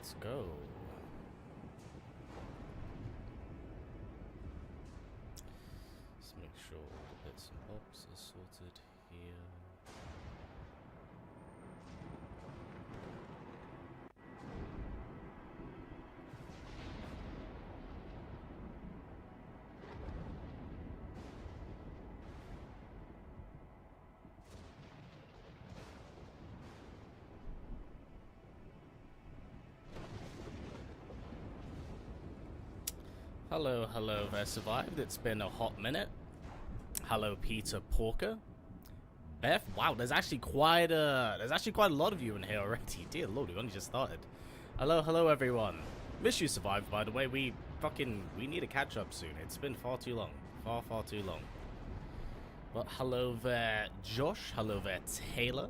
let's go. Let's make sure all the bits and bobs are sorted here. Hello, hello there, survived. It's been a hot minute. Hello, Peter Porker. Beth, wow, there's actually quite a lot of you in here already. Dear Lord, we only just started. Hello, hello, everyone. Miss you, survived, by the way. We need to catch up soon. It's been far too long, far too long. But hello there, Josh. Hello there, Taylor.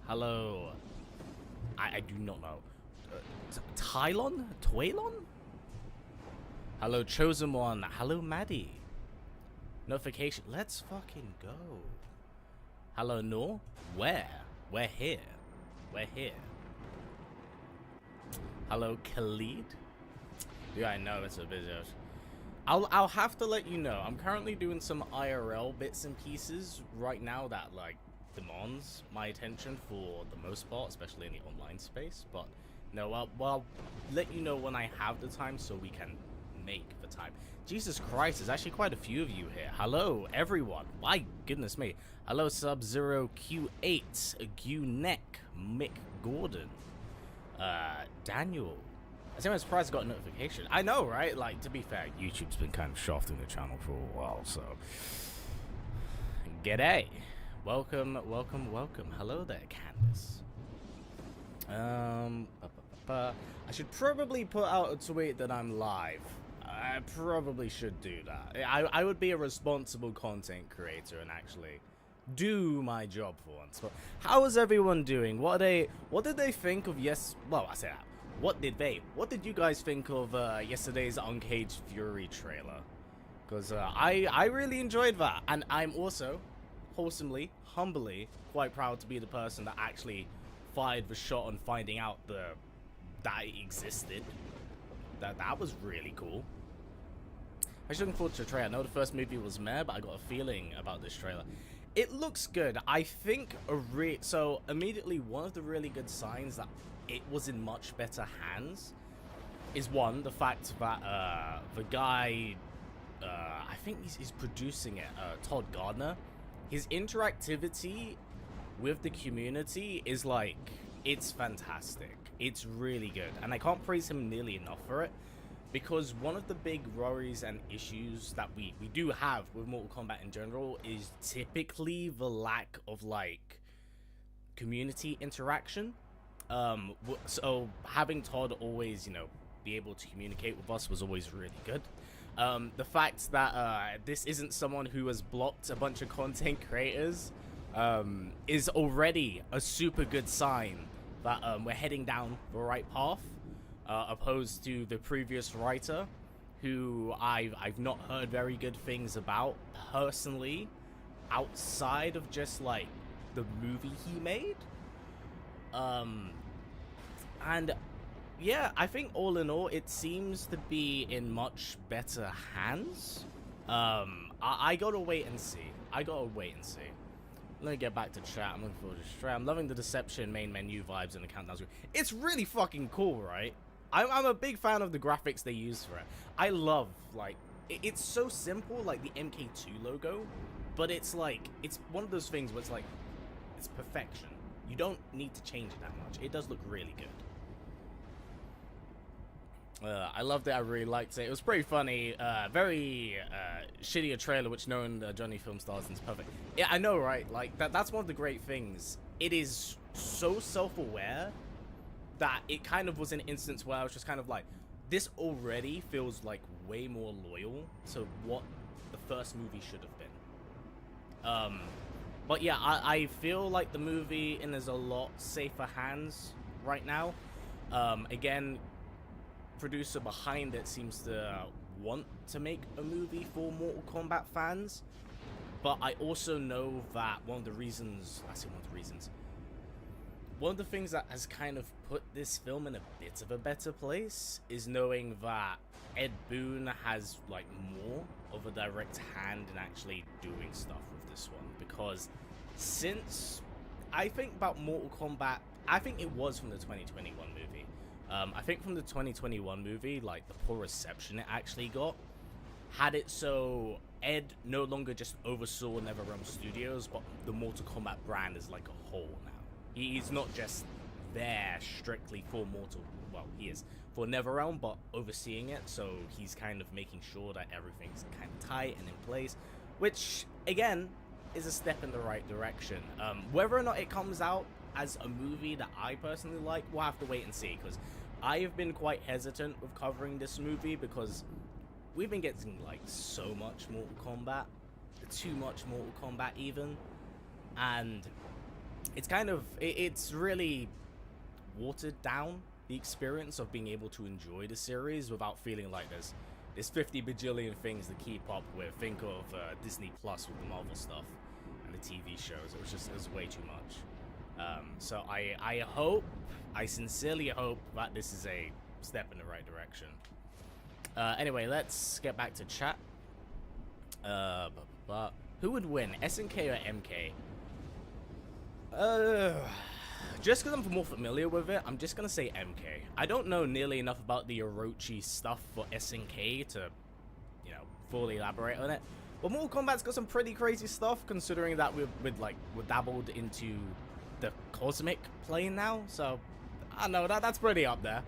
Hello. I do not know. Tylon? Twaylon? Hello, Chosen One. Hello, Maddie. Notification. Let's fucking go. Hello, Noor. Where? We're here. We're here. Hello, Khalid. Yeah, I know it's a busy. I'll have to let you know. I'm currently doing some IRL bits and pieces right now that like demands my attention for the most part, especially in the online space. But no, I'll let you know when I have the time so we can make the time. Jesus Christ, there's actually quite a few of you here. Hello, everyone. My goodness me. Hello, Sub-Zero Q8, Neck, Mick Gordon, Daniel. I'm surprised I got a notification. I know, right? Like, to be fair, YouTube's been kind of shafting the channel for a while, so. G'day. Welcome. Hello there, Candace. I should probably put out a tweet that I'm live. I probably should do that. I would be a responsible content creator and actually do my job for once. But how is everyone doing? What did they think of well, I say that. What did you guys think of yesterday's Uncaged Fury trailer? Because I really enjoyed that, and I'm also wholesomely, humbly quite proud to be the person that actually fired the shot on finding out that it existed. That was really cool. I'm just looking forward to the trailer. I know the first movie was meh, but I got a feeling about this trailer. It looks good. I think so immediately one of the really good signs that it was in much better hands is one, the fact that the guy, I think he's producing it, Todd Gardner, his interactivity with the community is like, it's fantastic. It's really good, and I can't praise him nearly enough for it, because one of the big worries and issues that we do have with Mortal Kombat in general is typically the lack of like community interaction. So having Todd always, be able to communicate with us was always really good. The fact that this isn't someone who has blocked a bunch of content creators is already a super good sign that we're heading down the right path, opposed to the previous writer, who I've not heard very good things about personally, outside of just like the movie he made. And yeah, I think all in all, it seems to be in much better hands. I gotta wait and see. Let me get back to chat. I'm looking forward to this chat. I'm loving the Deception main menu vibes and the countdown screen. It's really fucking cool, right? I'm a big fan of the graphics they use for it. I love, like, it's so simple, like the MK2 logo, but it's like, it's one of those things where it's like, it's perfection. You don't need to change it that much. It does look really good. I loved it. I really liked it. It was pretty funny. Very shitty a trailer, which knowing Johnny film stars is perfect. Yeah, I know, right? Like that's one of the great things. It is so self-aware that it kind of was an instance where I was just kind of like, this already feels like way more loyal to what the first movie should have been. But yeah, I feel like the movie is a lot safer hands right now. Again, producer behind it seems to want to make a movie for Mortal Kombat fans, but I also know that one of the reasons one of the things that has kind of put this film in a bit of a better place is knowing that Ed Boon has like more of a direct hand in actually doing stuff with this one, because since I think about Mortal Kombat, I think it was from the 2021 movie. I think from the 2021 movie, like the poor reception it actually got had it so Ed no longer just oversaw NetherRealm Studios, but the Mortal Kombat brand is like a whole now. He's not just there strictly for he is for NetherRealm, but overseeing it, so he's kind of making sure that everything's kind of tight and in place, which again is a step in the right direction. Whether or not it comes out as a movie that I personally like, we'll have to wait and see, because I have been quite hesitant with covering this movie because we've been getting like so much Mortal Kombat, too much Mortal Kombat even, and it's really watered down the experience of being able to enjoy the series without feeling like there's 50 bajillion things to keep up with. Think of Disney Plus with the Marvel stuff and the TV shows. It was way too much. So I sincerely hope that this is a step in the right direction. Anyway, let's get back to chat. Who would win, SNK or MK? Just because I'm more familiar with it, I'm just gonna say MK. I don't know nearly enough about the Orochi stuff for SNK to, fully elaborate on it. But Mortal Kombat's got some pretty crazy stuff, considering that we're dabbled into the cosmic plane now. So I don't know, that's pretty up there.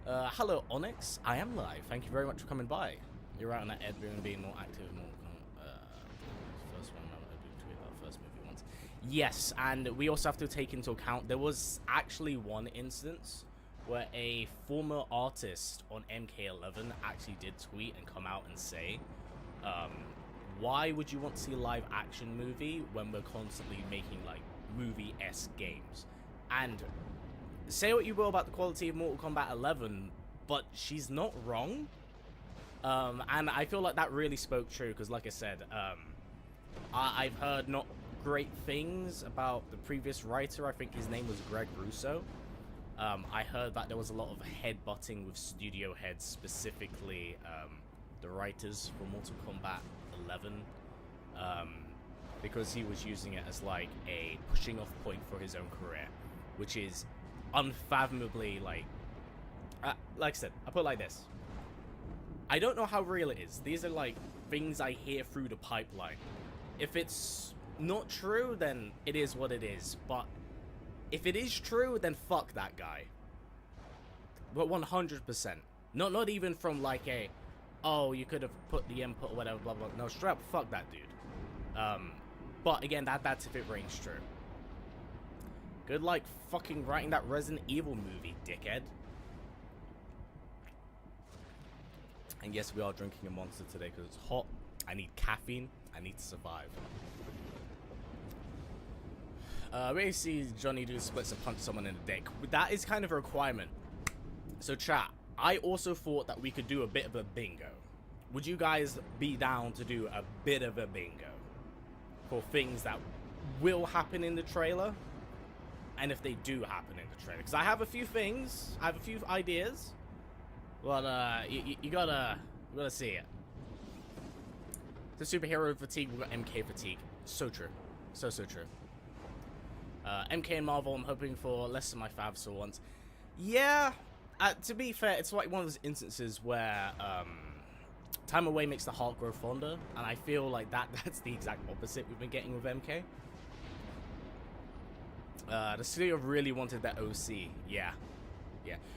Hello Onyx, I am live. Thank you very much for coming by. You're right on that Ed Boon being more active, first one, tweet about first movie once. Yes, and we also have to take into account there was actually one instance where a former artist on MK11 actually did tweet and come out and say, why would you want to see a live action movie when we're constantly making like movie-esque games? And say what you will about the quality of Mortal Kombat 11, but she's not wrong. And I feel like that really spoke true, because like I said, I've heard not great things about the previous writer. I think his name was Greg Russo. I heard that there was a lot of headbutting with studio heads, specifically the writers for Mortal Kombat 11, because he was using it as like a pushing off point for his own career, which is unfathomably like I said, I put it like this. I don't know how real it is. These are like things I hear through the pipeline. If it's not true, then it is what it is. But if it is true, then fuck that guy. But 100%. Not even from like a, oh, you could have put the input or whatever, blah blah. No, straight up, fuck that dude. But again, that's if it rings true. Good luck fucking writing that Resident Evil movie, dickhead. And yes, we are drinking a Monster today because it's hot. I need caffeine. I need to survive. We see Johnny do splits and punch someone in the dick. That is kind of a requirement. So chat, I also thought that we could do a bit of a bingo. Would you guys be down to do a bit of a bingo for things that will happen in the trailer? And if they do happen in the trailer, because I have a few things, I have a few ideas, but you gotta see it. The superhero fatigue, we got MK fatigue. So true, so true. MK and Marvel, I'm hoping for less than my favs for once. Yeah, to be fair, it's like one of those instances where time away makes the heart grow fonder, and I feel like that's the exact opposite we've been getting with MK. The studio really wanted that OC, yeah.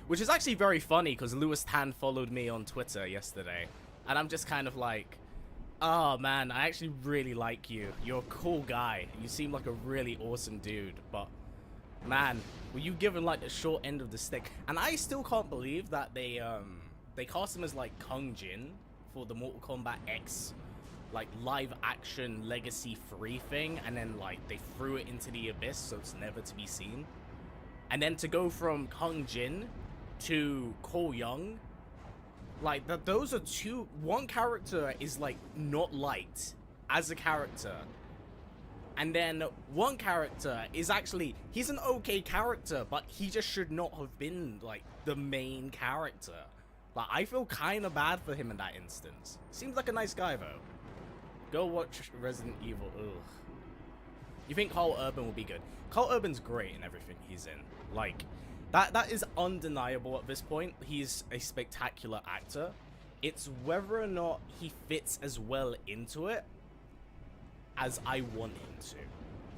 Which is actually very funny, because Lewis Tan followed me on Twitter yesterday, and I'm just kind of like, oh man, I actually really like you. You're a cool guy. You seem like a really awesome dude, but man, were you given like the short end of the stick? And I still can't believe that they cast him as like Kung Jin for the Mortal Kombat X like live action Legacy 3 thing, and then like they threw it into the abyss so it's never to be seen. And then to go from Kung Jin to Ko Young, like those are one character is like not liked as a character, And then one character is actually, he's an okay character, but he just should not have been, like, the main character. Like, I feel kind of bad for him in that instance. Seems like a nice guy, though. Go watch Resident Evil. Ugh. You think Carl Urban will be good? Carl Urban's great in everything he's in. Like, that is undeniable at this point. He's a spectacular actor. It's whether or not he fits as well into it as I want him to.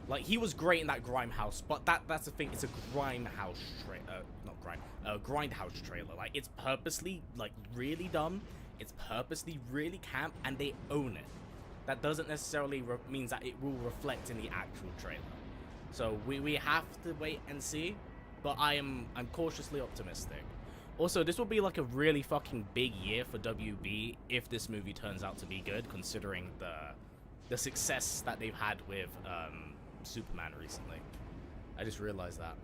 Like, he was great in that Grindhouse, but that's the thing. It's a Grindhouse Grindhouse trailer. Like, it's purposely, like, really dumb. It's purposely really camp, and they own it. That doesn't necessarily means that it will reflect in the actual trailer. So we have to wait and see. But I'm cautiously optimistic. Also, this will be like a really fucking big year for WB if this movie turns out to be good, considering the success that they've had with Superman recently. I just realized that.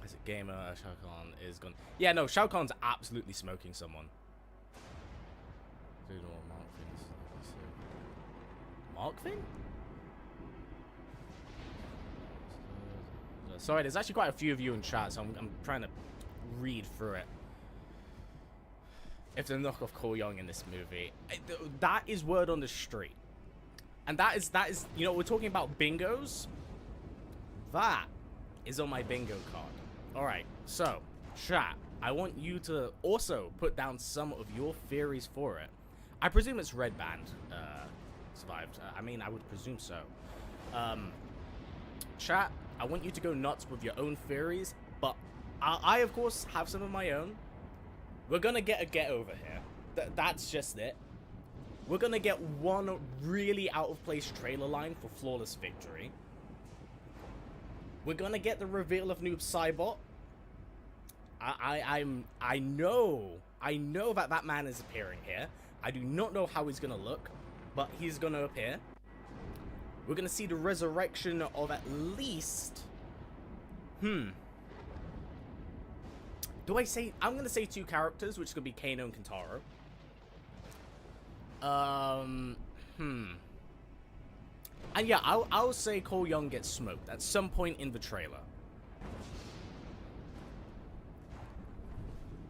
As a gamer, Shao Kahn is gone. Yeah, no, Shao Kahn's absolutely smoking someone. Mark thing? Sorry, there's actually quite a few of you in chat, so I'm trying to read through it. If they knock off Cole Young in this movie, that is word on the street. And that is, you know, we're talking about bingos. That is on my bingo card. Alright, so, chat, I want you to also put down some of your theories for it. I presume it's Red Band survived. I mean, I would presume so. Chat, I want you to go nuts with your own theories, but I of course, have some of my own. We're gonna get a get over here. That's just it. We're gonna get one really out-of-place trailer line for Flawless Victory. We're gonna get the reveal of Noob Saibot. I know that man is appearing here. I do not know how he's gonna look, but he's gonna appear. We're gonna see the resurrection of at least... Do I say... I'm gonna say two characters, which could be Kano and Kentaro. And yeah, I'll say Cole Young gets smoked at some point in the trailer.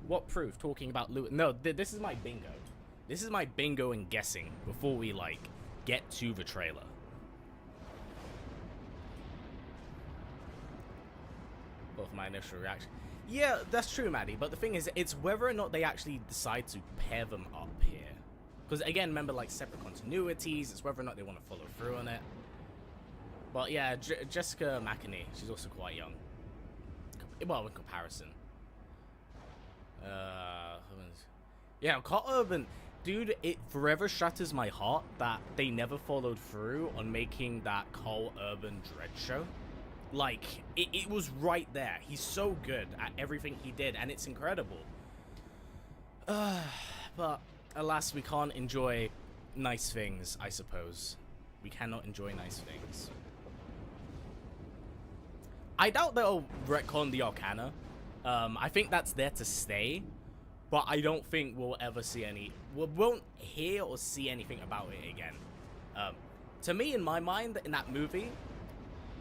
What proof? Talking about Lewis? No, this is my bingo. This is my bingo and guessing before we, like, get to the trailer. Both my initial reaction. Yeah, that's true, Maddie, but the thing is, it's whether or not they actually decide to pair them up here. Because, again, remember, like, separate continuities, it's whether or not they want to follow through on it. But, yeah, Jessica McInerney, she's also quite young. Well, in comparison. Yeah, Carl Urban, dude, it forever shatters my heart that they never followed through on making that Carl Urban Dread show. Like, it was right there. He's so good at everything he did, and it's incredible. But, alas, we can't enjoy nice things, I suppose. We cannot enjoy nice things. I doubt they'll retcon the Arcana. I think that's there to stay, but I don't think we'll ever see any... We won't hear or see anything about it again. To me, in my mind, in that movie,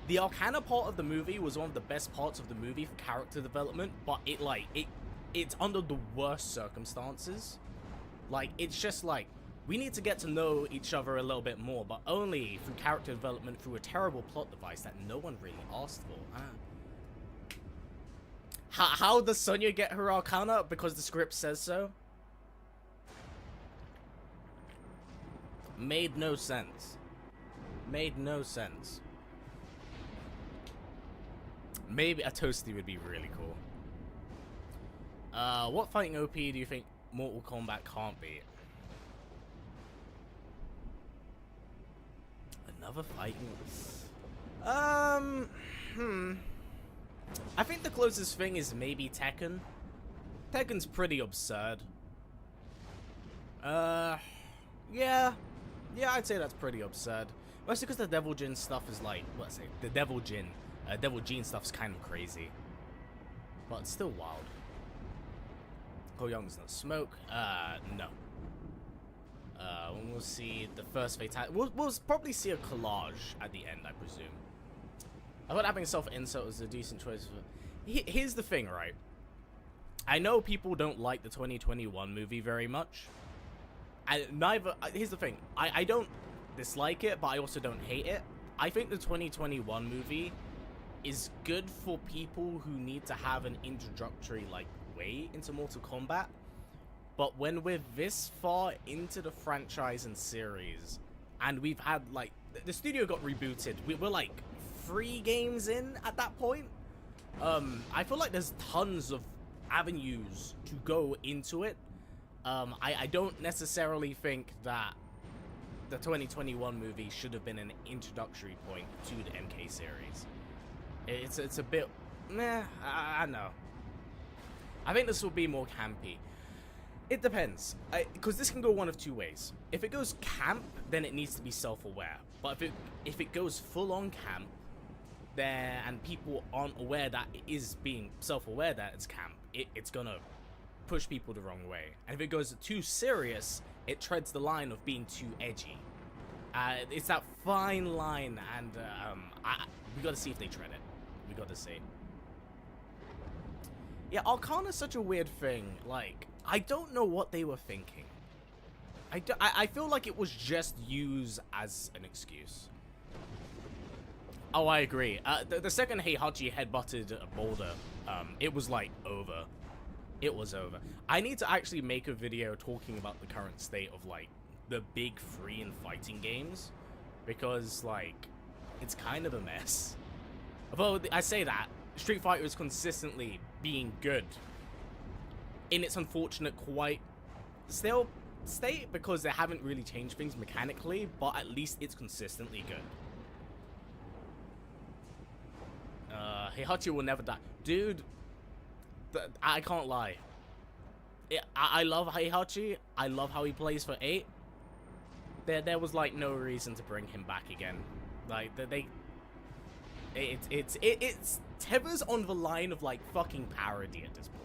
the Arcana part of the movie was one of the best parts of the movie for character development, but it's under the worst circumstances. Like, it's just like, we need to get to know each other a little bit more, but only through character development through a terrible plot device that no one really asked for. How does Sonya get her Arcana? Because the script says so? Made no sense. Made no sense. Maybe a Toasty would be really cool. What fighting OP do you think Mortal Kombat can't beat? Another fighting... I think the closest thing is maybe Tekken. Tekken's pretty absurd. Yeah, I'd say that's pretty absurd. Mostly because the Devil Jin stuff is like, let's say, the Devil Gene stuff's kind of crazy. But it's still wild. Cole Young's not smoke. No. We'll see the first fatality. We'll probably see a collage at the end, I presume. I thought having self-insult was a decent choice. Here's the thing, right? I know people don't like the 2021 movie very much. Here's the thing. I don't dislike it, but I also don't hate it. I think the 2021 movie is good for people who need to have an introductory, like, way into Mortal Kombat. But when we're this far into the franchise and series, and we've had, like, the studio got rebooted. We're like 3 games in at that point. I feel like there's tons of avenues to go into it. I don't necessarily think that the 2021 movie should have been an introductory point to the MK series. It's a bit, meh, I don't know. I think this will be more campy. It depends, because this can go one of 2 ways. If it goes camp, then it needs to be self-aware. But if it goes full-on camp, then and people aren't aware that it is being self-aware that it's camp, it's gonna push people the wrong way. And if it goes too serious, it treads the line of being too edgy. It's that fine line, and we gotta see if they tread it. We gotta see. Yeah, Arcana's such a weird thing. Like, I don't know what they were thinking. I feel like it was just used as an excuse. Oh, I agree. The second Heihachi headbutted a boulder, it was like over. It was over. I need to actually make a video talking about the current state of, like, the big 3 in fighting games, because, like, it's kind of a mess. Although I say that, Street Fighter is consistently being good in its unfortunate quite stale state, because they haven't really changed things mechanically, but at least it's consistently good. Heihachi will never die. Dude, I can't lie. I love Heihachi. I love how he plays for 8. There was, like, no reason to bring him back again. Like, it's Teva's on the line of, like, fucking parody at this point.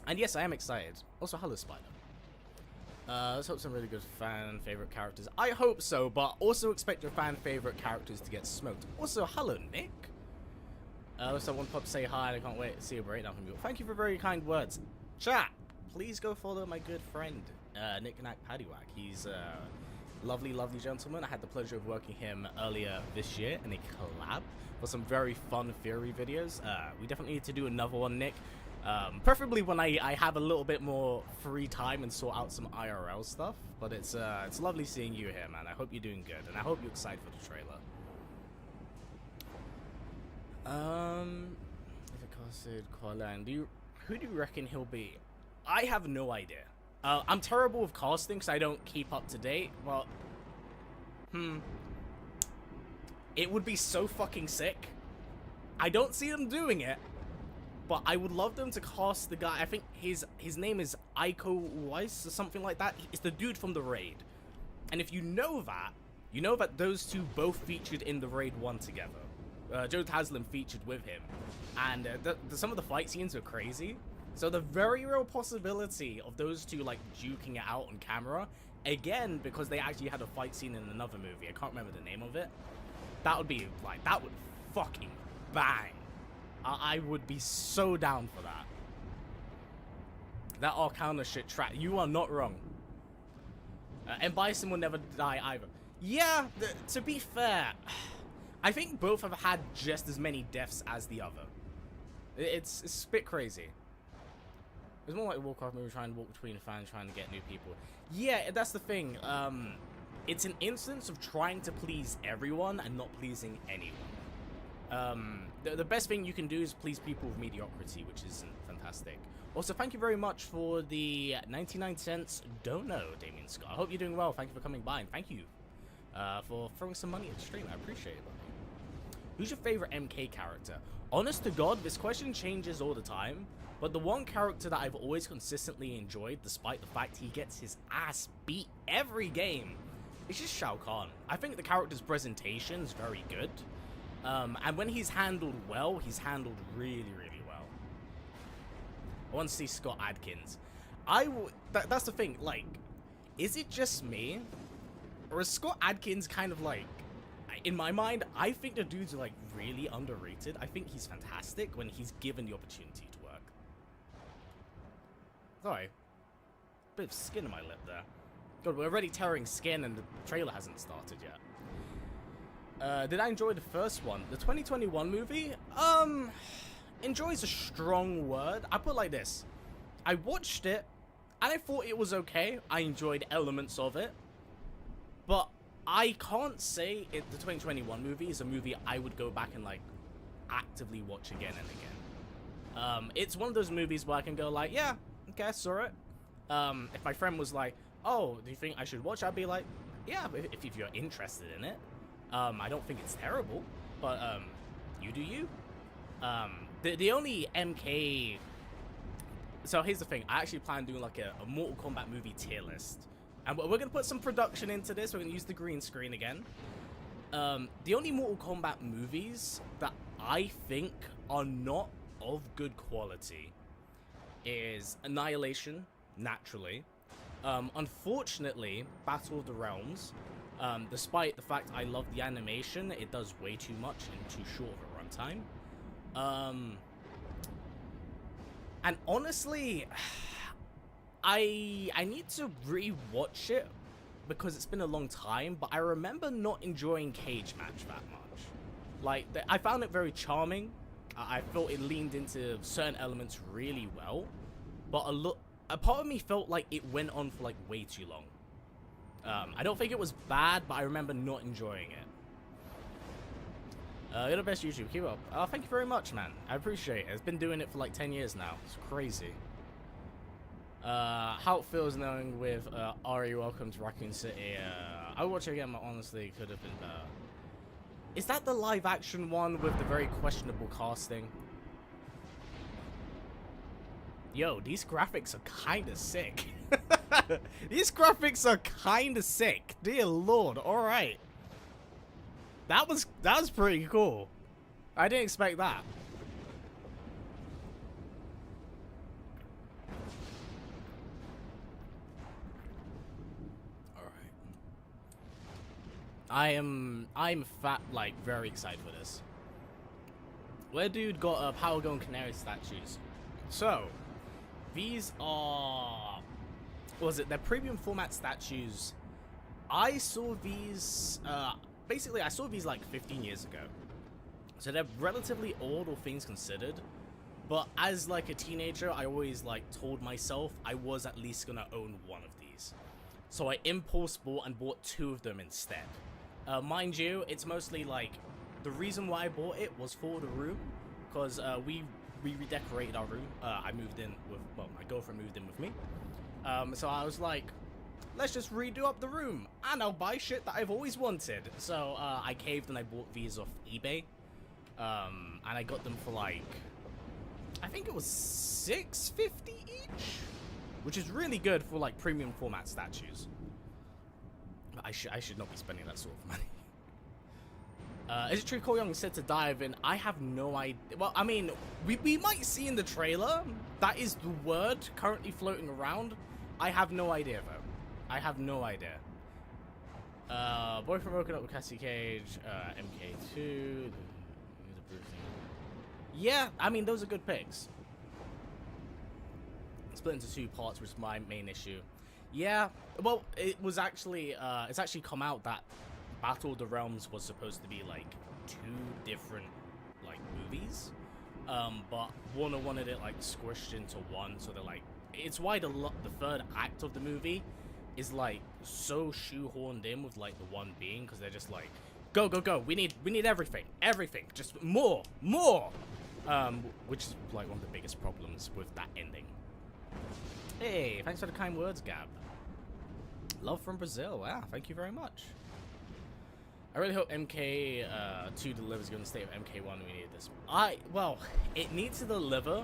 And yes, I am excited. Also, hello, Spider. Let's hope some really good fan favorite characters. I hope so, but also expect your fan favorite characters to get smoked. Also, hello, Nick. Let's have one pub say hi. I can't wait to see a breakdown from you. Thank you for very kind words. Chat, please go follow my good friend, Nick Paddywhack. He's a lovely, lovely gentleman. I had the pleasure of working him earlier this year in a collab for some very fun theory videos. We definitely need to do another one, Nick. Preferably when I have a little bit more free time and sort out some IRL stuff. But it's lovely seeing you here, man. I hope you're doing good, and I hope you're excited for the trailer. If it casted Qualan, who do you reckon he'll be? I have no idea. I'm terrible with casting because I don't keep up to date, but it would be so fucking sick. I don't see them doing it, but I would love them to cast the guy. I think his name is Aiko Weiss or something like that. It's the dude from the Raid. And if you know that those two both featured in the Raid 1 together. Joe Taslim featured with him, and some of the fight scenes are crazy. So the very real possibility of those two, like, duking it out on camera again, because they actually had a fight scene in another movie. I can't remember the name of it. That would be like, that would fucking bang. I would be so down for that. That Arcana shit track. You are not wrong. And Bison will never die either. Yeah, to be fair, I think both have had just as many deaths as the other. It's a bit crazy. It's more like a Warcraft movie trying to walk between fans, trying to get new people. Yeah, that's the thing. It's an instance of trying to please everyone and not pleasing anyone. The best thing you can do is please people with mediocrity, which isn't fantastic. Also, thank you very much for the 99 cents dono, Damien Scott. I hope you're doing well. Thank you for coming by, and thank you for throwing some money at the stream. I appreciate it, buddy. Who's your favorite MK character? Honest to God, this question changes all the time, but the one character that I've always consistently enjoyed, despite the fact he gets his ass beat every game, is just Shao Kahn. I think the character's presentation is very good, and when he's handled well, he's handled really, really well. I want to see Scott Adkins. That's the thing, like, is it just me? Or is Scott Adkins kind of like, in my mind, I think the dude's like really underrated. I think he's fantastic when he's given the opportunity to work. Sorry. Bit of skin on my lip there. God, we're already tearing skin and the trailer hasn't started yet. Did I enjoy the first one? The 2021 movie? Enjoy's a strong word. I put it like this. I watched it, and I thought it was okay. I enjoyed elements of it. But I can't say the 2021 movie is a movie I would go back and, like, actively watch again and again. It's one of those movies where I can go, like, yeah, okay, I saw it. If my friend was like, oh, do you think I should watch? I'd be like, yeah, if you're interested in it. I don't think it's terrible, but you do you. The only MK... So here's the thing. I actually plan on doing like a Mortal Kombat movie tier list. And we're going to put some production into this. We're going to use the green screen again. The only Mortal Kombat movies that I think are not of good quality is Annihilation, naturally. Unfortunately, Battle of the Realms, despite the fact I love the animation, it does way too much in too short of a runtime. And honestly, I need to re-watch it because it's been a long time, but I remember not enjoying Cage Match that much. Like, I found it very charming. I felt it leaned into certain elements really well, but a part of me felt like it went on for like way too long. I don't think it was bad, but I remember not enjoying it. You're the best YouTube. Keep up. Oh, thank you very much, man. I appreciate it. I've been doing it for like 10 years now. It's crazy. How it feels knowing with Ari Welcome to Raccoon City. I watch it again, but honestly, it could have been better. Is that the live action one with the very questionable casting? Yo, these graphics are kind of sick. These graphics are kind of sick. Dear Lord. All right. That was pretty cool. I didn't expect that. All right. I'm very excited for this. Where dude got Power Gun Canary statues. So, these are, what was it? They're premium format statues. I saw these basically, I saw these like 15 years ago. So they're relatively old, all things considered. But as like a teenager, I always like told myself I was at least gonna own one of these. So I impulse bought and bought 2 of them instead. Mind you, it's mostly like, the reason why I bought it was for the room. Because we redecorated our room. I moved in with, well, my girlfriend moved in with me. So I was like, let's just redo up the room, and I'll buy shit that I've always wanted. So I caved and I bought these off eBay, and I got them for like, I think it was $6.50 each, which is really good for like premium format statues. I should not be spending that sort of money. Is it true Cole Young said to dive in? I have no idea. Well, I mean, we might see in the trailer. That is the word currently floating around. I have no idea though. I have no idea. Boyfriend broken up with Cassie Cage, MK2. Yeah, I mean, those are good picks. Split into 2 parts, which is my main issue. Yeah, well, it was actually, it's actually come out that Battle of the Realms was supposed to be, like, 2 different, like, movies. But Warner wanted it, like, squished into one, so they're like, it's why the 3rd act of the movie is like so shoehorned in with like the one being, because they're just like, go go go, we need everything, just more, which is like one of the biggest problems with that ending. Hey, thanks for the kind words, Gab. Love from Brazil. Wow, thank you very much. I really hope MK2 delivers. Given the state of MK1, we need this. Well, it needs to deliver,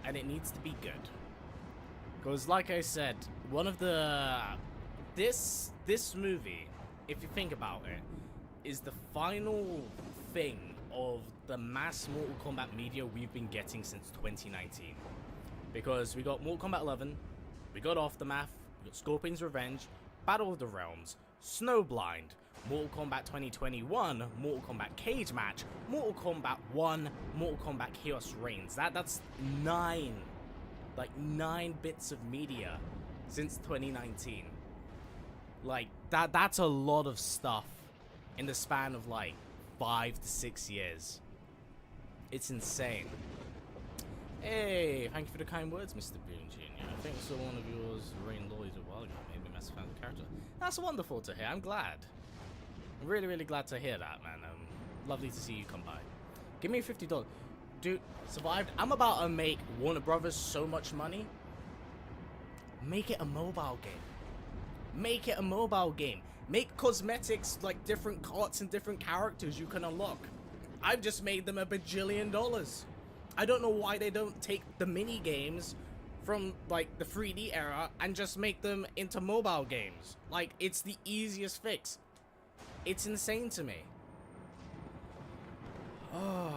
and it needs to be good. Because, like I said, one of the... This movie, if you think about it, is the final thing of the mass Mortal Kombat media we've been getting since 2019. Because we got Mortal Kombat 11, we got Aftermath, we got Scorpion's Revenge, Battle of the Realms, Snowblind, Mortal Kombat 2021, Mortal Kombat Cage Match, Mortal Kombat 1, Mortal Kombat Chaos Reigns. That's 9 bits of media since 2019. Like, that's a lot of stuff in the span of like 5 to 6 years. It's insane. Hey, thank you for the kind words, Mr. Boone Jr. I think I saw one of yours, Rain Lloyd, a while ago. Made me massive fan of the character. That's wonderful to hear. I'm glad. I'm really, really glad to hear that, man. Lovely to see you come by. Give me $50. Dude, survived. I'm about to make Warner Brothers so much money. Make it a mobile game. Make it a mobile game. Make cosmetics like different carts and different characters you can unlock. I've just made them $1 bajillion. I don't know why they don't take the mini games from like the 3D era and just make them into mobile games. Like, it's the easiest fix. It's insane to me. Oh,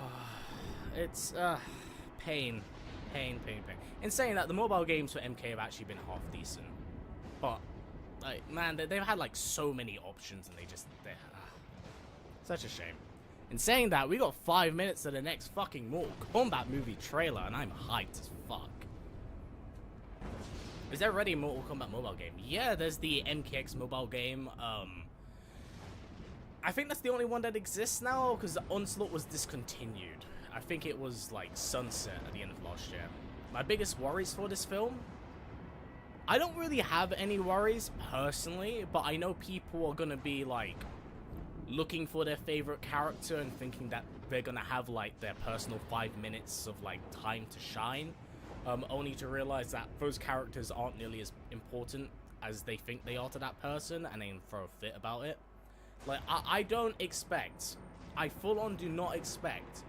it's pain. In saying that, the mobile games for MK have actually been half decent, but like, man, they've had like so many options and they're such a shame. In saying that, we got 5 minutes to the next fucking Mortal Kombat movie trailer, and I'm hyped as fuck. Is there already a Mortal Kombat mobile game? Yeah, there's the MKX mobile game. I think that's the only one that exists now, because the Onslaught was discontinued. I think it was like sunset at the end of last year. My biggest worries for this film, I don't really have any worries personally, but I know people are gonna be like looking for their favorite character and thinking that they're gonna have like their personal 5 minutes of like time to shine, only to realize that those characters aren't nearly as important as they think they are to that person, and then throw a fit about it. Like, I don't expect, I full on do not expect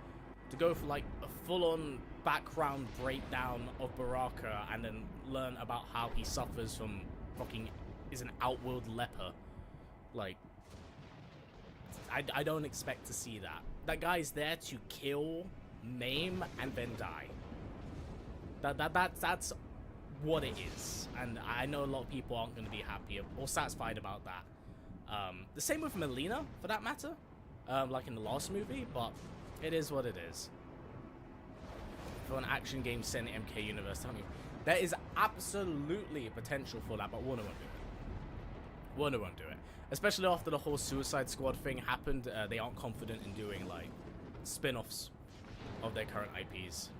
to go for like a full on background breakdown of Baraka and then learn about how he suffers from fucking is an outworld leper. Like, I don't expect to see that. That guy's there to kill, maim, and then die. That's what it is. And I know a lot of people aren't going to be happy or satisfied about that. The same with Melina, for that matter. Like in the last movie, but it is what it is. For an action game set in the MK universe, tell me, there is absolutely potential for that, but Warner won't do it. Warner won't do it. Especially after the whole Suicide Squad thing happened, they aren't confident in doing, like, spin-offs of their current IPs.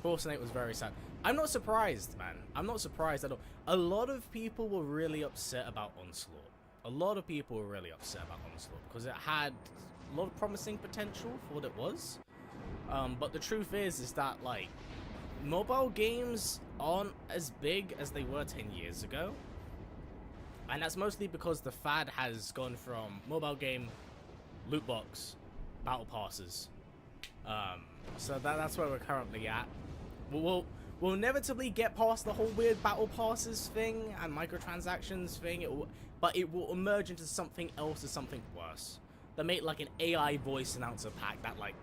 Force 8 was very sad. I'm not surprised, man. I'm not surprised at all. A lot of people were really upset about Onslaught. A lot of people were really upset about Onslaught because it had a lot of promising potential for what it was. But the truth is that, like, mobile games aren't as big as they were 10 years ago. And that's mostly because the fad has gone from mobile game, loot box, battle passes. So that's where we're currently at. We'll inevitably get past the whole weird battle passes thing and microtransactions thing, but it will emerge into something else or something worse. They make like an AI voice announcer pack that like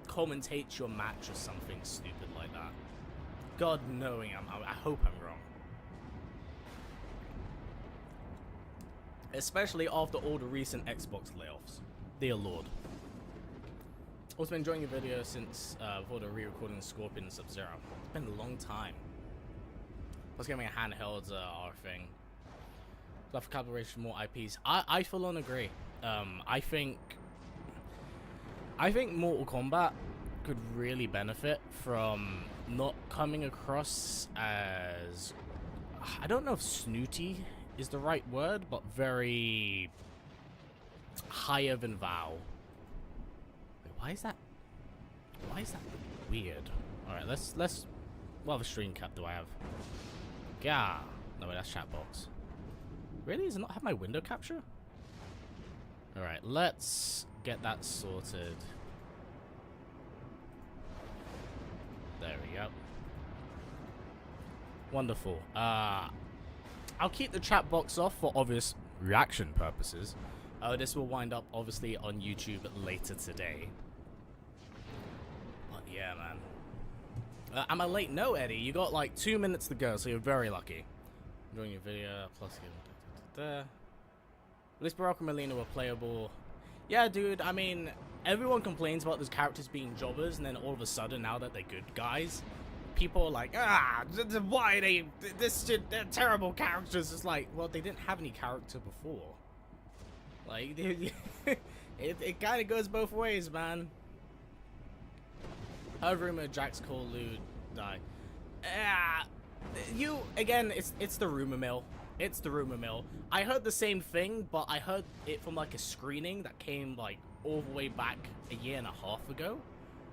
commentates your match or something stupid like that. God knowing, I hope I'm wrong. Especially after all the recent Xbox layoffs. Dear Lord. Also been enjoying your video since before the re-recording Scorpion and Sub-Zero. It's been a long time. Plus getting a handheld our thing. Love for collaboration, more IPs. I full on agree. I think Mortal Kombat could really benefit from not coming across as, I don't know if snooty is the right word, but very higher than thou. Wait, why is that weird? Alright, let's what other stream cap do I have? Yeah. No wait, that's chat box. Really? Does it not have my window capture? Alright, let's get that sorted. There we go. Wonderful. I'll keep the chat box off for obvious reaction purposes. This will wind up obviously on YouTube later today. But yeah, man. Am I late? No, Eddie. You got like 2 minutes to go, so you're very lucky. Enjoying your video. Plus, At least Baraka and Melina were playable. Yeah, dude, I mean, everyone complains about those characters being jobbers, and then all of a sudden, now that they're good guys, people are like, why are they, they're terrible characters. It's like, well, they didn't have any character before. Like, it kind of goes both ways, man. Heard rumor Jax Cole Lude die. Again, it's the rumor mill. It's the rumor mill. I heard the same thing, but I heard it from like a screening that came like all the way back a year and a half ago.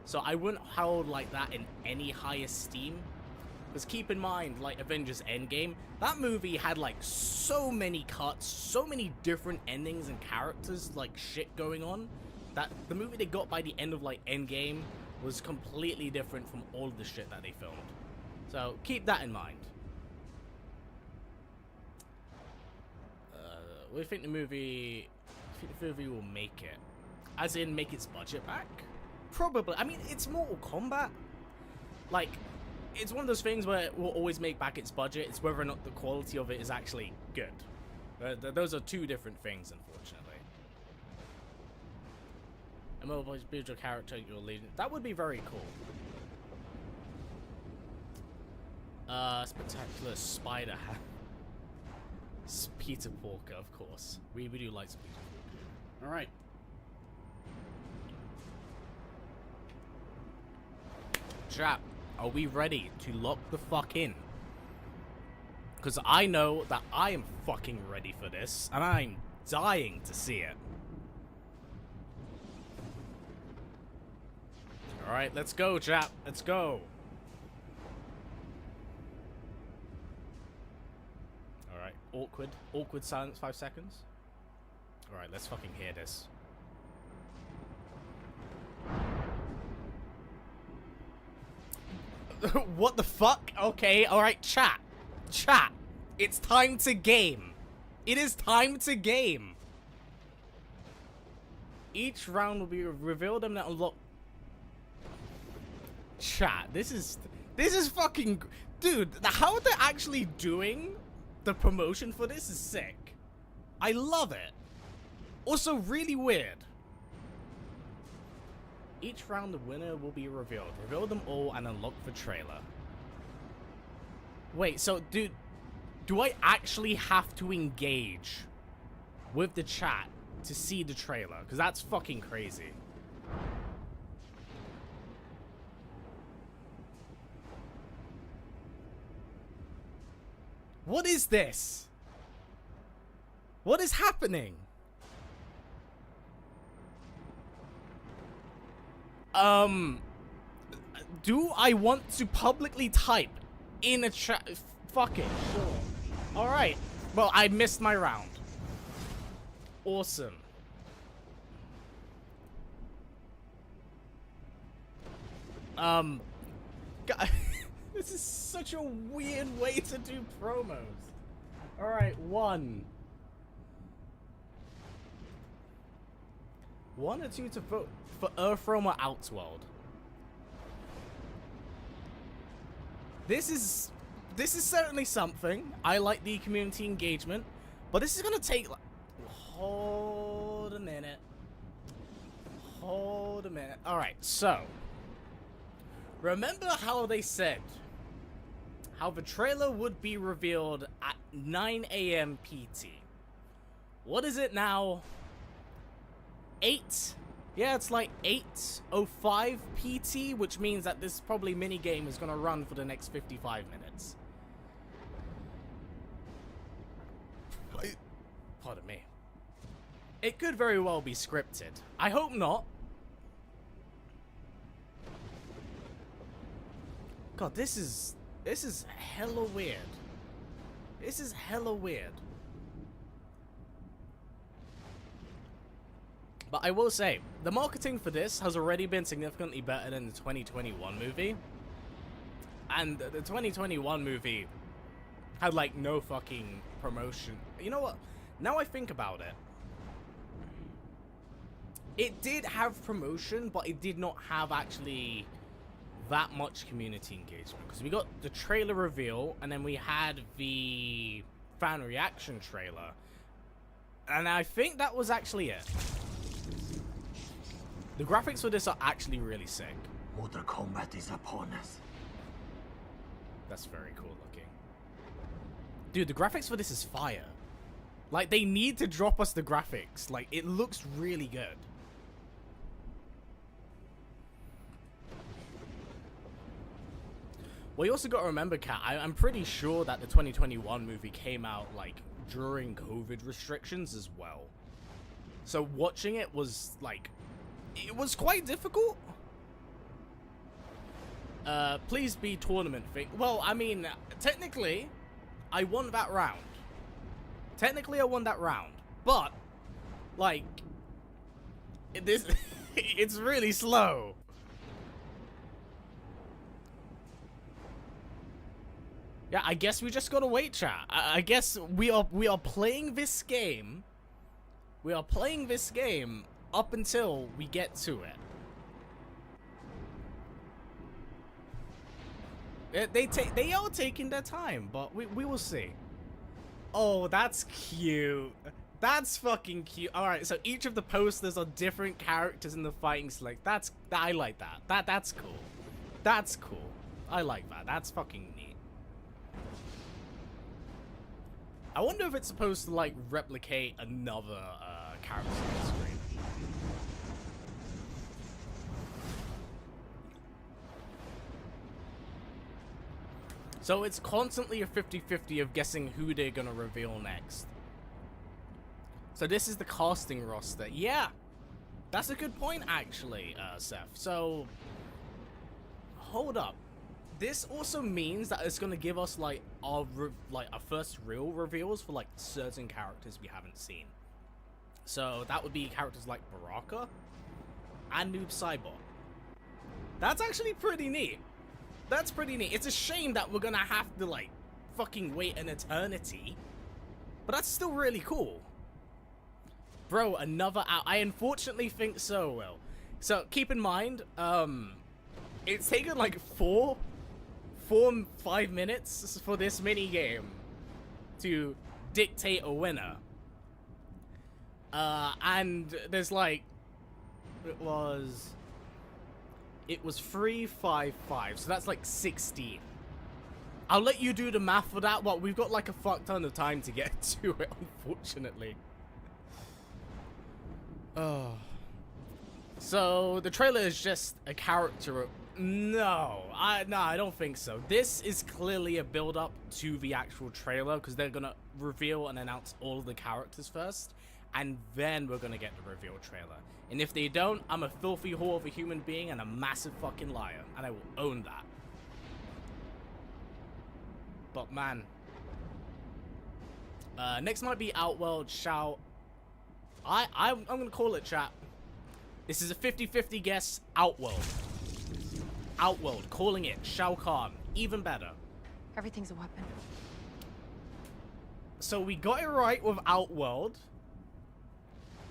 So I wouldn't hold like that in any high esteem. Because keep in mind, like Avengers Endgame, that movie had like so many cuts, so many different endings and characters, like shit going on, that the movie they got by the end of like Endgame was completely different from all of the shit that they filmed. So keep that in mind. What do you think the movie will make it? As in, make its budget back? Probably. I mean, it's Mortal Kombat. Like, it's one of those things where it will always make back its budget. It's whether or not the quality of it is actually good. Those are two different things, unfortunately. A mobile spiritual character you're leading. That would be very cool. Spectacular Spider hat. Peter Porker, of course. We do like Peter Porker. Alright. Chat, are we ready to lock the fuck in? Because I know that I am fucking ready for this, and I'm dying to see it. Alright, let's go, chat. Let's go. Alright, awkward silence, 5 seconds. Alright, let's fucking hear this. What the fuck? Okay, alright, chat. Chat. It's time to game. It is time to game. Each round will be revealed and unlock. Chat, this is fucking, dude, how they're actually doing the promotion for this is sick. I love it. Also really weird. Each round the winner will be revealed. Reveal them all and unlock the trailer. Wait, so dude, do I actually have to engage with the chat to see the trailer? Because that's fucking crazy. What is this? What is happening? Do I want to publicly type in a chat? Fuck it. Sure. Alright. Well, I missed my round. Awesome. This is such a weird way to do promos. Alright, 1 or 2 to vote for Earthrealm or Outworld. This is certainly something. I like the community engagement, but this is gonna take like, hold a minute. Alright, so remember how they said how the trailer would be revealed at 9 AM PT. What is it now? 8? Yeah, it's like 8:05 PT, which means that this probably mini game is gonna run for the next 55 minutes. Pardon me. It could very well be scripted. I hope not. God, this is hella weird. This is hella weird. But I will say, the marketing for this has already been significantly better than the 2021 movie. And the 2021 movie had like no fucking promotion. You know what? Now I think about it. It did have promotion, but it did not have actually that much community engagement. Because we got the trailer reveal, and then we had the fan reaction trailer. And I think that was actually it. The graphics for this are actually really sick. Mortal Kombat is upon us. That's very cool looking. Dude, the graphics for this is fire. Like, they need to drop us the graphics. Like, it looks really good. Well, you also got to remember, Kat, I'm pretty sure that the 2021 movie came out, like, during COVID restrictions as well. So watching it was, like, it was quite difficult. Please be tournament thing. Well, I mean, technically, I won that round. Technically, I won that round. But, like, this, it's really slow. Yeah, I guess we just gotta wait, chat. I guess we are playing this game. We are playing this game up until we get to it. They are taking their time, but we will see. Oh, that's cute. That's fucking cute. All right, so each of the posters are different characters in the fighting select. I like that. That's cool. That's cool. I like that. That's fucking neat. I wonder if it's supposed to, like, replicate another character on the screen. So it's constantly a 50-50 of guessing who they're gonna reveal next. So this is the casting roster. Yeah, that's a good point, actually, Seth. So, hold up. This also means that it's gonna give us like our first real reveals for like certain characters we haven't seen. So that would be characters like Baraka and Noob Saibot. That's actually pretty neat. That's pretty neat. It's a shame that we're gonna have to like fucking wait an eternity, but that's still really cool. Bro, another hour. I unfortunately think so, Will. So keep in mind, it's taken like 5 minutes for this mini game to dictate a winner. And there's like, it was 355, so that's like 16. I'll let you do the math for that. Well, we've got like a fuck ton of time to get to it, unfortunately. Oh. So the trailer is just a character. No, I don't think so. This is clearly a build-up to the actual trailer because they're gonna reveal and announce all of the characters first, and then we're gonna get the reveal trailer. And if they don't, I'm a filthy whore of a human being and a massive fucking liar, and I will own that. But man, next might be Outworld. I'm gonna call it, chat. This is a 50-50 guess. Outworld, calling it. Shao Kahn, even better. Everything's a weapon. So we got it right with Outworld.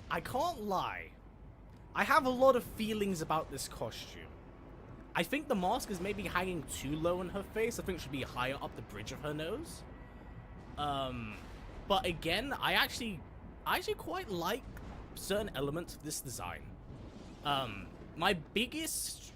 I can't lie. I have a lot of feelings about this costume. I think the mask is maybe hanging too low in her face. I think it should be higher up the bridge of her nose. But again, I actually quite like certain elements of this design. My biggest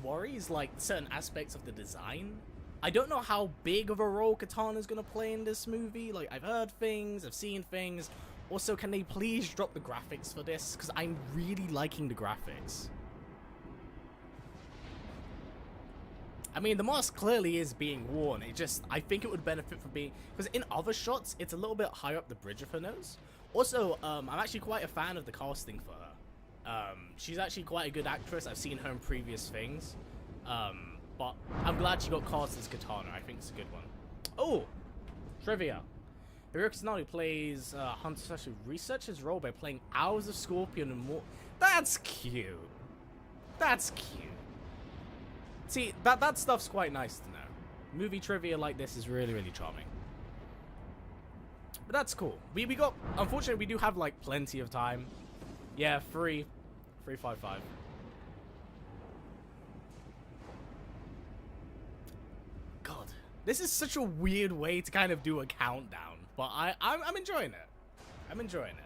worry is like certain aspects of the design. I don't know how big of a role Katana's gonna play in this movie. Like, I've heard things, I've seen things. Also, can they please drop the graphics for this? Because I'm really liking the graphics. I mean, the mask clearly is being worn. I think it would benefit from being, because in other shots, it's a little bit higher up the bridge of her nose. Also, I'm actually quite a fan of the casting for her. She's actually quite a good actress. I've seen her in previous things. But I'm glad she got cast as Katana. I think it's a good one. Oh, trivia. Hiro Kusanagi plays Hunter Sashi research his role by playing Hours of Scorpion and more. That's cute. That's cute. See, that stuff's quite nice to know. Movie trivia like this is really, really charming. But that's cool. We got, unfortunately, we do have like plenty of time. Yeah, 355. God, this is such a weird way to kind of do a countdown. But I'm enjoying it. I'm enjoying it.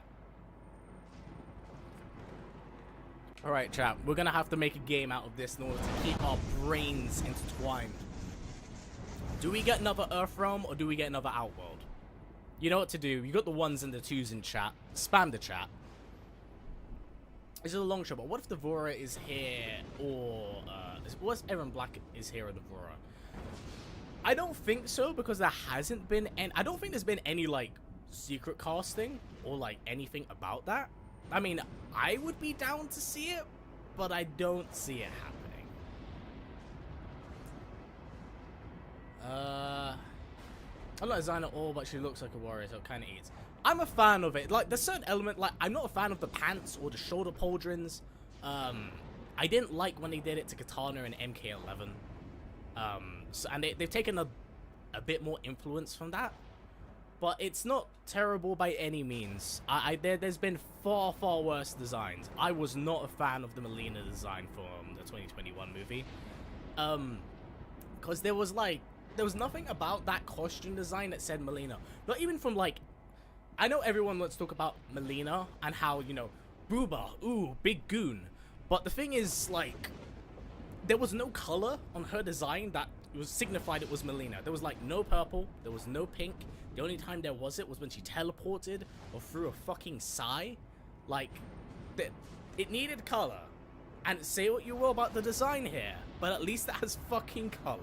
Alright, chat. We're gonna have to make a game out of this in order to keep our brains intertwined. Do we get another Earthrealm or do we get another Outworld? You know what to do. You got the 1s and the 2s in chat. Spam the chat. This is a long shot, but what if the Vora is here or... what if Aaron Black is here or the Vora? I don't think so, because there hasn't been any... I don't think there's been any, like, secret casting or, like, anything about that. I mean, I would be down to see it, but I don't see it happening. I'm not a designer at all, but she looks like a warrior, so it kind of eats. I'm a fan of it. Like, there's certain element, like, I'm not a fan of the pants or the shoulder pauldrons. I didn't like when they did it to Katana and MK11. And they've taken a bit more influence from that. But it's not terrible by any means. There's been far, far worse designs. I was not a fan of the Melina design from the 2021 movie. Because there was nothing about that costume design that said Melina. Not even from, like, I know everyone wants to talk about Melina and how, you know, Booba, ooh, big goon. But the thing is, like, there was no color on her design that was signified it was Melina. There was, like, no purple, there was no pink. The only time there was when she teleported or threw a fucking sigh. Like, it needed color. And say what you will about the design here, but at least it has fucking color.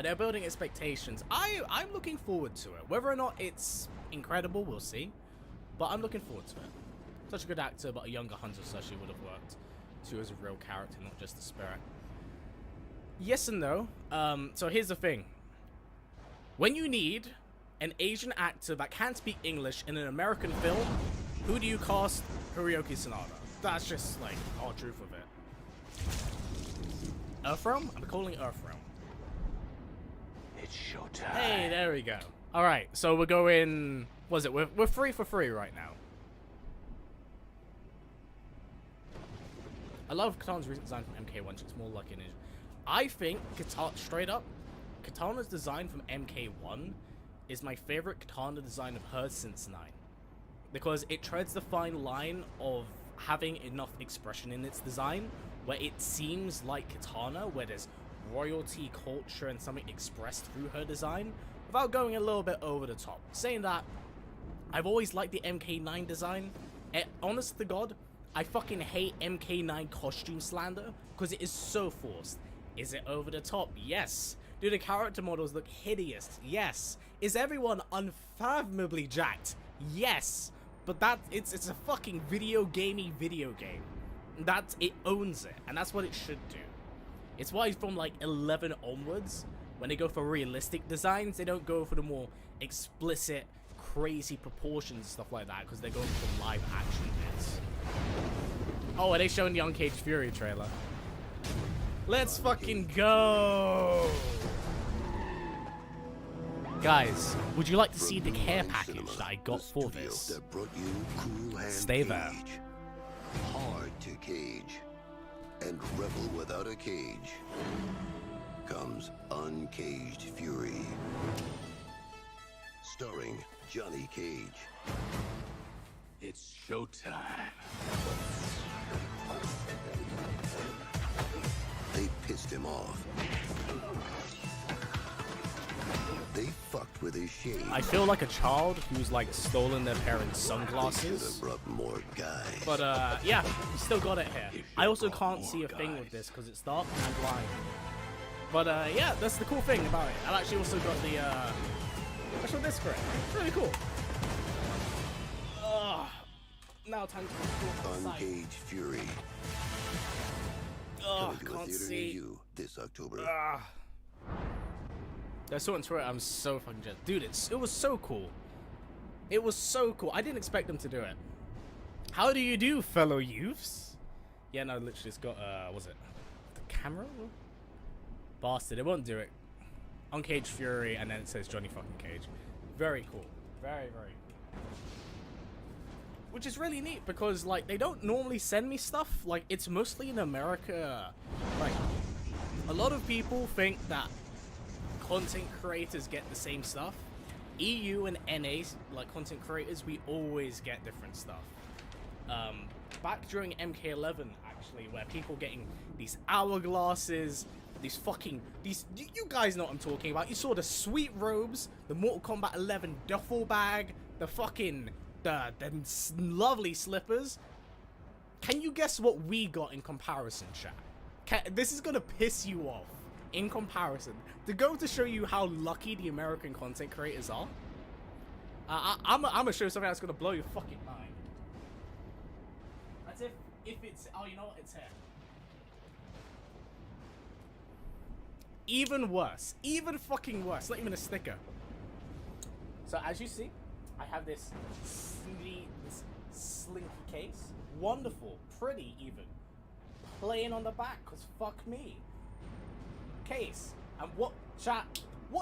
They're building expectations. I'm looking forward to it. Whether or not it's incredible, we'll see. But I'm looking forward to it. Such a good actor, but a younger Hunter Sashi would have worked too as a real character, not just a spirit. Yes and no. So here's the thing. When you need an Asian actor that can speak English in an American film, who do you cast? Hiroyuki Sanada. That's just, like, our truth of it. Earthrealm? I'm calling Earthrealm. It's showtime. Hey, there we go. Alright, so we're going... What is it? We're 3 for 3 right now. I love Katana's recent design from MK1. It's more like an... I think, straight up, Katana's design from MK1 is my favorite Katana design of hers since 9. Because it treads the fine line of having enough expression in its design where it seems like Katana, where there's royalty, culture, and something expressed through her design without going a little bit over the top. Saying that, I've always liked the MK9 design. Honest to God, I fucking hate MK9 costume slander because it is so forced. Is it over the top? Yes. Do the character models look hideous? Yes. Is everyone unfathomably jacked? Yes. But it's a fucking video game. It owns it, and that's what it should do. It's why from like 11 onwards, when they go for realistic designs, they don't go for the more explicit, crazy proportions and stuff like that, because they're going for live action bits. Oh, are they showing the Uncaged Fury trailer? Let's fucking go! Guys, would you like to see the care package that I got for this? Stay there. Hard to cage, and rebel without a cage comes Uncaged Fury, starring Johnny Cage. It's showtime. They pissed him off. They fucked with his shade. I feel like a child who's like stolen their parents' sunglasses. They should have brought more guys. But yeah, we still got it here. I also can't see a thing with this because it's dark and I'm blind. But yeah, that's the cool thing about it. I've actually also got the special disc for it. It's really cool. Now time to go outside. Uncaged Fury. Oh, Coming to a can't theater see. near you this October. I saw it on Twitter. I'm so fucking jealous. Dude, it was so cool. It was so cool. I didn't expect them to do it. How do you do, fellow youths? Yeah, no, literally, it's got, was it the camera? Bastard, it won't do it. Uncaged Fury, and then it says Johnny fucking Cage. Very cool. Very, very cool. Which is really neat, because, like, they don't normally send me stuff. Like, it's mostly in America. Like, a lot of people think that content creators get the same stuff. EU and NA, like, content creators, we always get different stuff. Back during MK11, actually, where people getting these hourglasses, these, you guys know what I'm talking about. You saw the sweet robes, the Mortal Kombat 11 duffel bag, the lovely slippers. Can you guess what we got in comparison, chat? This is gonna piss you off. In comparison, to go to show you how lucky the American content creators are, I'm gonna show you something that's gonna blow your fucking mind. That's if it's, oh, you know what, it's here. Even worse, even fucking worse, not even a sticker. So as you see, I have this slinky case, wonderful, pretty even, plain on the back, cause fuck me. Case, and what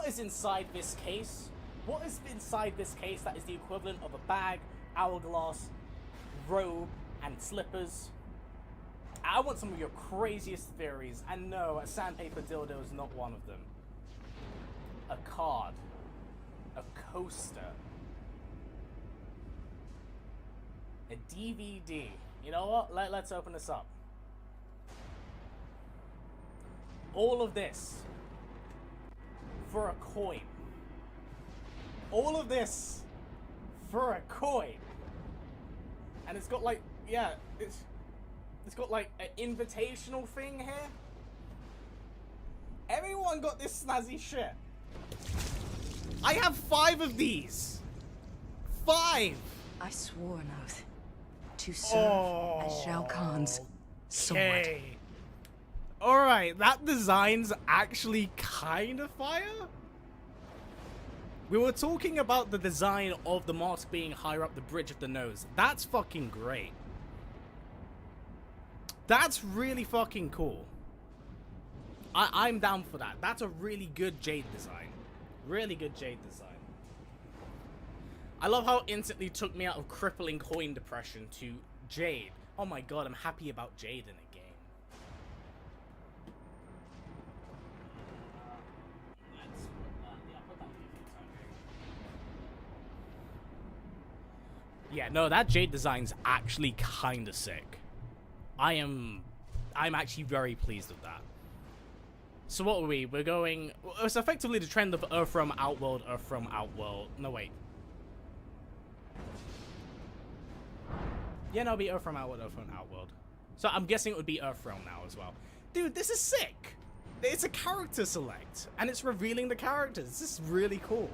is inside this case? What is inside this case that is the equivalent of a bag, hourglass, robe, and slippers? I want some of your craziest theories, and no, a sandpaper dildo is not one of them. A card, a coaster, a DVD. You know what? Let's open this up. All of this for a coin. All of this for a coin. And it's got like, yeah, it's got like an invitational thing here. Everyone got this snazzy shit. I have 5 of these. 5. I swore an oath to serve as Shao Kahn's sword. Okay. Alright, that design's actually kind of fire. We were talking about the design of the mask being higher up the bridge of the nose. That's fucking great. That's really fucking cool. I'm down for that. That's a really good Jade design. Really good Jade design. I love how it instantly took me out of crippling coin depression to Jade. Oh my god, I'm happy about Jade in a game. Yeah, no, that Jade design's actually kinda sick. I'm actually very pleased with that. So what are we? We're going... It's effectively the trend of Earthrealm, Outworld, Earthrealm, Outworld. No, wait. Yeah, no, it'll be Earthrealm, Outworld, Earthrealm, Outworld. So I'm guessing it would be Earthrealm now as well. Dude, this is sick! It's a character select, and it's revealing the characters. This is really cool.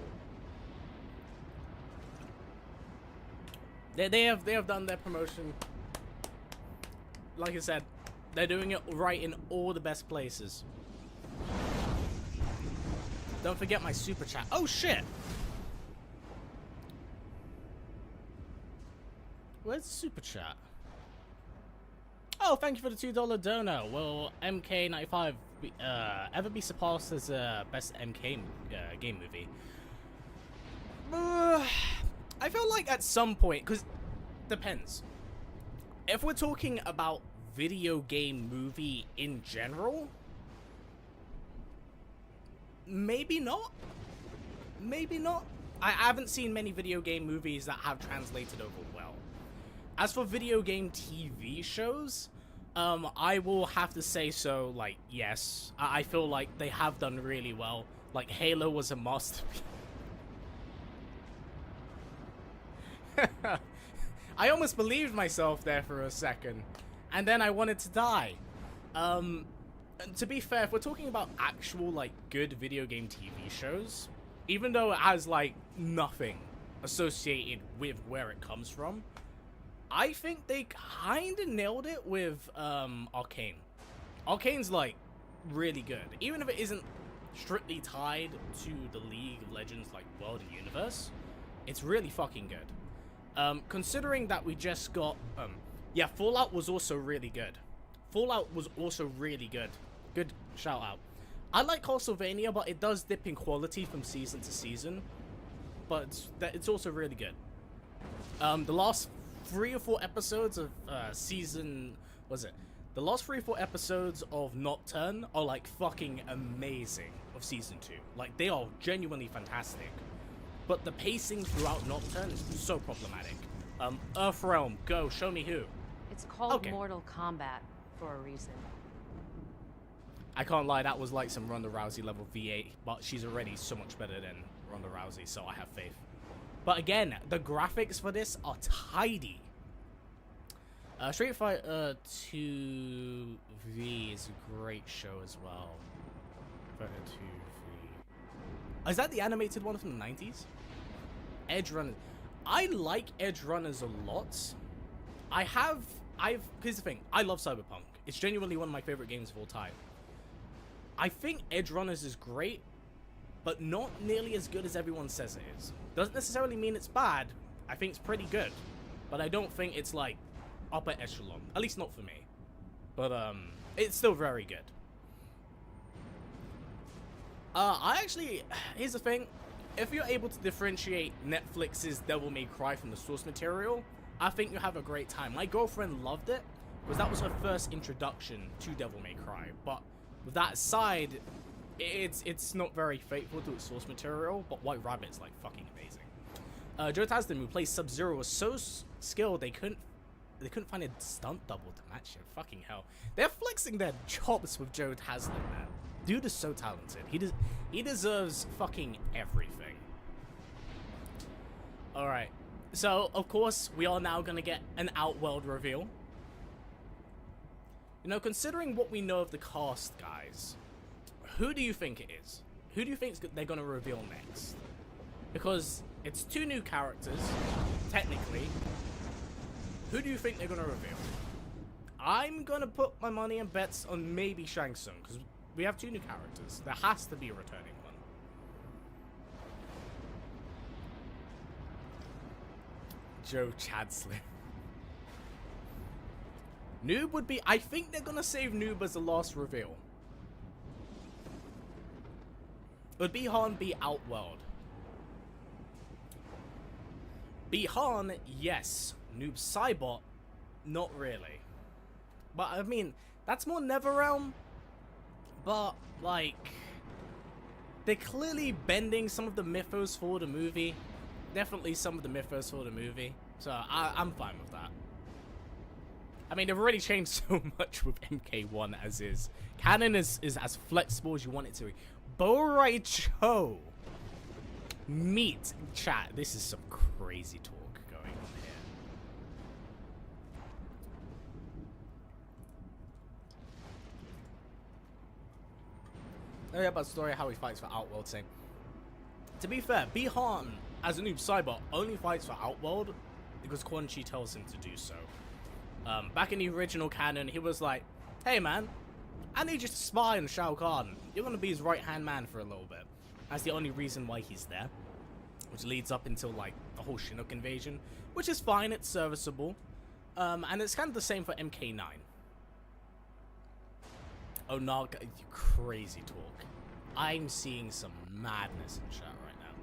They have done their promotion. Like I said, they're doing it right in all the best places. Don't forget my super chat. Oh shit! Where's the super chat? Oh, thank you for the $2 dono. Will MK95 ever be surpassed as best MK game movie? I feel like at some point, because depends. If we're talking about video game movie in general, maybe not. Maybe not. I haven't seen many video game movies that have translated over well. As for video game TV shows, I will have to say so, like, yes. I feel like they have done really well. Like, Halo was a masterpiece. I almost believed myself there for a second, and then I wanted to die. To be fair, if we're talking about actual, like, good video game TV shows, even though it has, like, nothing associated with where it comes from, I think they kind of nailed it with Arcane. Arcane's, like, really good. Even if it isn't strictly tied to the League of Legends, like, world and universe, it's really fucking good. Considering that we just got, yeah, Fallout was also really good. Fallout was also really good. Good shout out. I like Castlevania, but it does dip in quality from season to season. But it's also really good. The last 3 or 4 episodes of season, the last 3 or 4 episodes of Nocturne are like fucking amazing of season 2. Like, they are genuinely fantastic. but the pacing throughout Nocturne is so problematic. Earthrealm, go, show me who. It's called Okay. Mortal Kombat for a reason. I can't lie, that was like some Ronda Rousey level V8, but she's already so much better than Ronda Rousey, so I have faith. But again, the graphics for this are tidy. Street Fighter 2V is a great show as well. Fighter 2V. Is that the animated one from the 90s? Edge Runners. I like Edge Runners a lot. Here's the thing, I love Cyberpunk. It's genuinely one of my favorite games of all time. I think Edge Runners is great, but not nearly as good as everyone says it is. Doesn't necessarily mean it's bad. I think it's pretty good, but I don't think it's like upper echelon, at least not for me. But it's still very good. Here's the thing, if you're able to differentiate Netflix's Devil May Cry from the source material, I think you have a great time. My girlfriend loved it because that was her first introduction to Devil May Cry. But with that aside, it's not very faithful to its source material. But White Rabbit's like fucking amazing. Joe Taslim, who plays Sub-Zero, was so skilled they couldn't find a stunt double to match him. Fucking hell, they're flexing their chops with Joe Taslim, man. Dude is so talented. He deserves fucking everything. All right. So, of course, we are now going to get an Outworld reveal. You know, considering what we know of the cast, guys, who do you think it is? Who do you think they're going to reveal next? Because it's 2 new characters, technically. Who do you think they're going to reveal? I'm going to put my money and bets on maybe Shang Tsung, because we have 2 new characters. There has to be a returning one. Joe Chadslim. Noob would be... I think they're gonna save Noob as the last reveal. Would Bihan be Outworld? Bihan, yes. Noob Cybot, not really. But, I mean, that's more Netherrealm. But, like... they're clearly bending some of the mythos for the movie. Definitely some of the mythos for the movie. So, I'm fine with that. I mean, they've already changed so much with MK1 as is. Canon is as flexible as you want it to be. Borai Cho. Meet. Chat. This is some crazy talk going on here. Oh yeah, about the story how he fights for Outworld saying. To be fair, Bihan, as a Noob Cyber, only fights for Outworld because Quan Chi tells him to do so. Back in the original canon, he was like, hey man, I need you to spy on Shao Kahn. You're going to be his right-hand man for a little bit. That's the only reason why he's there. Which leads up until, like, the whole Chinook invasion. Which is fine, it's serviceable. And it's kind of the same for MK9. Oh, Naga, you crazy talk. I'm seeing some madness in chat right now.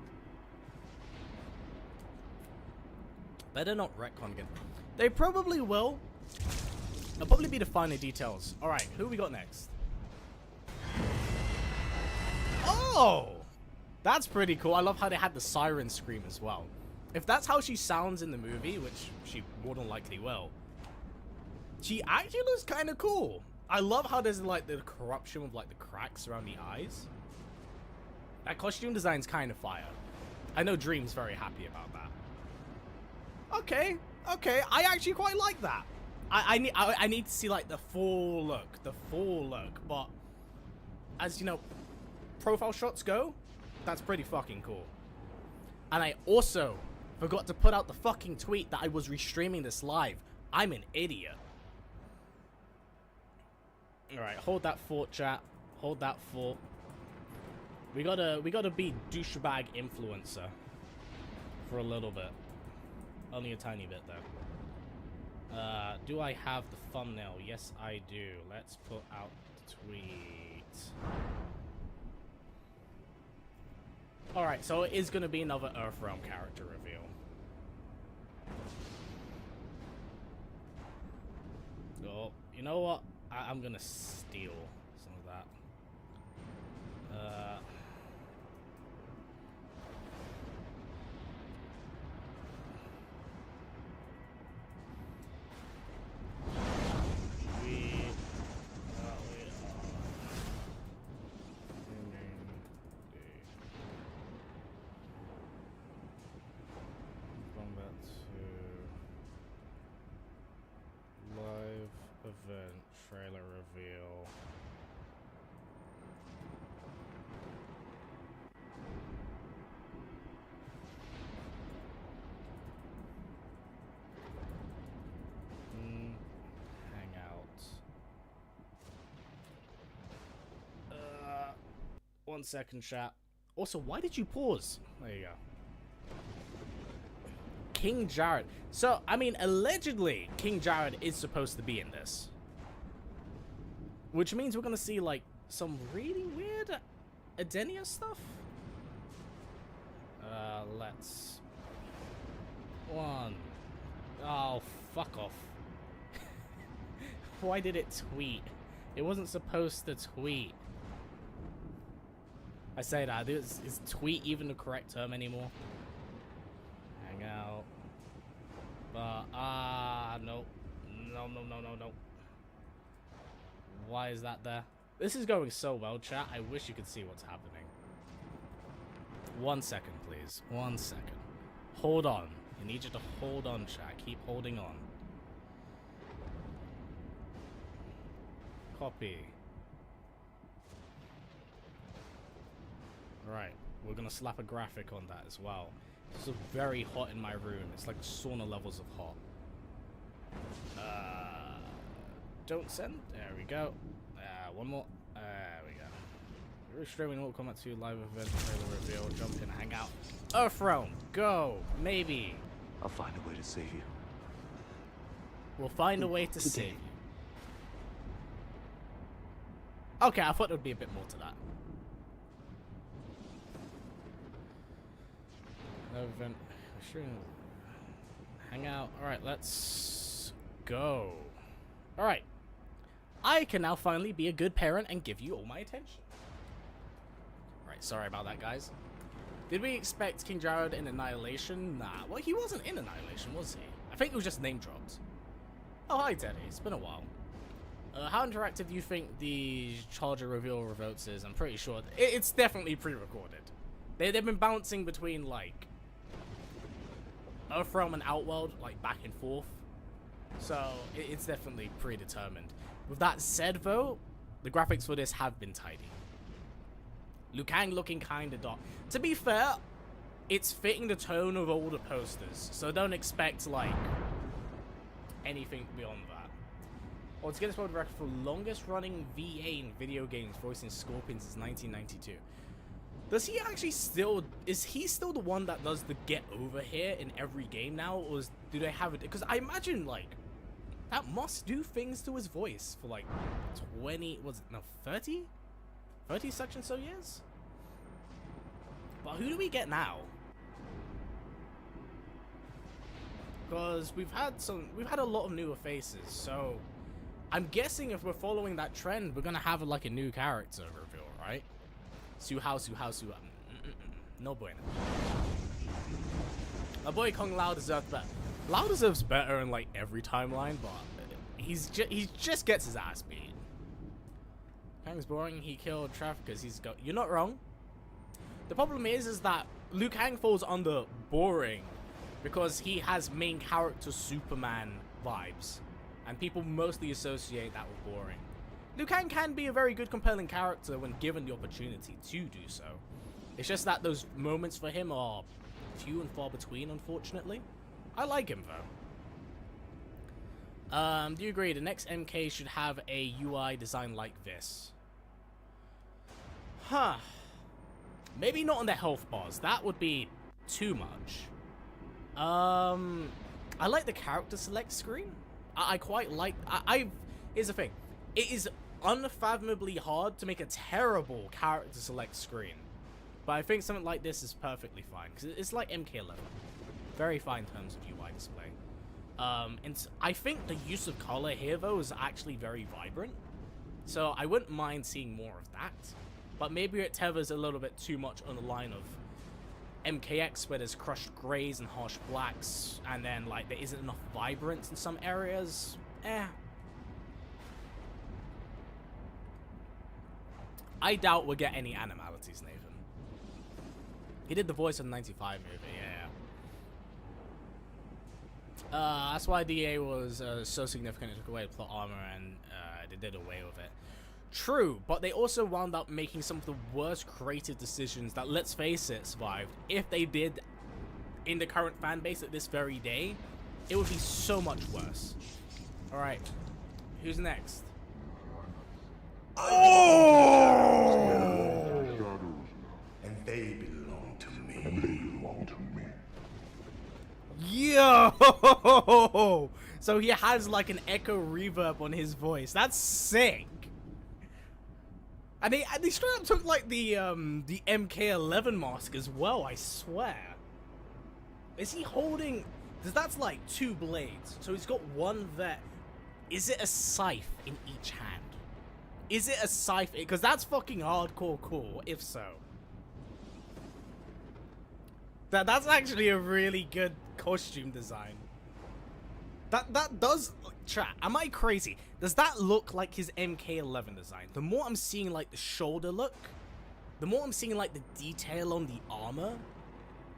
Better not retcon again. They probably will. They'll probably be the finer details. Alright, who we got next? Oh! That's pretty cool. I love how they had the siren scream as well. If that's how she sounds in the movie, which she more than likely will, she actually looks kind of cool. I love how there's like the corruption with like the cracks around the eyes. That costume design's kind of fire. I know Dream's very happy about that. Okay, okay, I actually quite like that. I need to see like the full look, but as you know, profile shots go, that's pretty fucking cool. And I also forgot to put out the fucking tweet that I was restreaming this live. I'm an idiot. Alright, hold that fort, chat. Hold that fort. We gotta be douchebag influencer for a little bit. Only a tiny bit though. Do I have the thumbnail? Yes, I do. Let's put out the tweet. Alright, so it is gonna be another Earthrealm character reveal. Oh, you know what? I'm gonna steal some of that. 1 second, chat. Also, why did you pause? There you go. King Jared. So, I mean, allegedly, King Jared is supposed to be in this. Which means we're gonna see, like, some really weird Adenia stuff. Let's... One. Oh, fuck off. Why did it tweet? It wasn't supposed to tweet. I say that. Is tweet even the correct term anymore? Hang out. But, no. No. Why is that there? This is going so well, chat. I wish you could see what's happening. 1 second, please. 1 second. Hold on. I need you to hold on, chat. Keep holding on. Copy. Right. We're gonna slap a graphic on that as well. This is very hot in my room. It's like sauna levels of hot. Don't send. There we go. One more. There we go. We're streaming Mortal Kombat 2 live event, trailer reveal, jump in, hang out. Earthrone, go. Maybe. I'll find a way to save you. We'll find a way to save you. Okay, I thought there would be a bit more to that. Event. Hang out. Alright, let's go. Alright. I can now finally be a good parent and give you all my attention. Right, sorry about that, guys. Did we expect King Jared in Annihilation? Nah, well, he wasn't in Annihilation, was he? I think it was just name dropped. Oh, hi, Teddy. It's been a while. How interactive do you think the Charger reveal revotes is? I'm pretty sure it's definitely pre-recorded. They've been bouncing between, like, Earthrealm and Outworld, like, back and forth. So, it's definitely predetermined. With that said, though, the graphics for this have been tidy. Liu Kang looking kinda dark. To be fair, it's fitting the tone of all the posters, so don't expect, like, anything beyond that. Well, to get this world record for longest running VA in video games voicing Scorpion since 1992. Does he actually still, is he still the one that does the get over here in every game now, or do they have it? Because I imagine, like, that must do things to his voice for like 20, was it, no, 30? 30 such and so years? But who do we get now? Because we've had a lot of newer faces, so I'm guessing if we're following that trend, we're gonna have like a new character reveal, right? Su. No bueno. My boy Kung Lao deserves better. Lao deserves better in like every timeline, but he just gets his ass beat. Kang's boring. He killed traffickers. You're not wrong. The problem is that Liu Kang falls under boring because he has main character Superman vibes, and people mostly associate that with boring. Liu Kang can be a very good, compelling character when given the opportunity to do so. It's just that those moments for him are few and far between, unfortunately. I like him, though. Do you agree the next MK should have a UI design like this? Huh. Maybe not on the health bars. That would be too much. I like the character select screen. I quite like... Here's the thing. It is unfathomably hard to make a terrible character select screen. But I think something like this is perfectly fine. Because it's like MK11. Very fine terms of UI display. And I think the use of color here, though, is actually very vibrant. So I wouldn't mind seeing more of that. But maybe it tethers a little bit too much on the line of MKX, where there's crushed grays and harsh blacks, and then like there isn't enough vibrance in some areas. I doubt we'll get any animalities, Nathan. He did the voice of the 95 movie, yeah. That's why DA was so significant. It took away the plot armor and they did away with it. True, but they also wound up making some of the worst creative decisions that, let's face it, survived. If they did in the current fan base at this very day, it would be so much worse. Alright, who's next? Oh! Yo! So he has like an echo reverb on his voice. That's sick. And they straight up took like the MK11 mask as well, I swear. Is he holding... That's like 2 blades. So he's got one there. Is it a scythe in each hand? Is it a scythe? Because that's fucking hardcore cool, if so. That's actually a really good costume design. That does... Chat, am I crazy? Does that look like his MK11 design? The more I'm seeing like the shoulder look, the more I'm seeing like the detail on the armor,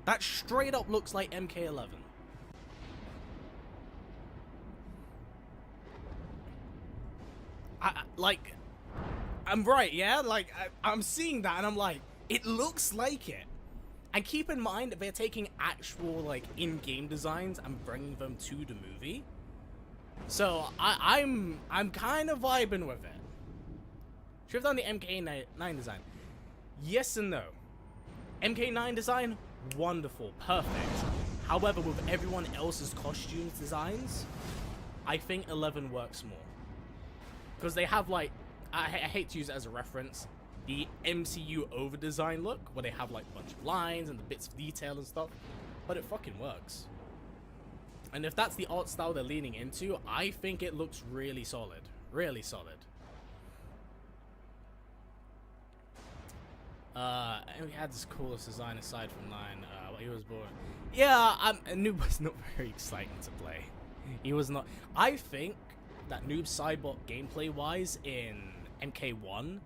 that straight up looks like MK11. I'm right, yeah? Like, I'm seeing that and I'm like, it looks like it. And keep in mind, they're taking actual, like, in-game designs and bringing them to the movie. So, I'm kind of vibing with it. Should have done the MK9 design. Yes and no. MK9 design, wonderful, perfect. However, with everyone else's costumes designs, I think 11 works more. Because they have, like, I hate to use it as a reference, the MCU over-design look, where they have, like, a bunch of lines and the bits of detail and stuff. But it fucking works. And if that's the art style they're leaning into, I think it looks really solid. Really solid. And we had this coolest design aside from 9, when he was born. Yeah, Noob was not very exciting to play. He was not. I think that Noob Cybot gameplay-wise in MK1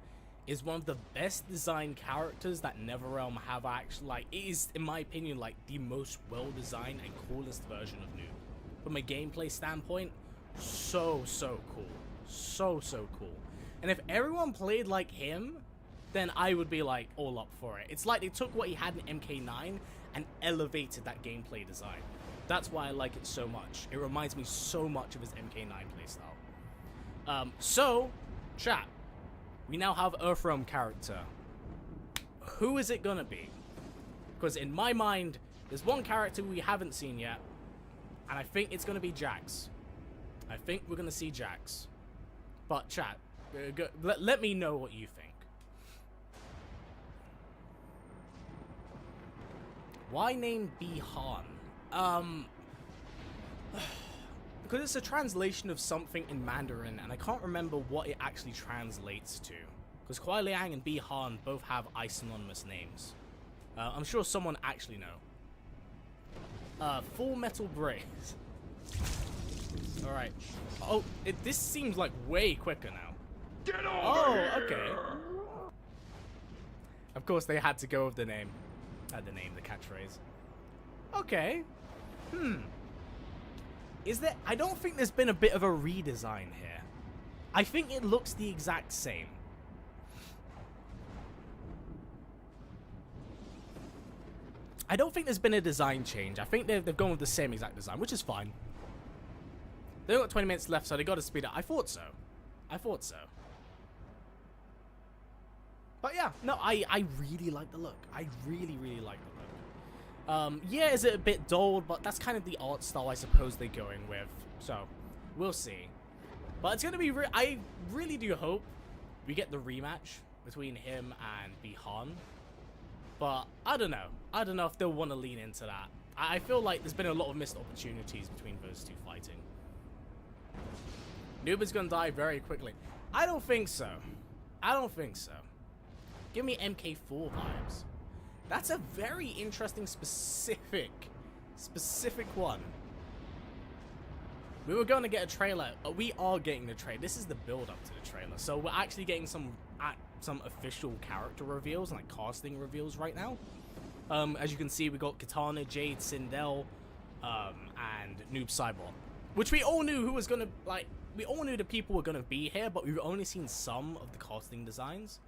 is one of the best designed characters that NetherRealm have actually, like, it is, in my opinion, like, the most well-designed and coolest version of Noob. From a gameplay standpoint, so cool. So cool. And if everyone played like him, then I would be, like, all up for it. It's like they took what he had in MK9 and elevated that gameplay design. That's why I like it so much. It reminds me so much of his MK9 playstyle. So, chat, we now have Earthrealm character. Who is it gonna be? Because in my mind, there's one character we haven't seen yet, and I think it's gonna be Jax. I think we're gonna see Jax. But chat, let me know what you think. Why name Bi-Han? Because it's a translation of something in Mandarin, and I can't remember what it actually translates to. Because Kuai Liang and Bi-Han both have synonymous names. I'm sure someone actually know. Full Metal Brace. Alright. Oh, this seems like way quicker now. Get over here! Okay. Of course, they had to go with the name. The catchphrase. Okay. Is there... I don't think there's been a bit of a redesign here. I think it looks the exact same. I don't think there's been a design change. I think they've gone with the same exact design, which is fine. They've got 20 minutes left, so they got to speed up. I thought so. But yeah, no, I really like the look. I really like the look. Yeah, is it a bit dull? But that's kind of the art style I suppose they're going with. So, we'll see. But it's going to be... I really do hope we get the rematch between him and Bi-Han. But I don't know. I don't know if they'll want to lean into that. I feel like there's been a lot of missed opportunities between those two fighting. Noob is going to die very quickly. I don't think so. Give me MK4 vibes. That's a very interesting, specific one. We were going to get a trailer. We are getting the trailer. This is the build-up to the trailer. So we're actually getting some official character reveals, like casting reveals right now. As you can see, we got Katana, Jade, Sindel, and Noob Cybot. Which we all knew who was going to, like, we all knew the people were going to be here, but we've only seen some of the casting designs.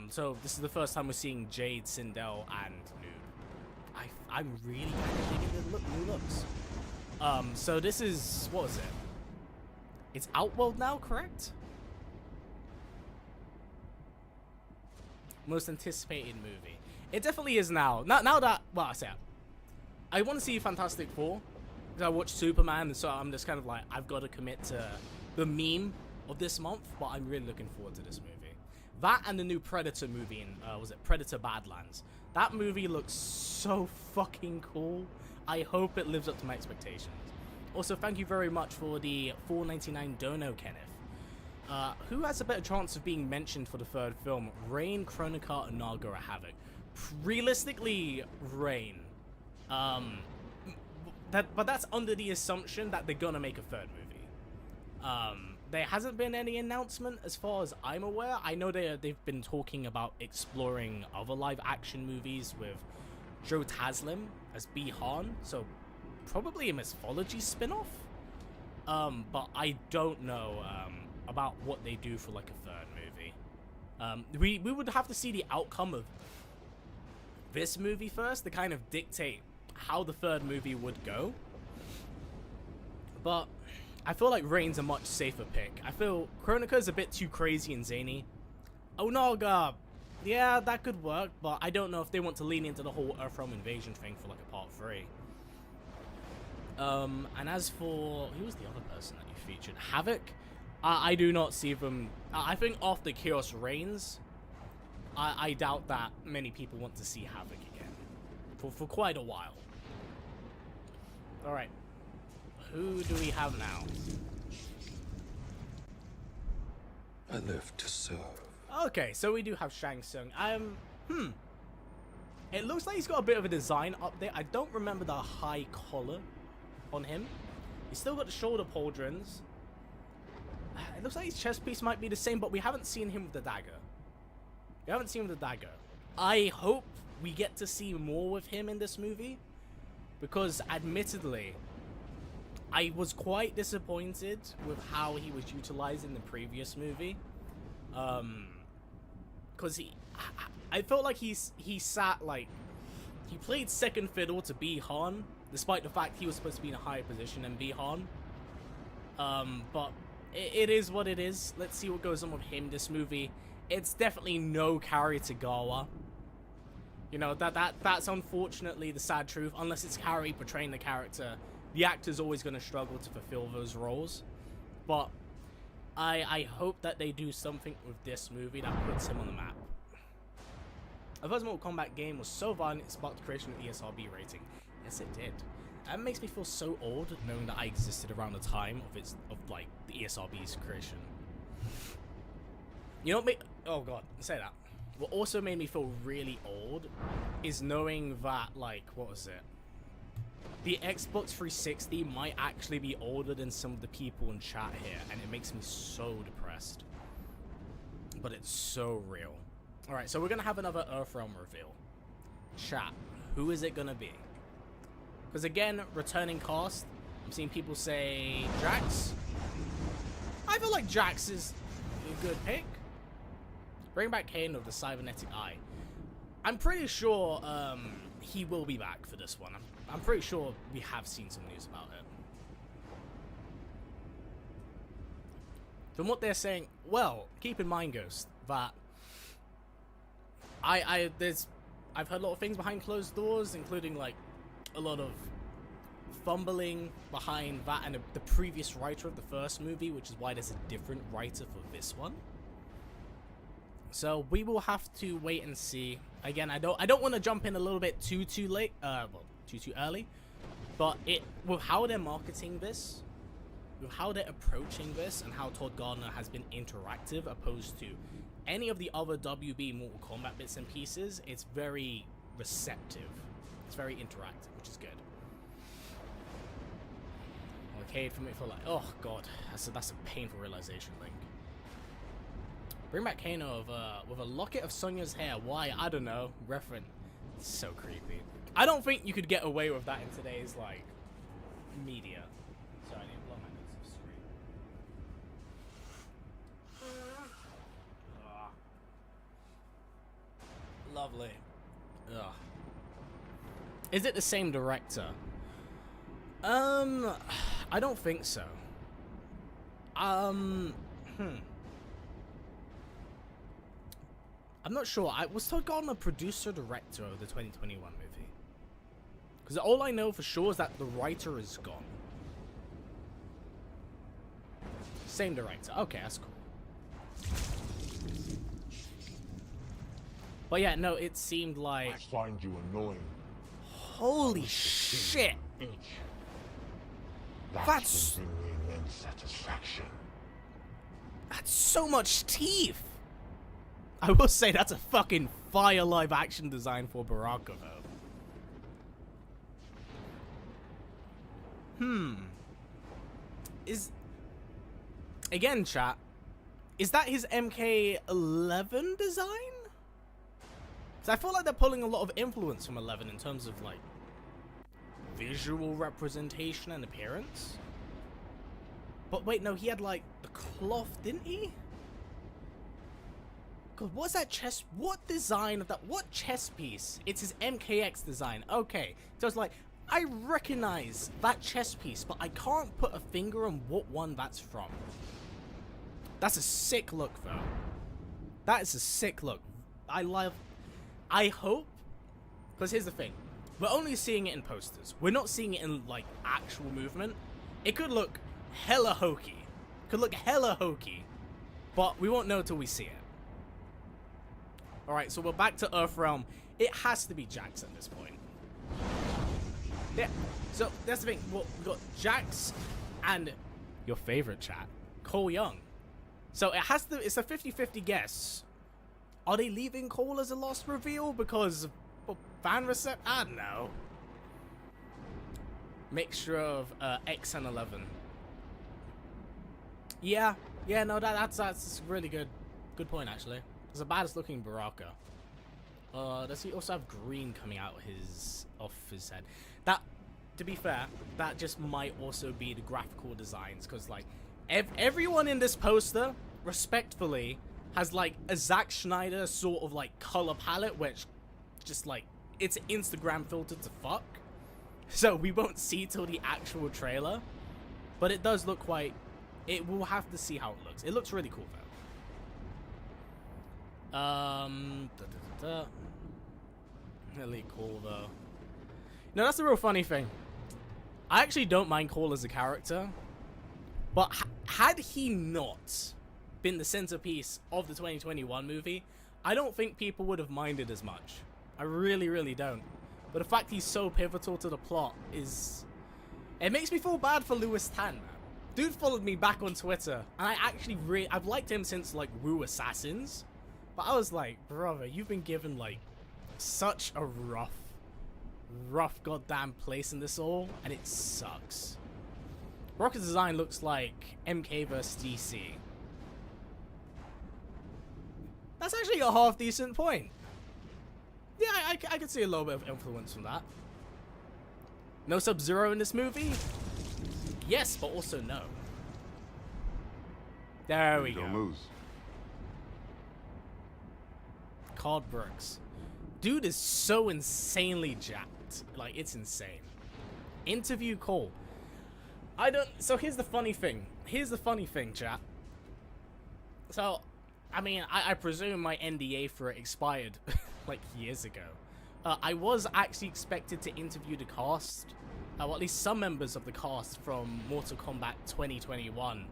So this is the first time we're seeing Jade, Sindel, and Noob. I'm really digging the new looks. So this is, what is it? It's Outworld now, correct? Most anticipated movie. It definitely is now. Now that, well, I say it. I want to see Fantastic Four. because I watched Superman, so I'm just kind of like, I've got to commit to the meme of this month, but I'm really looking forward to this movie. That and the new Predator movie in, was it Predator Badlands? That movie looks so fucking cool. I hope it lives up to my expectations. Also, thank you very much for the $4.99 dono, Kenneth. Who has a better chance of being mentioned for the third film? Rain, Chronica, and Naga or Havoc? Realistically, Rain. But that's under the assumption that they're gonna make a third movie. There hasn't been any announcement as far as I'm aware. I know they've been talking about exploring other live action movies with Joe Taslim as B-Han, so probably a mythology spin-off. But I don't know about what they do for like a third movie. We would have to see the outcome of this movie first to kind of dictate how the third movie would go. But I feel like Rain's a much safer pick. I feel Chronica is a bit too crazy and zany. Onaga, yeah, that could work, but I don't know if they want to lean into the whole Earthrealm invasion thing for like a part 3. And as for, who was the other person that you featured? Havoc? I do not see them. I think after Chaos Reigns, I doubt that many people want to see Havoc again for quite a while. Alright. Who do we have now? I live to serve. Okay, so we do have Shang Tsung. It looks like he's got a bit of a design update. I don't remember the high collar on him. He's still got the shoulder pauldrons. It looks like his chest piece might be the same, but we haven't seen him with the dagger. We haven't seen him with the dagger. I hope we get to see more with him in this movie, because admittedly, I was quite disappointed with how he was utilized in the previous movie. Because I felt like he sat like, he played second fiddle to B-Han, despite the fact he was supposed to be in a higher position than B-Han. But it is what it is. Let's see what goes on with him this movie. It's definitely no Kari Tagawa. You know, that's unfortunately the sad truth. Unless it's Kari portraying the character, the actor's always going to struggle to fulfill those roles. But I hope that they do something with this movie that puts him on the map. The first Mortal Kombat game was so violent it sparked the creation of the ESRB rating. Yes, it did. That makes me feel so old knowing that I existed around the time of like the ESRB's creation. You know what oh god, say that. What also made me feel really old is knowing that, like, what was it? The Xbox 360 might actually be older than some of the people in chat here, and it makes me so depressed. But it's so real. Alright, so we're gonna have another Earthrealm reveal. Chat, who is it gonna be? Because again, returning cast, I'm seeing people say Jax. I feel like Jax is a good pick. Bring back Kane of the Cybernetic Eye. I'm pretty sure he will be back for this one. I'm pretty sure we have seen some news about it. From what they're saying, well, keep in mind, Ghost, that I've heard a lot of things behind closed doors, including like a lot of fumbling behind that and the previous writer of the first movie, which is why there's a different writer for this one. So we will have to wait and see. Again, I don't want to jump in a little bit too late, well, too early, but with how they're marketing this, with how they're approaching this, and how Todd Gardner has been interactive opposed to any of the other WB Mortal Kombat bits and pieces, it's very receptive. It's very interactive, which is good. Arcade for me for like, oh god, that's a painful realization, Link. Bring back Kano with a locket of Sonya's hair. Why? I don't know. Reference. It's so creepy. I don't think you could get away with that in today's like media. Sorry, I need to blow my nose off screen. Lovely. Ugh. Is it the same director? I don't think so. I'm not sure. Was Todd Gardner producer director of the 2021 movie? Because all I know for sure is that the writer is gone. Same director. Okay, that's cool. But yeah, no, it seemed like... I find you annoying. Holy shit! Bitch. That's- will bring me immense satisfaction. That's so much teeth! I will say that's a fucking fire live action design for Baraka, though. Is... Again, chat. Is that his MK11 design? Because I feel like they're pulling a lot of influence from 11 in terms of, like, visual representation and appearance. But wait, no, he had, like, the cloth, didn't he? God, what's that chest? What design of that? What chest piece? It's his MKX design. Okay. So it's like, I recognize that chest piece, but I can't put a finger on what one that's from. That's a sick look, though. That is a sick look. I hope, because here's the thing. We're only seeing it in posters. We're not seeing it in, like, actual movement. It could look hella hokey. Could look hella hokey. But we won't know till we see it. Alright, so we're back to Earthrealm. It has to be Jax at this point. Yeah, so that's the thing. Well, we've got Jax and your favorite chat, Cole Young. So it has to, it's a 50-50 guess. Are they leaving Cole as a lost reveal because of fan recept? I don't know. Mixture of X and 11. Yeah, no, that's a really good point actually. It's the baddest looking Baraka. Does he also have green coming out off his head? That, to be fair, that just might also be the graphical designs, because like everyone in this poster, respectfully, has like a Zack Snyder sort of like color palette, which just like it's Instagram filtered to fuck. So we won't see till the actual trailer, but it does look quite. We'll have to see how it looks. It looks really cool though. Really cool though. No, that's the real funny thing. I actually don't mind Cole as a character, but had he not been the centerpiece of the 2021 movie, I don't think people would have minded as much. I really don't. But the fact he's so pivotal to the plot is... It makes me feel bad for Lewis Tan, man. Dude followed me back on Twitter, and I actually I've liked him since, like, Wu Assassins. But I was like, brother, you've been given, like, such a rough goddamn place in this all, and it sucks. Rocket's design looks like MK vs DC. That's actually a half decent point. Yeah, I could see a little bit of influence from that. No Sub-Zero in this movie? Yes, but also no. There we go. Don't lose. Card Brooks. Dude is so insanely jacked. Like, it's insane. Interview Cole. So here's the funny thing. Chat. So, I mean, I presume my NDA for it expired, like, years ago. I was actually expected to interview the cast, or at least some members of the cast from Mortal Kombat 2021.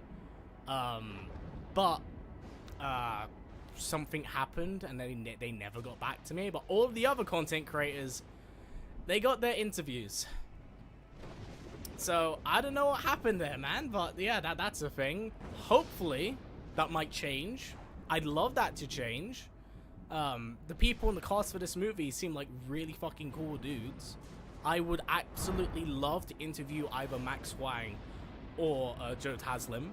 But something happened, and they never got back to me. But all of the other content creators, they got their interviews. So, I don't know what happened there, man. But, yeah, that's a thing. Hopefully, that might change. I'd love that to change. The people in the cast for this movie seem like really fucking cool dudes. I would absolutely love to interview either Max Wang or Joe Taslim.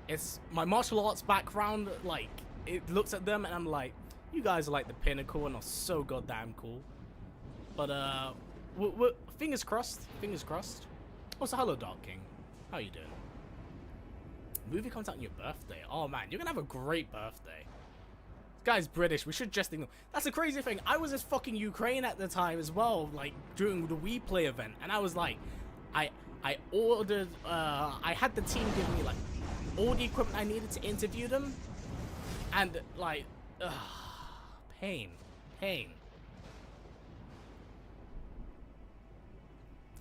It's my martial arts background, like, it looks at them and I'm like, you guys are like the pinnacle and are so goddamn cool. But, fingers crossed, fingers crossed. Also, hello, Dark King. How you doing? Movie comes out on your birthday. Oh, man, you're gonna have a great birthday. This guy's British. We should just ignore. That's a crazy thing. I was in fucking Ukraine at the time as well, like, during the We Play event. And I was like, I ordered, I had the team give me, like, all the equipment I needed to interview them. And, like, pain.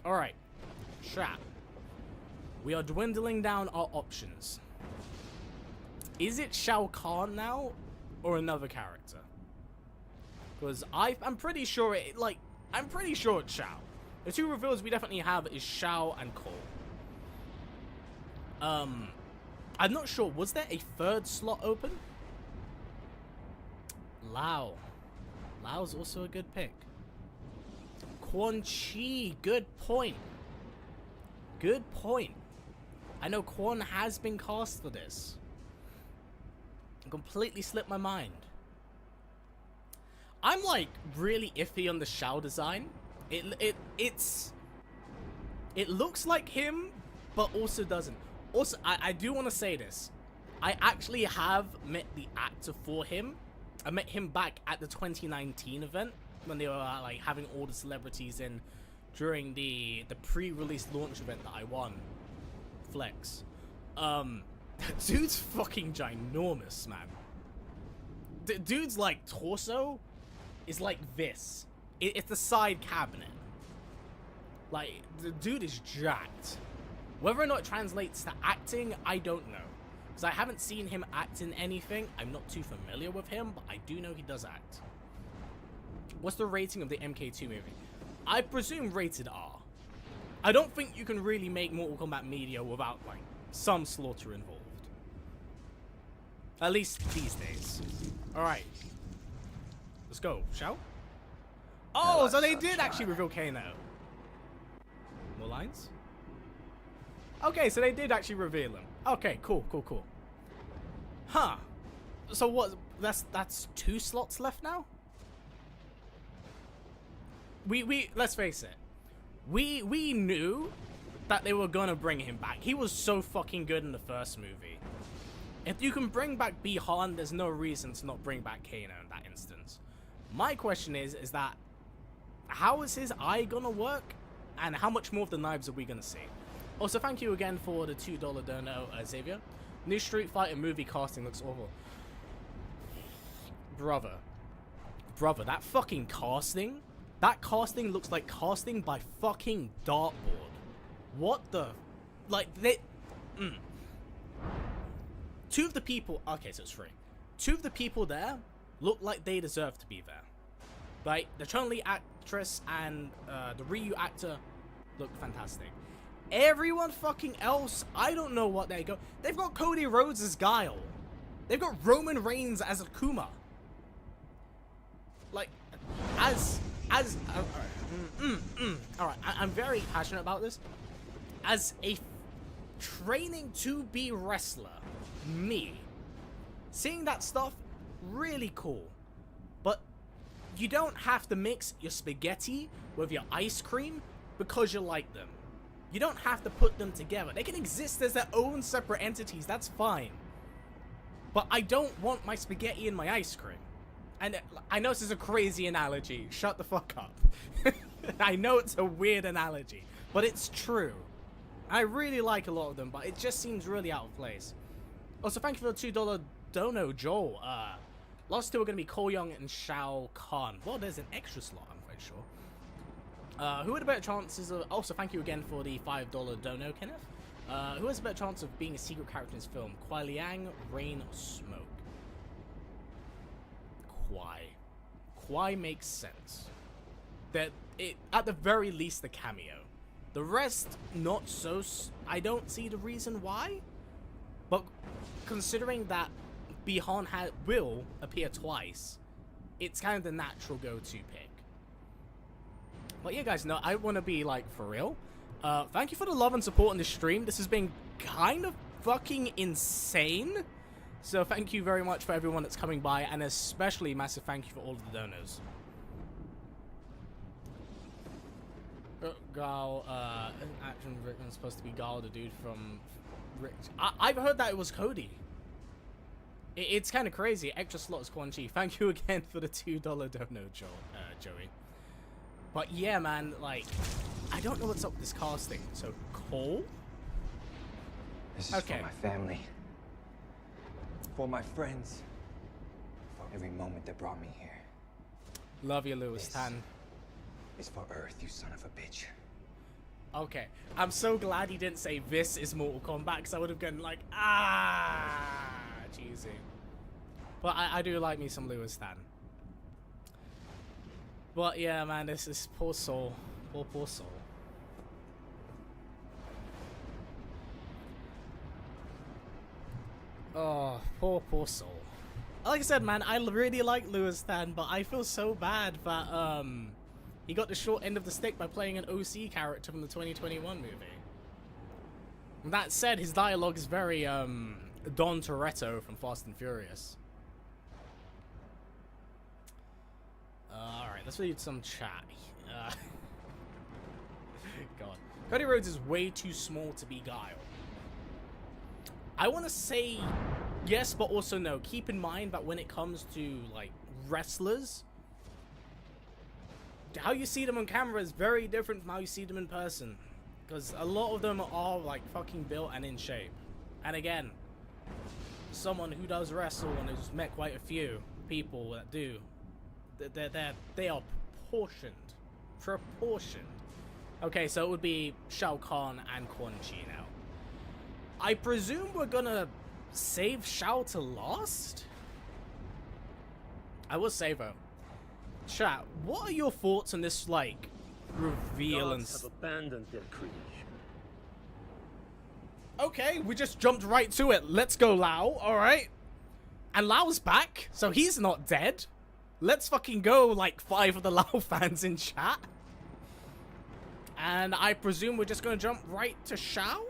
Alright. Chat. We are dwindling down our options. Is it Shao Kahn now? Or another character? Because I'm pretty sure I'm pretty sure it's Shao. The two reveals we definitely have is Shao and Cole. I'm not sure. Was there a third slot open? Lao. Lao's also a good pick. Quan Chi. Good point. Good point. I know Quan has been cast for this. Completely slipped my mind. I'm like really iffy on the Shao design. It looks like him, but also doesn't. Also, I do want to say this. I actually have met the actor for him. I met him back at the 2019 event when they were like having all the celebrities in during the pre-release launch event that I won. Flex. That dude's fucking ginormous, man. Dude's like torso is like this. It's the side cabinet. Like, the dude is jacked. Whether or not it translates to acting, I don't know. Because I haven't seen him act in anything. I'm not too familiar with him, but I do know he does act. What's the rating of the MK2 movie? I presume rated R. I don't think you can really make Mortal Kombat media without, like, some slaughter involved. At least these days. Alright. Let's go. Shall? Oh, so they did actually reveal Kano. More lines? Okay, so they did actually reveal him. Okay, cool. Huh. So what? That's 2 slots left now? We let's face it. We knew that they were gonna bring him back. He was so fucking good in the first movie. If you can bring back Bi-Han, there's no reason to not bring back Kano in that instance. My question is that how is his eye gonna work? And how much more of the knives are we gonna see? Also, thank you again for the $2 dono, Xavier. New Street Fighter movie casting looks awful. Brother, that fucking casting? That casting looks like casting by fucking dartboard. What the? Like, they... Two of the people... Okay, so it's 3. 2 of the people there look like they deserve to be there. Like, the Chun-Li actress and the Ryu actor look fantastic. Everyone fucking else, I don't know what they go. They've got Cody Rhodes as Guile. They've got Roman Reigns as Akuma. Like, Alright, I'm very passionate about this. As a training to be wrestler, me, seeing that stuff, really cool. But you don't have to mix your spaghetti with your ice cream because you like them. You don't have to put them together. They can exist as their own separate entities, that's fine. But I don't want my spaghetti in my ice cream. And I know this is a crazy analogy. Shut the fuck up. I know it's a weird analogy, but it's true. I really like a lot of them, but it just seems really out of place. Also, thank you for the $2 dono, Joel. Last 2 are going to be Cole Young and Shao Kahn. Well, there's an extra slot, I'm quite sure. Who had a better chances of... Also, thank you again for the $5 dono, Kenneth. Who has a better chance of being a secret character in this film? Kuai Liang, Rain, or Smoke? Kuai makes sense. That it, at the very least, the cameo. The rest, not so... I don't see the reason why. But considering that Bi-Han will appear twice, it's kind of the natural go-to pick. But yeah, guys, no, I want to be, like, for real. Thank you for the love and support on the stream. This has been kind of fucking insane. So thank you very much for everyone that's coming by, and especially massive thank you for all of the donors. Gal, action Rickman's supposed to be Gal, the dude from... I've heard that it was Cody. It's kind of crazy. Extra slot is Quan Chi. Thank you again for the $2 dono, Joey. But yeah, man, like, I don't know what's up with this casting. So, Cole? This is for my family. For my friends. For every moment that brought me here. Love you, Lewis Tan. It's for Earth, you son of a bitch. Okay. I'm so glad he didn't say this is Mortal Kombat, because I would have gone like, cheesy. But I do like me some Lewis Tan. But yeah, man, this is poor soul. Poor soul. Oh, poor soul. Like I said, man, I really like Lewis Tan, but I feel so bad that he got the short end of the stick by playing an OC character from the 2021 movie. That said, his dialogue is very Don Toretto from Fast and Furious. Alright, let's read some chat. God. Cody Rhodes is way too small to be Guile. I want to say yes, but also no. Keep in mind that when it comes to, like, wrestlers, how you see them on camera is very different from how you see them in person. Because a lot of them are, like, fucking built and in shape. And again, someone who does wrestle and has met quite a few people that do, they are proportioned. Okay, so it would be Shao Kahn and Quan Chi now. I presume we're gonna save Shao to last? I will say though, chat, what are your thoughts on this, like, reveal and have abandoned their creation. Okay, we just jumped right to it. Let's go, Lao. Alright. And Lao's back, so he's not dead. Let's fucking go, like 5 of the Lao fans in chat. And I presume we're just gonna jump right to Shao?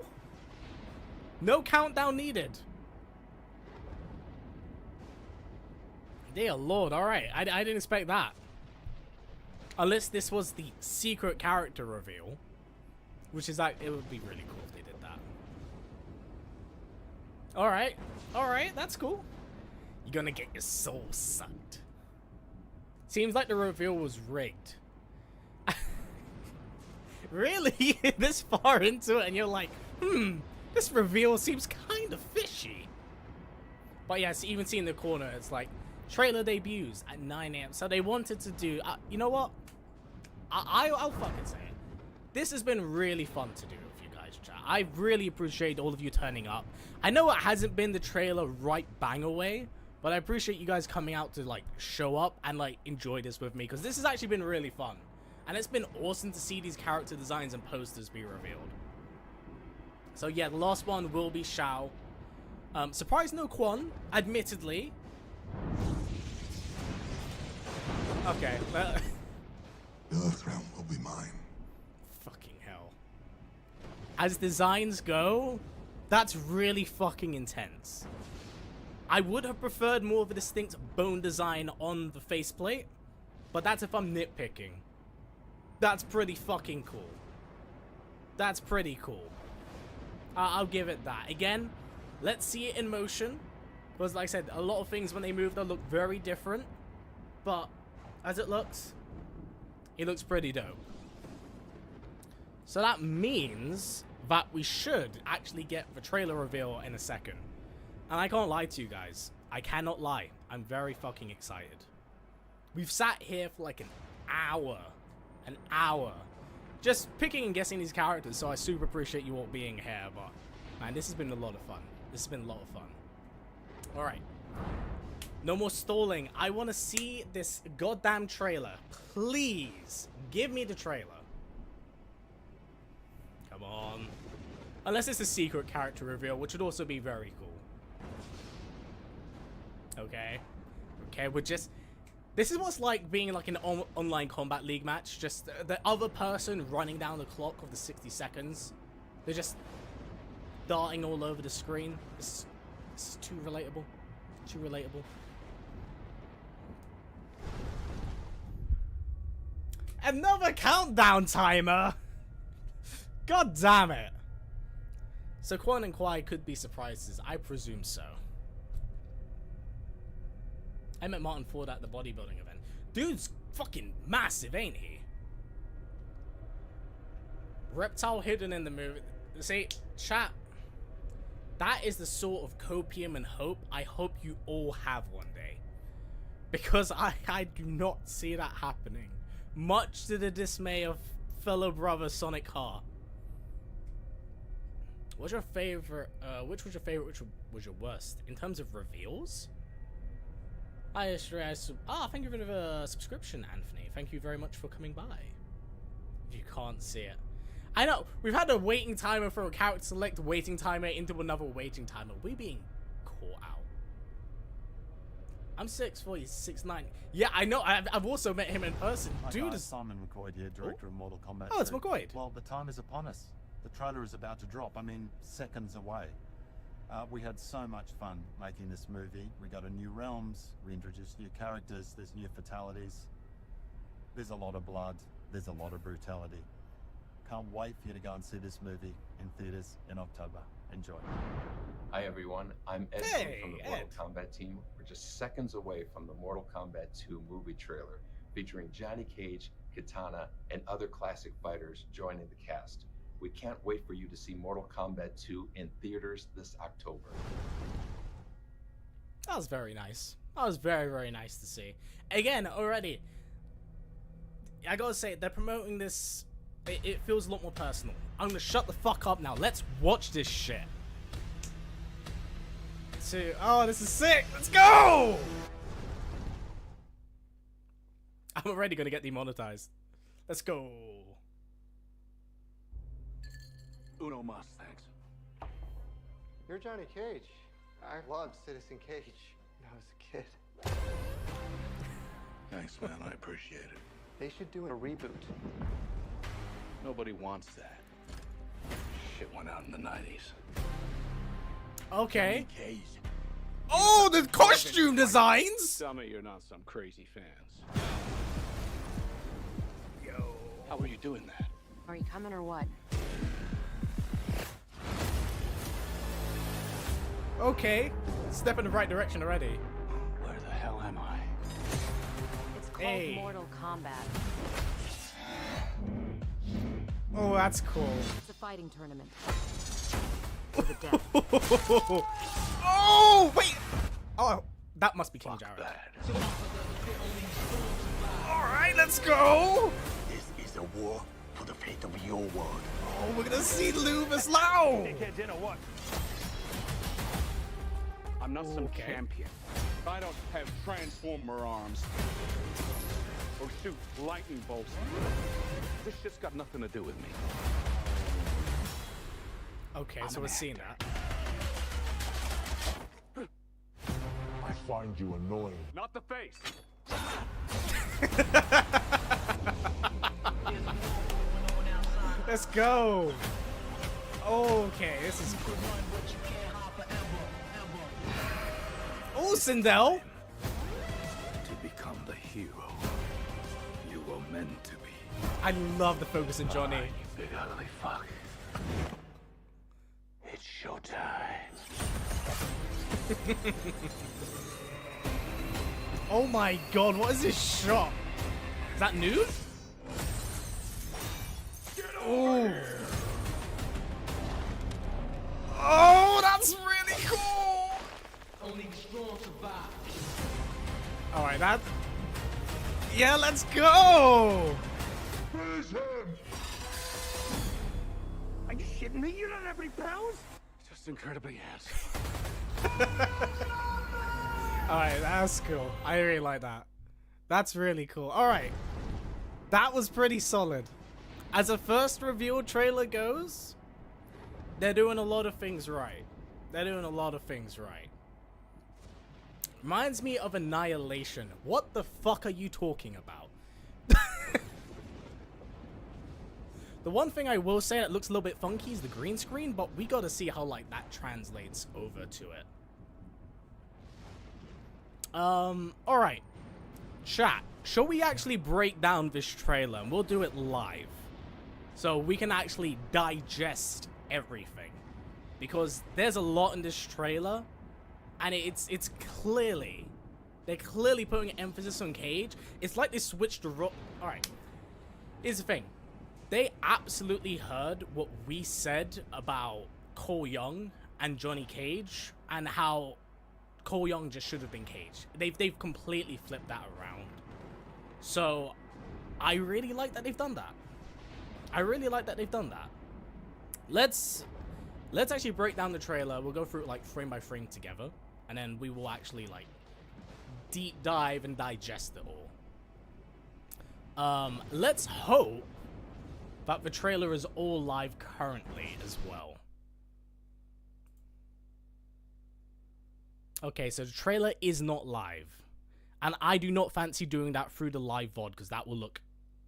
No countdown needed. Dear Lord, alright. I didn't expect that. Unless this was the secret character reveal. Which is like, it would be really cool if they did that. Alright. Alright, that's cool. You're gonna get your soul sucked. Seems like the reveal was rigged. Really? This far into it and you're like, this reveal seems kind of fishy. But yes, even seeing the corner, it's like, trailer debuts at 9 AM. So they wanted to do, you know what? I'll fucking say it. This has been really fun to do with you guys, chat. I really appreciate all of you turning up. I know it hasn't been the trailer right bang away, but I appreciate you guys coming out to, like, show up and, like, enjoy this with me, because this has actually been really fun. And it's been awesome to see these character designs and posters be revealed. So yeah, the last one will be Shao. Surprise no Quan, admittedly. Okay. The Earth realm will be mine. Fucking hell. As designs go, that's really fucking intense. I would have preferred more of a distinct bone design on the faceplate, but that's if I'm nitpicking. That's pretty fucking cool. That's pretty cool. I'll give it that. Again, let's see it in motion. Because like I said, a lot of things when they move, they'll look very different. But as it looks pretty dope. So that means that we should actually get the trailer reveal in a second. And I can't lie to you guys. I cannot lie. I'm very fucking excited. We've sat here for like an hour. An hour. Just picking and guessing these characters, so I super appreciate you all being here, but man, this has been a lot of fun. This has been a lot of fun. Alright. No more stalling. I want to see this goddamn trailer. Please, give me the trailer. Come on. Unless it's a secret character reveal, which would also be very cool. Okay. Okay, we're just... This is what's like being like an online Combat League match. Just the other person running down the clock of the 60 seconds. They're just darting all over the screen. This is too relatable. Too relatable. Another countdown timer! God damn it. So Quan and Kwai could be surprises. I presume so. I met Martin Ford at the bodybuilding event. Dude's fucking massive, ain't he? Reptile hidden in the movie. See, chat. That is the sort of copium and hope I hope you all have one day. Because I do not see that happening. Much to the dismay of fellow brother Sonic Ha. What's your favorite? Which was your favorite? Which was your worst in terms of reveals? Thank you for the subscription, Anthony. Thank you very much for coming by. If you can't see it, I know we've had a waiting timer for a character select waiting timer into another waiting timer. We're being caught out. I'm 6'4", he's 6'9". Yeah, I know. I've also met him in person. Hi Dude, guys, Simon McCoy here, director of Mortal Kombat. Oh, it's 2. McCoy. Well, the time is upon us. The trailer is about to drop. I mean, seconds away. We had so much fun making this movie. We got a new realms, we introduced new characters, there's new fatalities. There's a lot of blood, there's a lot of brutality. Can't wait for you to go and see this movie in theaters in October. Enjoy. Hi everyone, I'm Ed Hey, from the Ed. Mortal Kombat team. We're just seconds away from the Mortal Kombat 2 movie trailer featuring Johnny Cage, Katana, and other classic fighters joining the cast. We can't wait for you to see Mortal Kombat 2 in theaters this October. that was very nice. That was very, very nice to see. Again, already, I gotta say, they're promoting this. It feels a lot more personal. I'm gonna shut the fuck up now. Let's watch this shit. Oh, this is sick. Let's go! I'm already gonna get demonetized. Let's go. Uno mas, thanks. You're Johnny Cage. I loved Citizen Cage when I was a kid. Thanks, man. I appreciate it. They should do a reboot. Nobody wants that. Shit went out in the 90s. Okay. Cage. Oh, the costume designs! Tell me you're not some crazy fans. Yo. How are you doing that? Are you coming or what? Okay. Step in the right direction already. Where the hell am I? It's called Hey. Mortal Kombat. Oh, that's cool. It's a fighting tournament. To the death. Oh, wait! Oh, that must be King Jared. Bad. Alright, let's go! This is a war for the fate of your world. Oh, we're gonna see Lubis Lau! Dinner, what? I'm not some Okay. champion. I don't have transformer arms. Or shoot lightning bolts. This shit's got nothing to do with me. Okay, so we're seeing that. I find you annoying. Not the face. Let's go! Okay, this is cool. Oh, Sindel! To become the hero you were meant to be. I love the focus in Johnny. You big ugly fuck. It's showtime. Oh my god, what is this shot? Is that nude? Oh. Oh, that's really cool! Alright, that... Yeah, let's go! Finish him! Are you shitting me? You don't have any powers? Just incredibly handsome. Alright, that's cool. I really like that. That's really cool. Alright. That was pretty solid. As a first reveal trailer goes, they're doing a lot of things right. They're doing a lot of things right. Reminds me of Annihilation. What the fuck are you talking about? The one thing I will say that looks a little bit funky is the green screen, but we gotta see how like that translates over to it. Alright. Chat, shall we actually break down this trailer? And we'll do it live. So we can actually digest everything. Because there's a lot in this trailer. And it's clearly... They're clearly putting an emphasis on Cage. It's like they switched the role... Alright. Here's the thing. They absolutely heard what we said about Cole Young and Johnny Cage. And how Cole Young just should have been Cage. They've completely flipped that around. So, I really like that they've done that. I really like that they've done that. Let's let's actually break down the trailer. We'll go through it like frame by frame together, and then we will actually like deep dive and digest it all. Let's hope that the trailer is all live currently as well. Okay, so the trailer is not live. And I do not fancy doing that through the live VOD, because that will look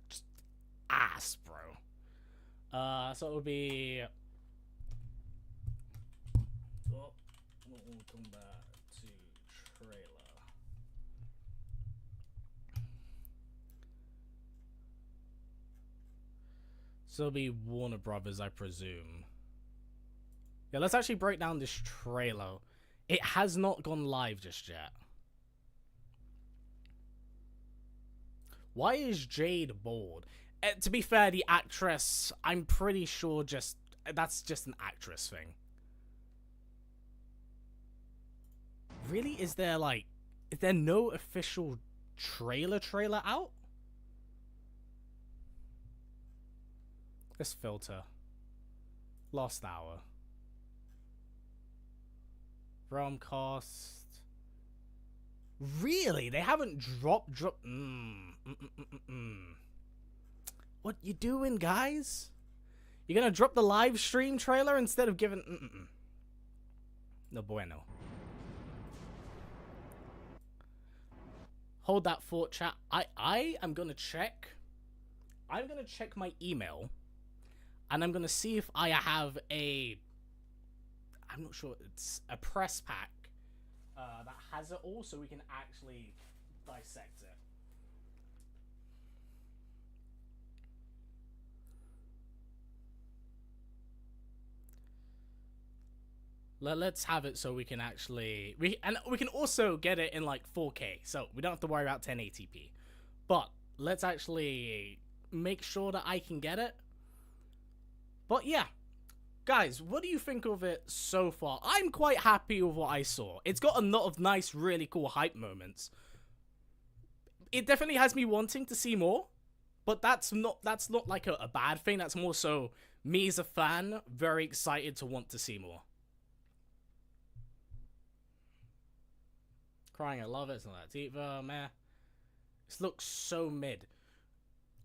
just ass, bro. So it will be... Oh, we'll come back to trailer. So it'll be Warner Brothers, I presume. Yeah, let's actually break down this trailer. It has not gone live just yet. Why is Jade bored? To be fair, the actress, I'm pretty sure that's just an actress thing. Really? Is there no official trailer out? Let's filter. Lost Hour. Realm cast. Really? They haven't dropped. What you doing, guys? You're gonna drop the live stream trailer instead of giving... No bueno. Hold that thought, chat. I am gonna check. I'm gonna check my email, and I'm gonna see if I have a... I'm not sure. It's a press pack that has it all, so we can actually dissect it. Let's have it so we can actually... We can also get it in like 4K, so we don't have to worry about 1080p. But let's actually make sure that I can get it. But yeah. Guys, what do you think of it so far? I'm quite happy with what I saw. It's got a lot of nice, really cool hype moments. It definitely has me wanting to see more, but that's not like a bad thing. That's more so me as a fan, very excited to want to see more. Crying, I love it. It's not that deep, man. This looks so mid.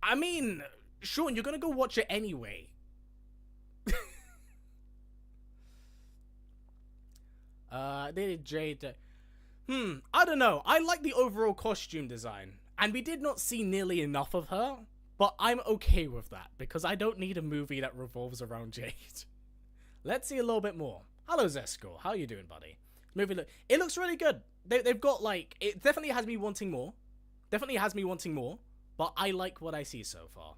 I mean, Sean, you're gonna go watch it anyway. They did Jade. I don't know. I like the overall costume design, and we did not see nearly enough of her, but I'm okay with that because I don't need a movie that revolves around Jade. Let's see a little bit more. Hello, Zesco. How you doing, buddy? It looks really good. They've got like, it definitely has me wanting more. Definitely has me wanting more, but I like what I see so far.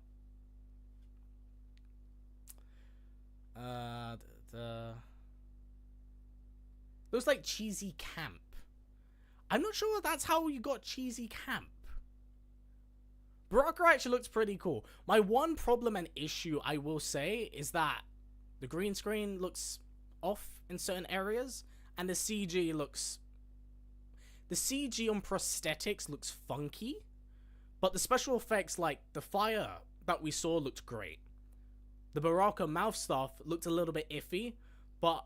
Looks like cheesy camp. I'm not sure if that's how you got cheesy camp. Baraka actually looks pretty cool. My one problem and issue, I will say, is that the green screen looks off in certain areas, and the CG looks... The CG on prosthetics looks funky, but the special effects, like the fire that we saw, looked great. The Baraka mouth stuff looked a little bit iffy, but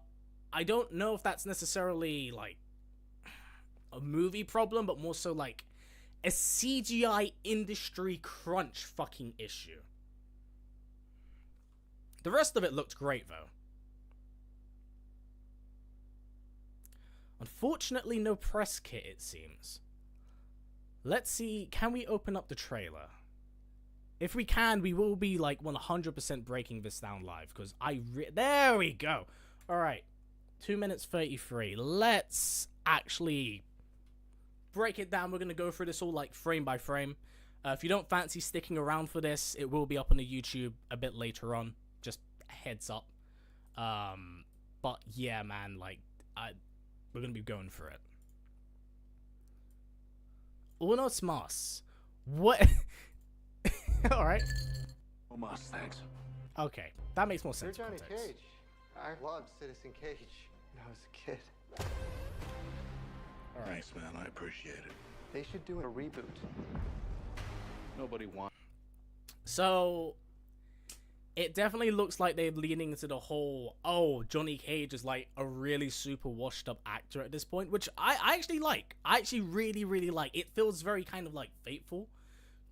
I don't know if that's necessarily, like, a movie problem, but more so, like, a CGI industry crunch fucking issue. The rest of it looked great, though. Unfortunately, no press kit, it seems. Let's see, can we open up the trailer? If we can, we will be, like, 100% breaking this down live, because there we go! Alright. 2 minutes 33. Let's actually break it down. We're going to go through this all like frame by frame. If you don't fancy sticking around for this, it will be up on the YouTube a bit later on. Just heads up. But yeah, man, like, we're going to be going for it. Unos mas. What? Alright. Mas, thanks. Okay, that makes more sense. You're Johnny context. Cage. I loved Citizen Cage when I was a kid. All right. Thanks, man. I appreciate it. They should do a reboot. Nobody wants. So, it definitely looks like they're leaning into the whole, oh, Johnny Cage is like a really super washed up actor at this point, which I actually like. I actually really, really like. It feels very kind of like faithful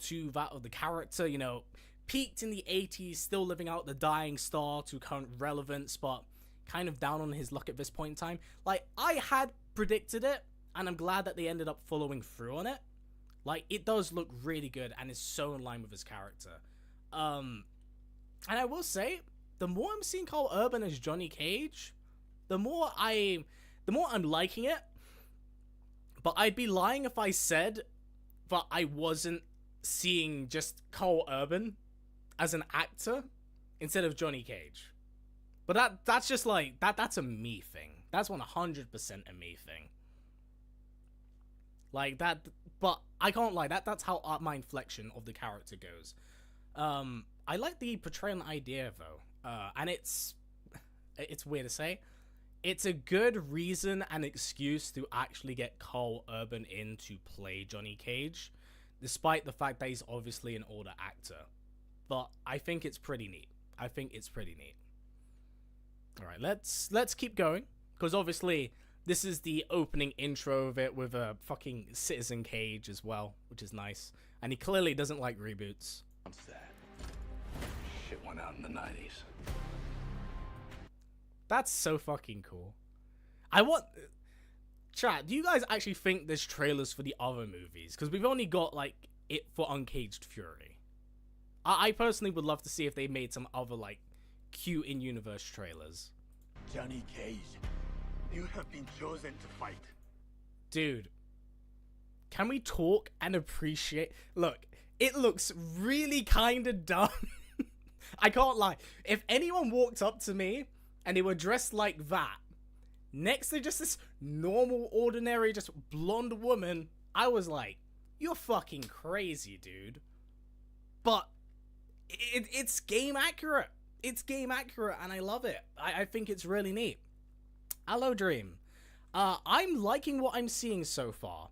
to that of the character, you know, peaked in the 80s, still living out the dying star to current relevance, but kind of down on his luck at this point in time. Like, I had predicted it, and I'm glad that they ended up following through on it. Like, it does look really good and is so in line with his character. And I will say, the more I'm seeing Carl Urban as Johnny Cage, the more I'm liking it. But I'd be lying if I said that I wasn't seeing just Carl Urban as an actor instead of Johnny Cage. But that's just like, that's a me thing. That's 100% a me thing. Like that, but I can't lie, that's how my inflection of the character goes. I like the portrayal idea though, and it's weird to say, it's a good reason and excuse to actually get Carl Urban in to play Johnny Cage, despite the fact that he's obviously an older actor. But I think it's pretty neat. Alright, let's keep going, because obviously this is the opening intro of it with a fucking Citizen Cage as well, which is nice. And he clearly doesn't like reboots. What's that? Shit went out in the 90s. That's so fucking cool. Chat, do you guys actually think there's trailers for the other movies? Because we've only got, like, it for Uncaged Fury. I personally would love to see if they made some other, like, cute in-universe trailers. Johnny Cage, you have been chosen to fight. Dude, can we talk and appreciate... Look, it looks really kind of dumb. I can't lie. If anyone walked up to me and they were dressed like that, next to just this normal, ordinary, just blonde woman, I was like, you're fucking crazy, dude. But it's game accurate. It's game accurate, and I love it. I think it's really neat. Hello, Dream. I'm liking what I'm seeing so far.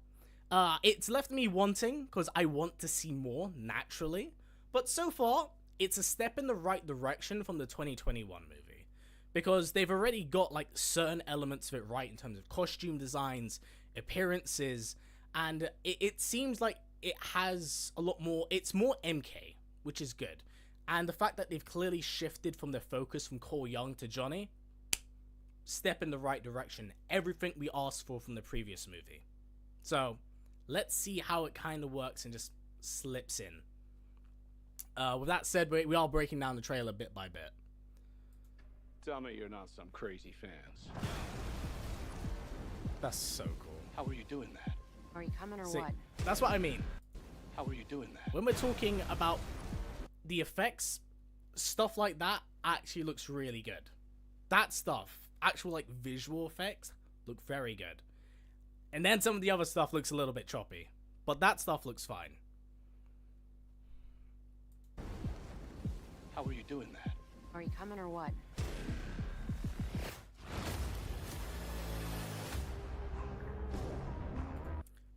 It's left me wanting, because I want to see more, naturally. But so far, it's a step in the right direction from the 2021 movie. Because they've already got, like, certain elements of it right in terms of costume designs, appearances, and it seems like it has a lot more... It's more MK, which is good. And the fact that they've clearly shifted from their focus from Cole Young to Johnny, step in the right direction. Everything we asked for from the previous movie. So, let's see how it kind of works and just slips in. With that said, we are breaking down the trailer bit by bit. Tell me you're not some crazy fans. That's so cool. How are you doing that? Are you coming or See, what? that's what I mean. How are you doing that? When we're talking about the effects, stuff like that actually looks really good. That stuff, actual like visual effects, look very good. And then some of the other stuff looks a little bit choppy, but that stuff looks fine. How are you doing that? Are you coming or what?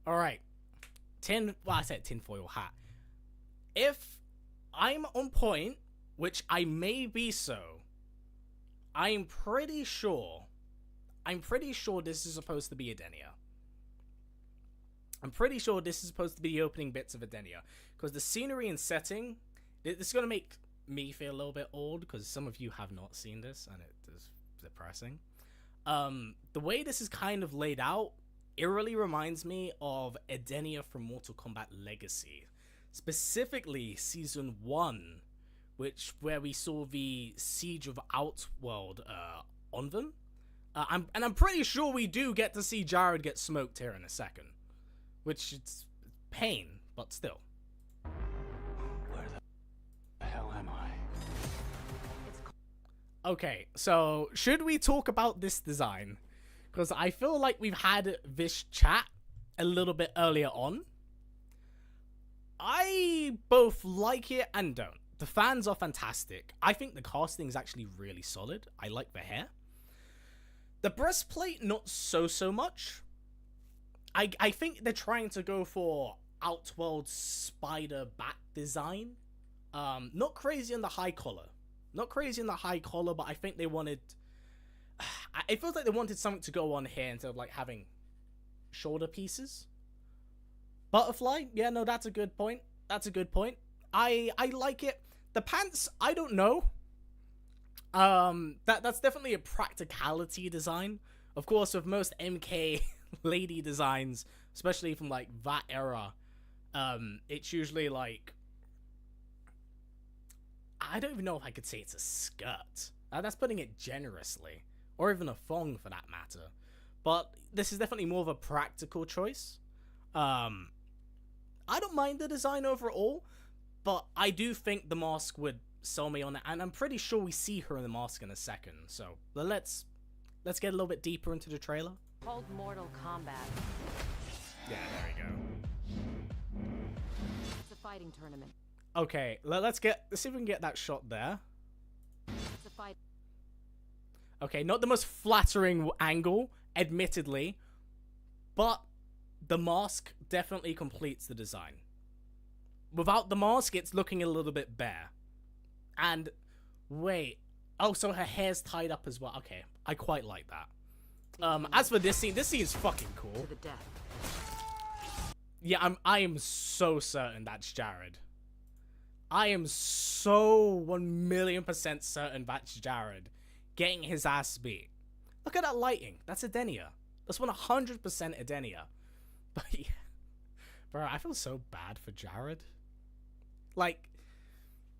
Alright. I said tinfoil hat. If I'm on point, which I may be so, I'm pretty sure this is supposed to be Edenia. I'm pretty sure this is supposed to be the opening bits of Edenia. Because the scenery and setting, this is going to make me feel a little bit old, because some of you have not seen this, and it is depressing. The way this is kind of laid out, it really reminds me of Edenia from Mortal Kombat Legacy. Specifically, Season 1, where we saw the Siege of Outworld, Onven. I'm pretty sure we do get to see Jared get smoked here in a second. Which is pain, but still. Where the hell am I? Okay, so should we talk about this design? Because I feel like we've had this chat a little bit earlier on. I both like it and don't. The fans are fantastic. I think the casting is actually really solid. I like the hair. The breastplate, not so much. I think they're trying to go for Outworld spider bat design. Not crazy on the high collar. Not crazy in the high collar, but I think they wanted... It feels like they wanted something to go on here instead of like having shoulder pieces. Butterfly? Yeah, no, that's a good point. That's a good point. I like it. The pants, I don't know. That's definitely a practicality design. Of course, with most MK lady designs, especially from like that era, it's usually like, I don't even know if I could say it's a skirt. That's putting it generously, or even a thong for that matter. But this is definitely more of a practical choice. I don't mind the design overall, but I do think the mask would sell me on it, and I'm pretty sure we see her in the mask in a second. So let's get a little bit deeper into the trailer. Called Mortal Kombat. Yeah, there we go. It's a fighting tournament. Okay, let's see if we can get that shot there. It's a fight. Okay, not the most flattering angle, admittedly, but the mask definitely completes the design. Without the mask, it's looking a little bit bare. And wait, oh, so her hair's tied up as well. Okay, I quite like that. As for this scene's fucking cool. To the death. Yeah, I am so certain that's Jared. I am so 1,000,000% certain that's Jared getting his ass beat. Look at that lighting. That's Edenia. That's 100% Edenia. But yeah, bro, I feel so bad for Jared. Like,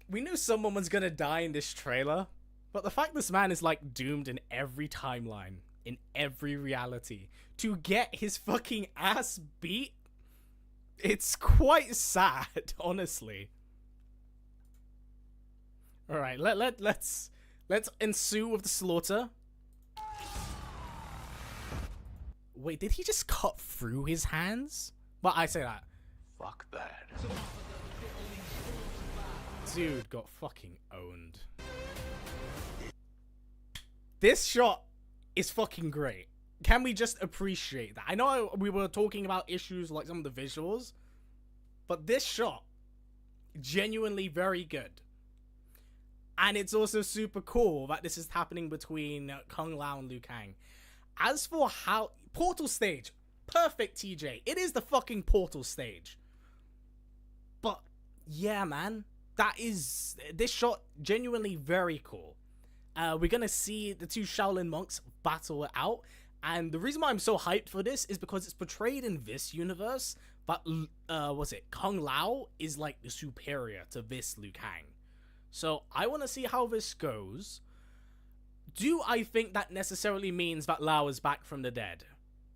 we knew someone was gonna die in this trailer, but the fact this man is like doomed in every timeline, in every reality, to get his fucking ass beat, it's quite sad, honestly. All right, let's ensue with the slaughter. Wait, did he just cut through his hands? Well, I say that. Fuck that. Dude got fucking owned. This shot is fucking great. Can we just appreciate that? I know we were talking about issues like some of the visuals, but this shot, genuinely very good. And it's also super cool that this is happening between Kung Lao and Liu Kang. As for how... Portal stage. Perfect, TJ. It is the fucking portal stage. But, yeah, man. That is... This shot, genuinely very cool. We're gonna see the two Shaolin monks battle it out. And the reason why I'm so hyped for this is because it's portrayed in this universe that, Kung Lao is like the superior to this Liu Kang. So I want to see how this goes. Do I think that necessarily means that Lao is back from the dead?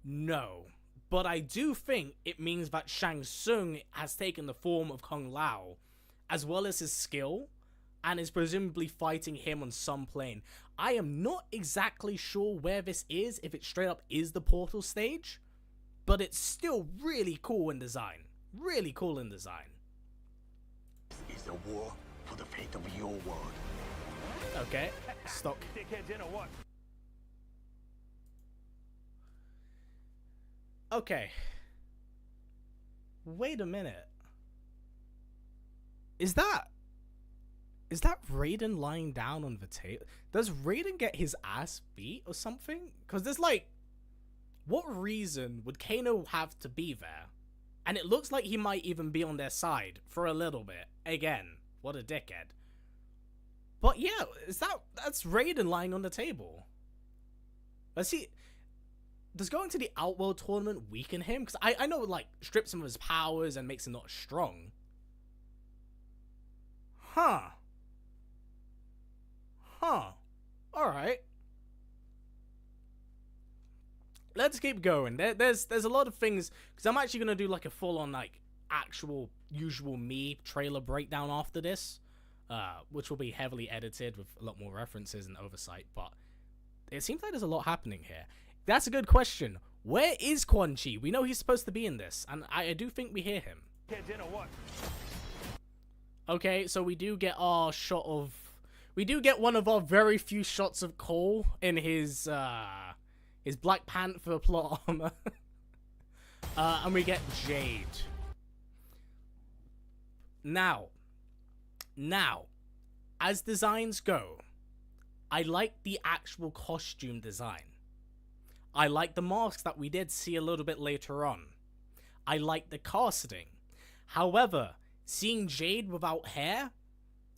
No. But I do think it means that Shang Tsung has taken the form of Kung Lao, as well as his skill, and is presumably fighting him on some plane. I am not exactly sure where this is, if it straight up is the portal stage, but it's still really cool in design. Really cool in design. This is a war for the fate of your world. Okay, stop. Okay. Wait a minute. Is that Raiden lying down on the table? Does Raiden get his ass beat or something? Because there's like, what reason would Kano have to be there? And it looks like he might even be on their side for a little bit. Again, what a dickhead. But yeah, that's Raiden lying on the table. Let's see. Does going to the Outworld tournament weaken him? Because I know it like strips him of his powers and makes him not strong. Huh. Alright. Let's keep going. There's a lot of things, because I'm actually going to do like a full-on like actual usual me trailer breakdown after this, which will be heavily edited with a lot more references and oversight, but it seems like there's a lot happening here. That's a good question. Where is Quan Chi? We know he's supposed to be in this, and I do think we hear him. Okay, so we do get our shot of... We do get one of our very few shots of Cole in his Black Panther plot armor. And we get Jade. Now, as designs go, I like the actual costume design. I like the masks that we did see a little bit later on. I like the casting. However, seeing Jade without hair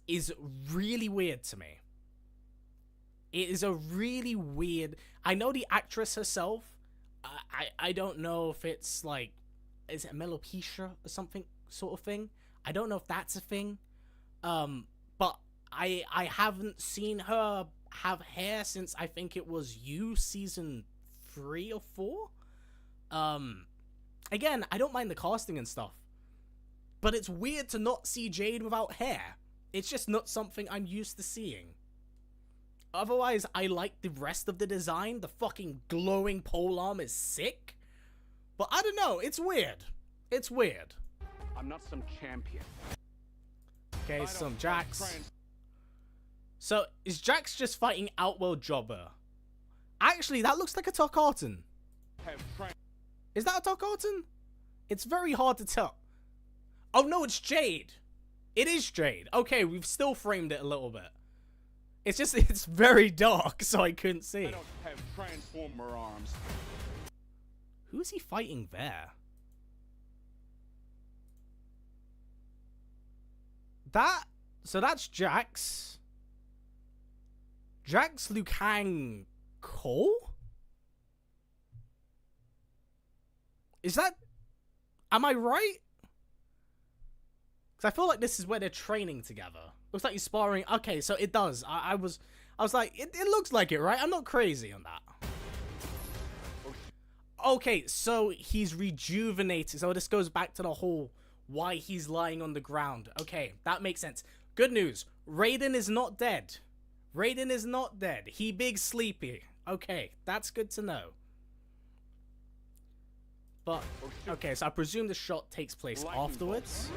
is really weird to me. It is a really weird... I know the actress herself. I don't know if it's like... Is it alopecia or something sort of thing? I don't know if that's a thing. But I haven't seen her have hair since I think it was You season 3 or 4. Again, I don't mind the casting and stuff. But it's weird to not see Jade without hair. It's just not something I'm used to seeing. Otherwise, I like the rest of the design. The fucking glowing polearm is sick. But I don't know, it's weird. It's weird. I'm not some champion. Okay, some Jax. So, is Jax just fighting Outworld Jobber? Actually, that looks like a Tarkatan. Is that a Tarkatan? It's very hard to tell. Oh no, it's Jade. It is Jade. Okay, we've still framed it a little bit. It's just, it's very dark, so I couldn't see. I don't have transformer arms. Who is he fighting there? So that's Jax. Jax, Liu Kang, Cole? Is that... Am I right? Because I feel like this is where they're training together. Looks like he's sparring. Okay, so it does. I was like, it looks like it, right? I'm not crazy on that. Okay, so he's rejuvenated. So this goes back to the whole why he's lying on the ground. Okay, that makes sense. Good news. Raiden is not dead. Raiden is not dead. He big sleepy. Okay, that's good to know. But, okay, so I presume the shot takes place afterwards.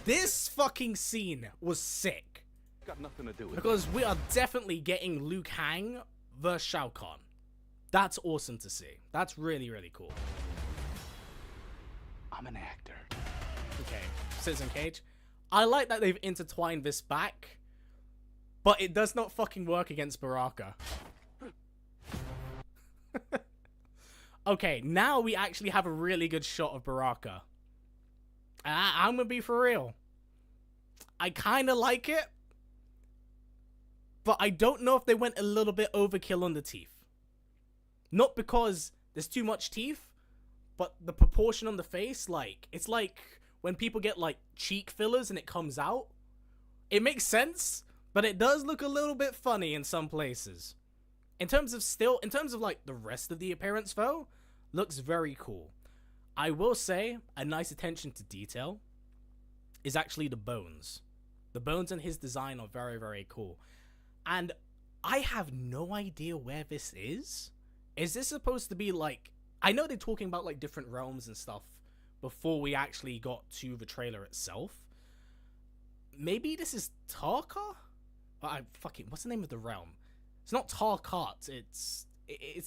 This fucking scene was sick. Got nothing to do with because we are definitely getting Liu Kang versus Shao Kahn. That's awesome to see. That's really, really cool. I'm an actor. Okay, Citizen Cage. I like that they've intertwined this back, but it does not fucking work against Baraka. Okay, now we actually have a really good shot of Baraka. I'm gonna be for real. I kind of like it, but I don't know if they went a little bit overkill on the teeth. Not because there's too much teeth, but the proportion on the face, like, it's like when people get, like, cheek fillers and it comes out. It makes sense, but it does look a little bit funny in some places. In terms of, like, the rest of the appearance, though, looks very cool. I will say, a nice attention to detail is actually the bones. The bones in his design are very, very cool. And I have no idea where this is. Is this supposed to be, like... I know they're talking about, like, different realms and stuff before we actually got to the trailer itself. Maybe this is Tarka? What's the name of the realm? It's not Tarkat, it's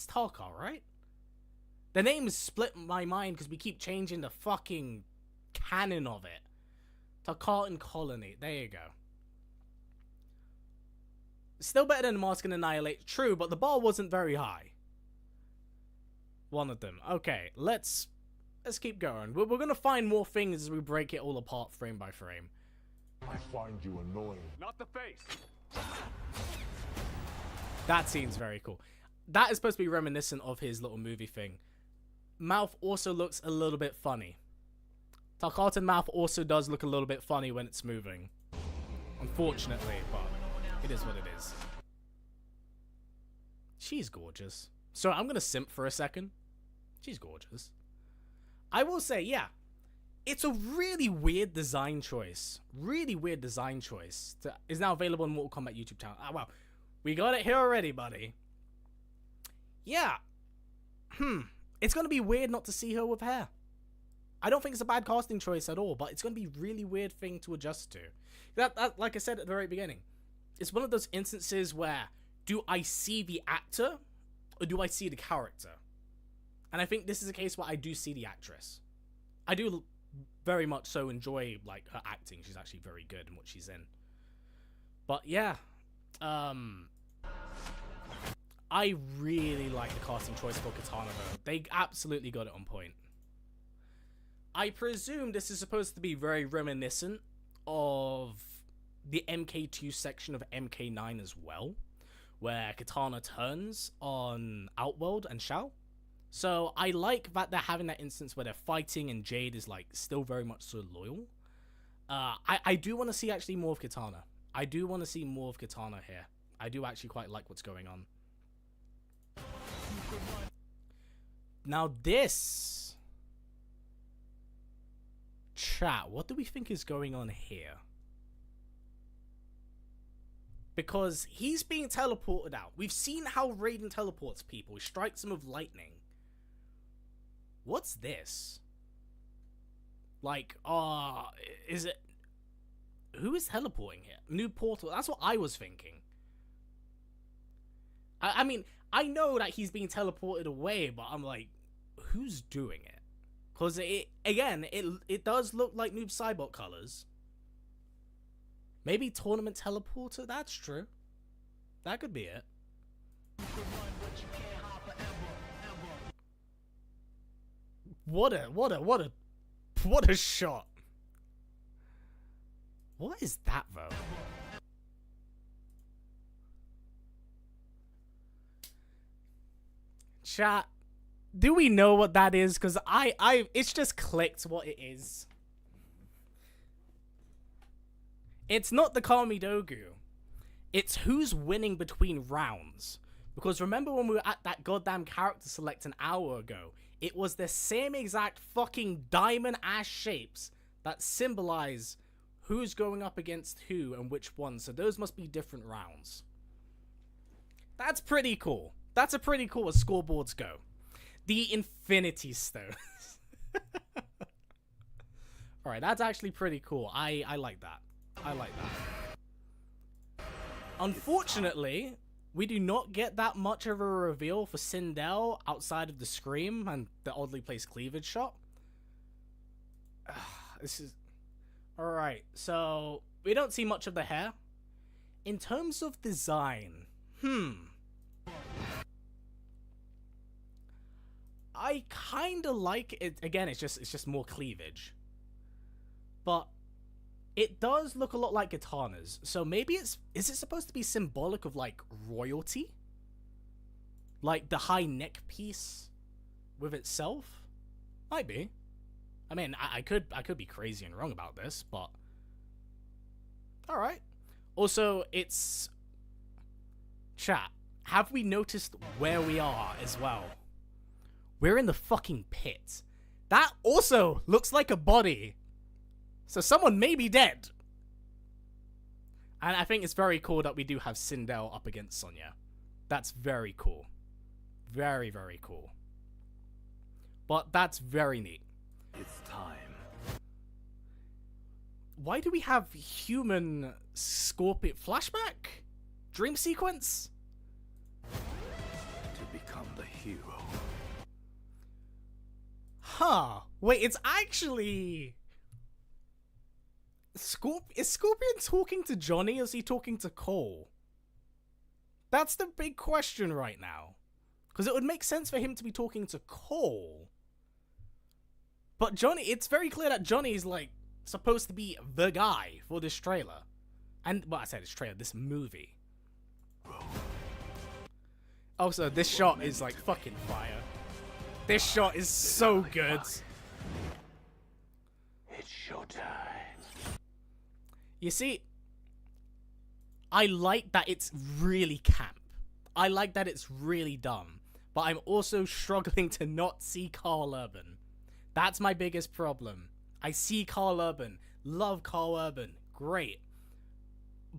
Tarka, right? The name has split my mind because we keep changing the fucking canon of it. Tarkatan Colony, there you go. Still better than Mask and Annihilate, true, but the bar wasn't very high. One of them. Okay, let's keep going. We're gonna find more things as we break it all apart frame by frame. I find you annoying. Not the face. That scene's very cool. That is supposed to be reminiscent of his little movie thing. Mouth also looks a little bit funny. Tarkatan mouth also does look a little bit funny when it's moving. Unfortunately, but it is what it is. She's gorgeous. So I'm gonna simp for a second. She's gorgeous. I will say, yeah, it's a really weird design choice. Really weird design choice. Is now available on Mortal Kombat YouTube channel. Ah, wow. We got it here already, buddy. Yeah. It's gonna be weird not to see her with hair. I don't think it's a bad casting choice at all, but it's gonna be a really weird thing to adjust to. That, like I said at the very beginning, it's one of those instances where, do I see the actor, or do I see the character? And I think this is a case where I do see the actress. I do very much so enjoy, like, her acting. She's actually very good in what she's in. But yeah, I really like the casting choice for Katana though. They absolutely got it on point. I presume this is supposed to be very reminiscent of the MK2 section of MK9 as well, where Katana turns on Outworld and Shao. So I like that they're having that instance where they're fighting and Jade is like still very much so loyal. I do want to see actually more of Katana. I do want to see more of Katana here. I do actually quite like what's going on. Now this... Chat, what do we think is going on here? Because he's being teleported out. We've seen how Raiden teleports people. He strikes them with lightning. What's this? Like, is it... Who is teleporting here? New portal. That's what I was thinking. I mean, I know that he's being teleported away, but I'm like, who's doing it? Because it does look like Noob Saibot colors. Maybe tournament teleporter? That's true. That could be it. What a shot. What is that though? Chat, do we know what that is? Because it's just clicked what it is. It's not the Kamidogu. It's who's winning between rounds. Because remember when we were at that goddamn character select an hour ago, it was the same exact fucking diamond ass shapes that symbolize who's going up against who and which one. So those must be different rounds. That's pretty cool. That's a pretty cool as scoreboards go. The Infinity Stones. Alright, that's actually pretty cool. I like that. I like that. Unfortunately, we do not get that much of a reveal for Sindel outside of the scream and the oddly placed cleavage shot. This is... Alright, so we don't see much of the hair. In terms of design, I kind of like it. Again, it's just more cleavage. But it does look a lot like Katana's. So maybe is it supposed to be symbolic of like royalty? Like the high neck piece with itself? Might be. I mean, I could be crazy and wrong about this, but all right. Also, it's chat. Have we noticed where we are as well? We're in the fucking pit. That also looks like a body. So someone may be dead. And I think it's very cool that we do have Sindel up against Sonya. That's very cool. Very, very cool. But that's very neat. It's time. Why do we have human Scorpion flashback? Dream sequence? To become the hero. Huh. Wait, it's actually... Is Scorpion talking to Johnny or is he talking to Cole? That's the big question right now. Because it would make sense for him to be talking to Cole. But Johnny, it's very clear that Johnny is like supposed to be the guy for this trailer. And, well, I said this trailer, this movie. Also, this shot is like fucking fire. This shot is so good. It's showtime. You see, I like that it's really camp. I like that it's really dumb. But I'm also struggling to not see Carl Urban. That's my biggest problem. I see Carl Urban. Love Carl Urban. Great.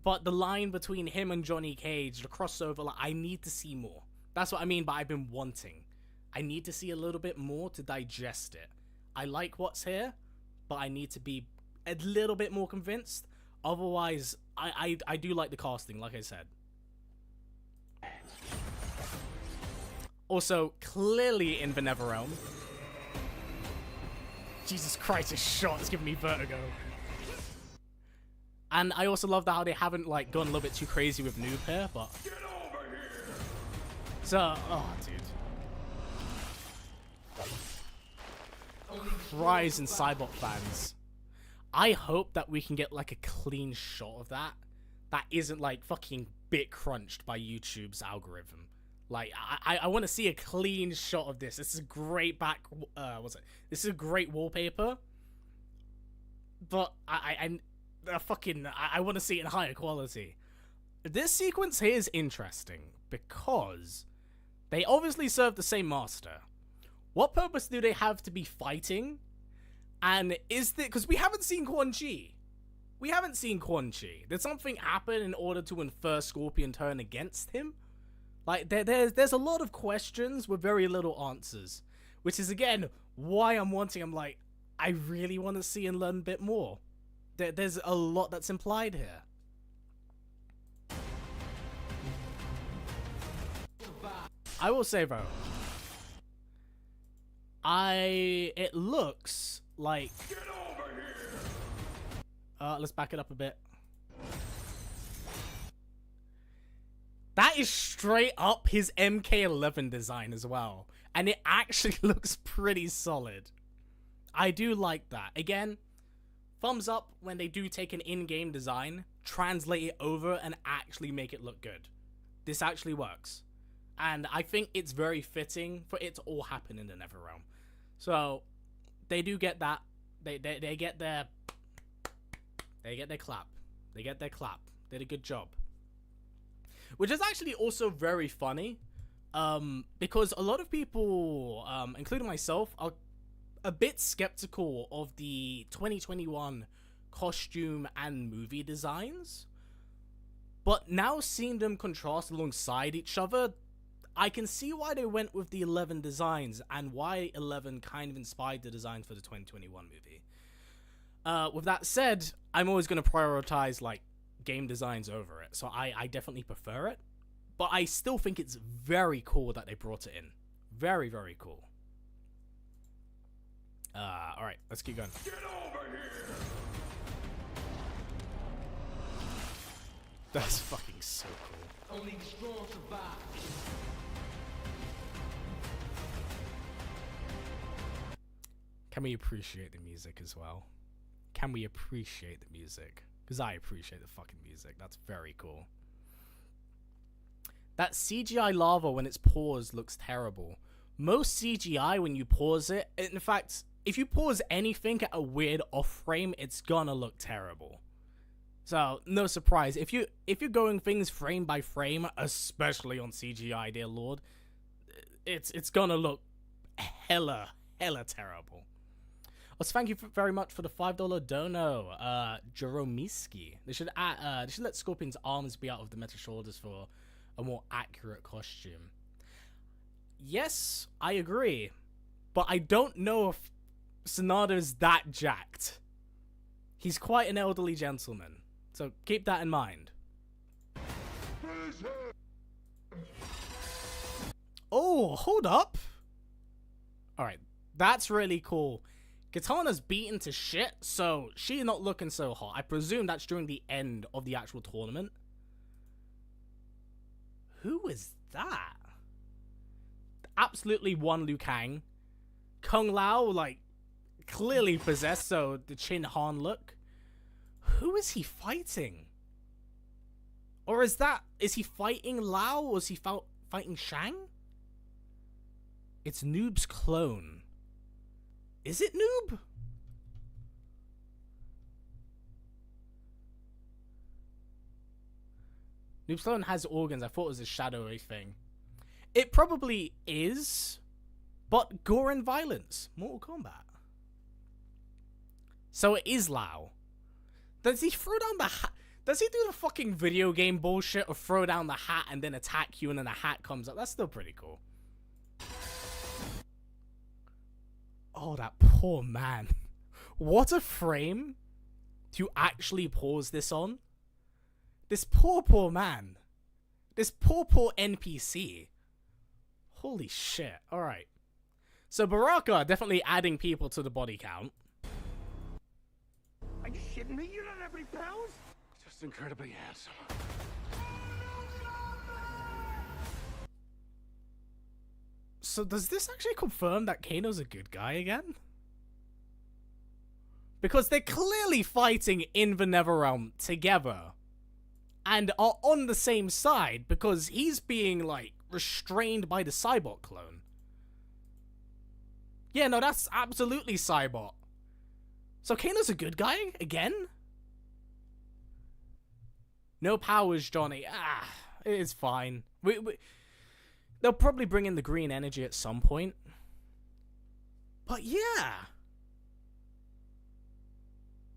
But the line between him and Johnny Cage, the crossover, like, I need to see more. That's what I mean by I've been wanting. I need to see a little bit more to digest it. I like what's here, but I need to be a little bit more convinced. Otherwise, I do like the casting, like I said. Also, clearly in the Netherrealm. Jesus Christ, this shot is giving me vertigo. And I also love how they haven't like gone a little bit too crazy with noob here, but get over here. So, oh dude. Rise and Cybot fans. I hope that we can get like a clean shot of that isn't like fucking bit crunched by YouTube's algorithm. Like I want to see a clean shot of this. This is a great This is a great wallpaper. But I want to see it in higher quality. This sequence here is interesting because they obviously serve the same master. What purpose do they have to be fighting? And is it because we haven't seen Quan Chi? We haven't seen Quan Chi. Did something happen in order to infer Scorpion turn against him? Like there's a lot of questions with very little answers, which is again why I'm like I really want to see and learn a bit more. There's a lot that's implied here. I will say though, it looks like, get over here. Let's back it up a bit. That is straight up his MK11 design as well, and it actually looks pretty solid. I do like that. Again, thumbs up when they do take an in-game design, translate it over, and actually make it look good. This actually works. And I think it's very fitting for it to all happen in the Netherrealm. So, they do get that. They get their clap. They get their clap. Did a good job. Which is actually also very funny. Because a lot of people, including myself, are a bit skeptical of the 2021 costume and movie designs. But now seeing them contrast alongside each other, I can see why they went with the 11 designs and why 11 kind of inspired the designs for the 2021 movie. With that said, I'm always going to prioritize like game designs over it, so I definitely prefer it. But I still think it's very cool that they brought it in. Very, very cool. Alright, let's keep going. Get over here! That's fucking so cool. Only the strong survive. Can we appreciate the music as well? Can we appreciate the music? Because I appreciate the fucking music. That's very cool. That CGI lava when it's paused looks terrible. Most CGI when you pause it, in fact, if you pause anything at a weird off frame, it's gonna look terrible. So, no surprise. If you're going things frame by frame, especially on CGI, dear lord, it's gonna look hella terrible. Also, thank you very much for the $5 dono, Jeromiski. They should let Scorpion's arms be out of the metal shoulders for a more accurate costume. Yes, I agree, but I don't know if Sonata's that jacked. He's quite an elderly gentleman, so keep that in mind. Oh, hold up. Alright, that's really cool. Katana's beaten to shit, so she's not looking so hot. I presume that's during the end of the actual tournament. Who is that? Absolutely one Liu Kang. Kung Lao, like, clearly possessed, so the Chin Han look. Who is he fighting? Or is he fighting Lao, or is he fighting Shang? It's Noob's clone. Is it Noob? Noob's clone has organs. I thought it was a shadowy thing. It probably is, but gore and violence. Mortal Kombat. So it is Lao. Does he throw down the hat? Does he do the fucking video game bullshit of throw down the hat and then attack you and then the hat comes up? That's still pretty cool. Oh, that poor man. What a frame to actually pause this on. This poor man. This poor NPC. Holy shit. Alright. So Baraka definitely adding people to the body count. Are you shitting me? You don't have any pounds? Just incredibly handsome. So does this actually confirm that Kano's a good guy again? Because they're clearly fighting in the Netherrealm together. And are on the same side because he's being, like, restrained by the Cybot clone. Yeah, no, that's absolutely Cybot. So Kano's a good guy again? No powers, Johnny. Ah, it's fine. They'll probably bring in the green energy at some point. But yeah.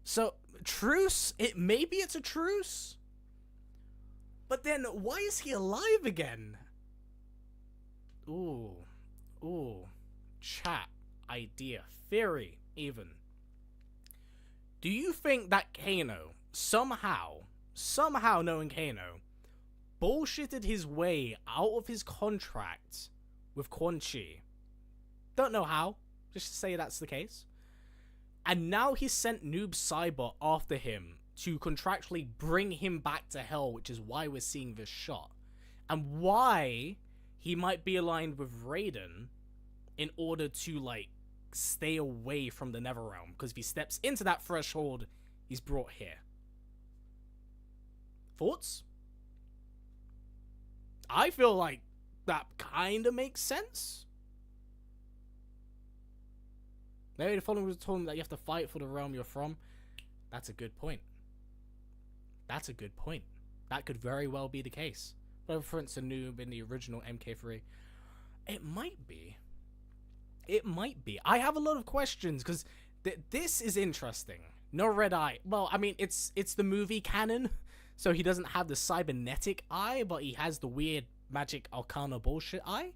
So, truce? Maybe it's a truce? But then, why is he alive again? Ooh. Ooh. Chat. Idea. Theory, even. Do you think that Kano, somehow knowing Kano, bullshitted his way out of his contract with Quan Chi? Don't know how. Just to say that's the case. And now he sent Noob Saibot after him to contractually bring him back to hell, which is why we're seeing this shot. And why he might be aligned with Raiden in order to, like, stay away from the Netherrealm. Because if he steps into that threshold, he's brought here. Thoughts? I feel like that kind of makes sense. Maybe the following was told him that you have to fight for the realm you're from. That's a good point. That's a good point. That could very well be the case. But for instance, Noob in the original MK3, it might be. It might be. I have a lot of questions because this is interesting. No red eye. Well, I mean, it's the movie canon, so he doesn't have the cybernetic eye, but he has the weird magic arcana bullshit eye.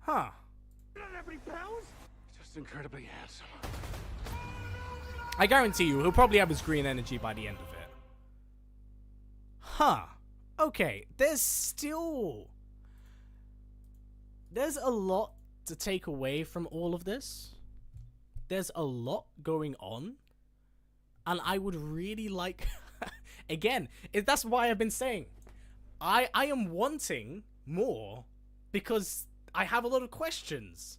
Huh. Not every pounds. Just incredibly handsome. I guarantee you, he'll probably have his green energy by the end of it. Huh. Okay, there's a lot to take away from all of this. There's a lot going on. And I would really like... Again, that's why I've been saying. I am wanting more because I have a lot of questions.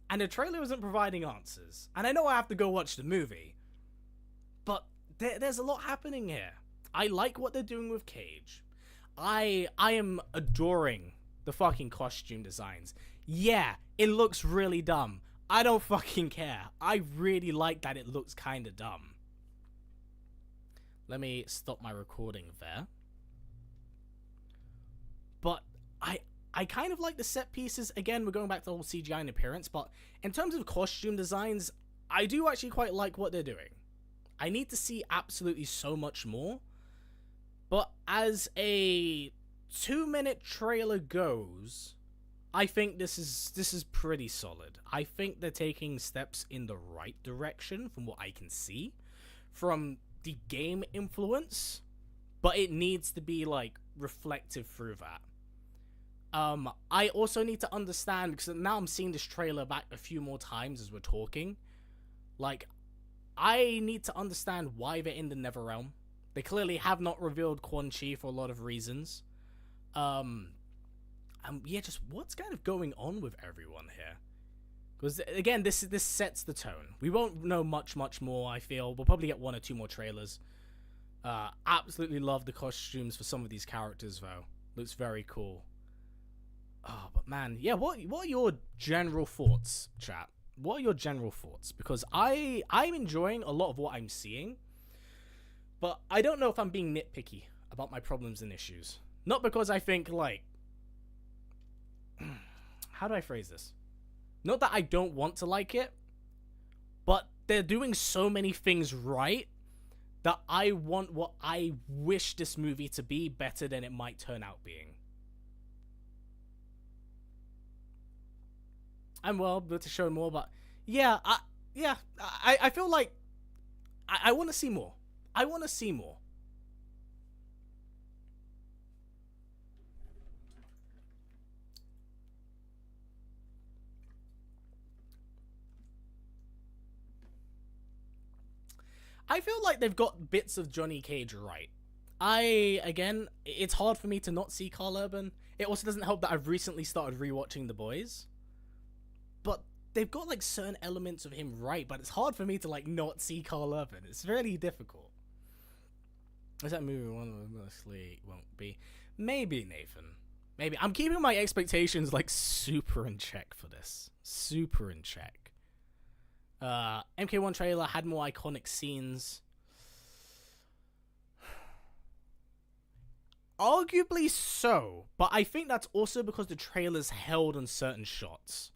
And the trailer isn't providing answers. And I know I have to go watch the movie. But there's a lot happening here. I like what they're doing with Cage. I am adoring the fucking costume designs. Yeah, it looks really dumb. I don't fucking care. I really like that it looks kind of dumb. Let me stop my recording there. But I kind of like the set pieces. Again, we're going back to the whole CGI and appearance, but in terms of costume designs, I do actually quite like what they're doing. I need to see absolutely so much more. But as a 2-minute trailer goes, I think this is pretty solid. I think they're taking steps in the right direction from what I can see from the game influence, but it needs to be like reflective through that. I also need to understand, because now I'm seeing this trailer back a few more times as we're talking. Like, I need to understand why they're in the Netherrealm. They clearly have not revealed Quan Chi for a lot of reasons. Yeah, just what's kind of going on with everyone here? Because, again, this sets the tone. We won't know much more, I feel. We'll probably get 1 or 2 more trailers. Absolutely love the costumes for some of these characters, though. Looks very cool. Oh, but man, yeah, what are your general thoughts, chat? What are your general thoughts? Because I'm enjoying a lot of what I'm seeing, but I don't know if I'm being nitpicky about my problems and issues. Not because I think, like... How do I phrase this? Not that I don't want to like it, but they're doing so many things right that I want what I wish this movie to be better than it might turn out being. I'm well, but to show more, but yeah, I feel like I want to see more. I want to see more. I feel like they've got bits of Johnny Cage right. Again, it's hard for me to not see Karl Urban. It also doesn't help that I've recently started rewatching The Boys. But they've got, like, certain elements of him right, but it's hard for me to, like, not see Karl Urban. It's really difficult. Is that movie one mostly won't be? Maybe, Nathan. Maybe. I'm keeping my expectations, like, super in check for this. Super in check. MK1 trailer had more iconic scenes. Arguably so, but I think that's also because the trailer's held on certain shots.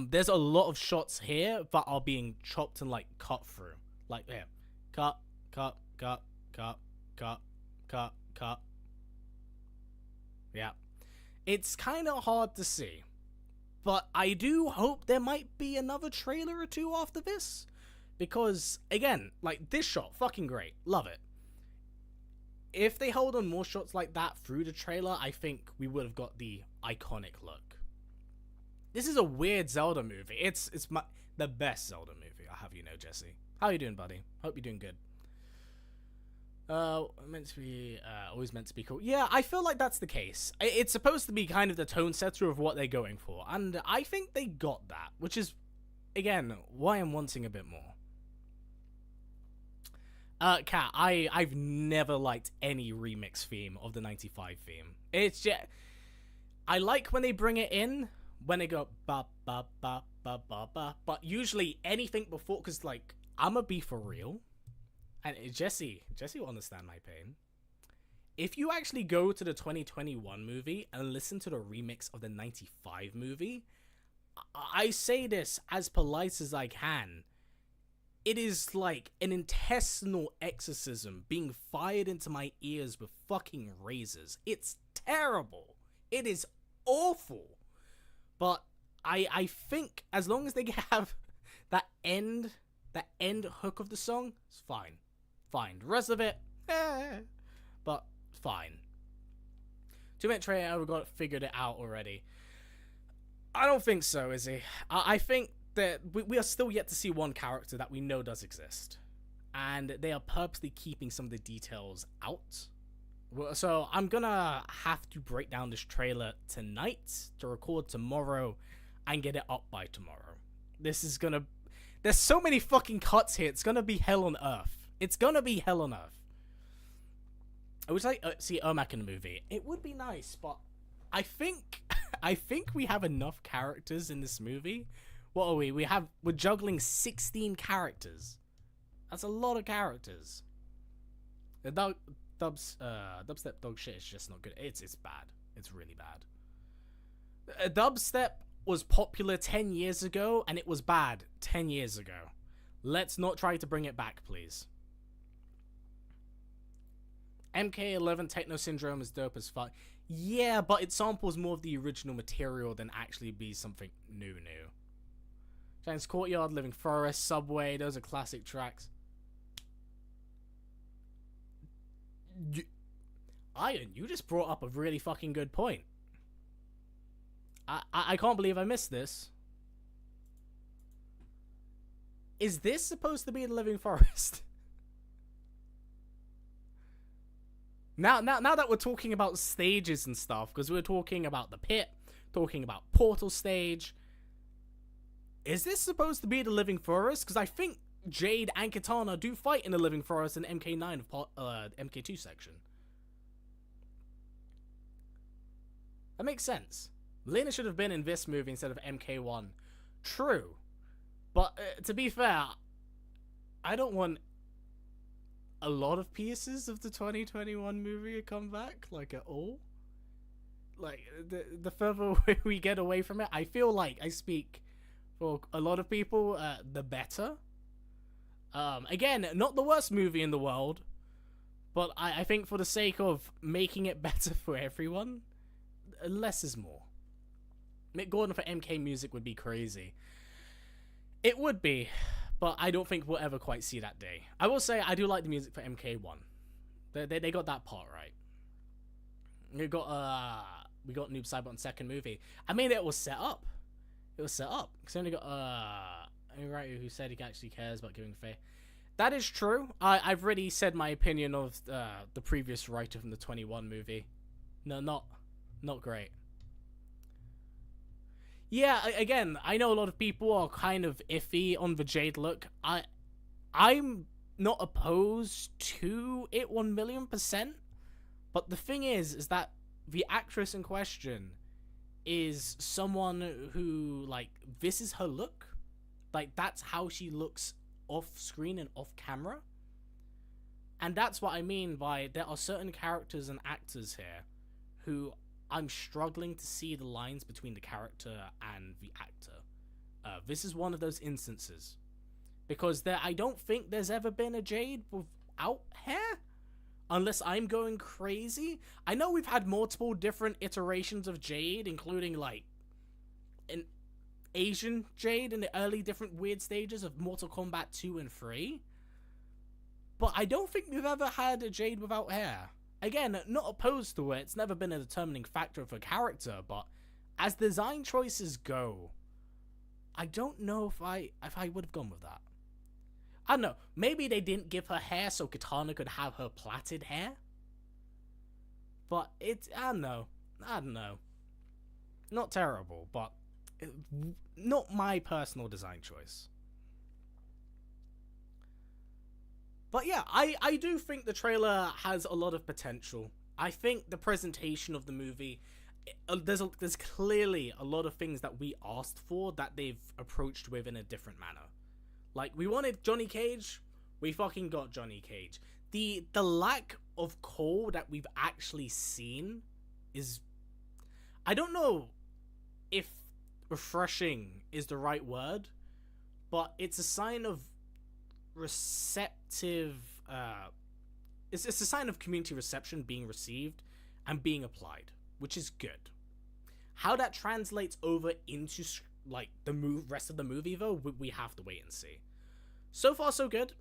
There's a lot of shots here that are being chopped and, like, cut through. Like, there. Cut. Yeah. It's kind of hard to see. But I do hope there might be another trailer or two after this. Because, again, like, this shot, fucking great. Love it. If they hold on more shots like that through the trailer, I think we would have got the iconic look. This is a weird Zelda movie. It's the best Zelda movie, I'll have you know, Jesse. How you doing, buddy? Hope you're doing good. Meant to be, always meant to be cool. Yeah, I feel like that's the case. It's supposed to be kind of the tone setter of what they're going for, and I think they got that, which is, again, why I'm wanting a bit more. Kat, I've never liked any remix theme of the 95 theme. It's just, I like when they bring it in, when they go ba ba ba ba ba ba, but usually anything before, because, like, I'ma be for real. And Jesse will understand my pain. If you actually go to the 2021 movie and listen to the remix of the 95 movie, I say this as polite as I can. It is like an intestinal exorcism being fired into my ears with fucking razors. It's terrible. It is awful. But I think as long as they have that end hook of the song, it's fine. Fine. The rest of it, but fine. 2-minute trailer, we got figured it out already. I don't think so, is he? I think that we are still yet to see one character that we know does exist. And they are purposely keeping some of the details out. So I'm gonna have to break down this trailer tonight to record tomorrow and get it up by tomorrow. This is gonna... There's so many fucking cuts here, it's gonna be hell on earth. It's gonna be hell on earth. I would like to see Ermac in the movie. It would be nice, but I think we have enough characters in this movie. What are we? We're juggling 16 characters. That's a lot of characters. The dubstep dog shit is just not good. It's bad. It's really bad. Dubstep was popular 10 years ago, and it was bad 10 years ago. Let's not try to bring it back, please. MK11 Techno Syndrome is dope as fuck. Yeah, but it samples more of the original material than actually be something new. Giant's Courtyard, Living Forest, Subway, those are classic tracks. Iron, you just brought up a really fucking good point. I can't believe I missed this. Is this supposed to be the Living Forest? Now that we're talking about stages and stuff, because we're talking about the pit, talking about Portal stage, is this supposed to be the Living Forest? Because I think Jade and Katana do fight in the Living Forest in MK9 of MK2 section. That makes sense. Lena should have been in this movie instead of MK1. True. But to be fair, I don't want a lot of pieces of the 2021 movie to come back, like, at all. Like, the further away we get away from it, I feel like I speak for a lot of people, the better. Again, not the worst movie in the world, but I think for the sake of making it better for everyone, less is more. Mick Gordon for MK music would be crazy. It would be, but I don't think we'll ever quite see that day. I will say I do like the music for MK1. They got that part right. We got Noob Saibot's second movie. I mean, it was set up. It was set up. Because only got a writer who said he actually cares about giving faith. That is true. I've already said my opinion of the previous writer from the 21 movie. No, not great. Yeah, again, I know a lot of people are kind of iffy on the Jade look. I'm not opposed to it 1,000,000%, but the thing is that the actress in question is someone who, like, this is her look. Like, that's how she looks off screen and off camera. And that's what I mean by there are certain characters and actors here who I'm struggling to see the lines between the character and the actor. This is one of those instances. Because I don't think there's ever been a Jade without hair. Unless I'm going crazy. I know we've had multiple different iterations of Jade, including, like, an Asian Jade in the early different weird stages of Mortal Kombat 2 and 3. But I don't think we've ever had a Jade without hair. Again, not opposed to it. It's never been a determining factor of a character, but as design choices go, I don't know if I would have gone with that. I don't know. Maybe they didn't give her hair so Kitana could have her plaited hair. But I don't know. Not terrible, but not my personal design choice. But yeah, I do think the trailer has a lot of potential. I think the presentation of the movie, there's clearly a lot of things that we asked for that they've approached with in a different manner. Like, we wanted Johnny Cage, we fucking got Johnny Cage. The lack of Cole that we've actually seen is, I don't know if refreshing is the right word, but it's a sign of receptive, it's a sign of community reception being received and being applied, which is good. How that translates over into, like, the rest of the movie, though, we have to wait and see. So far, so good.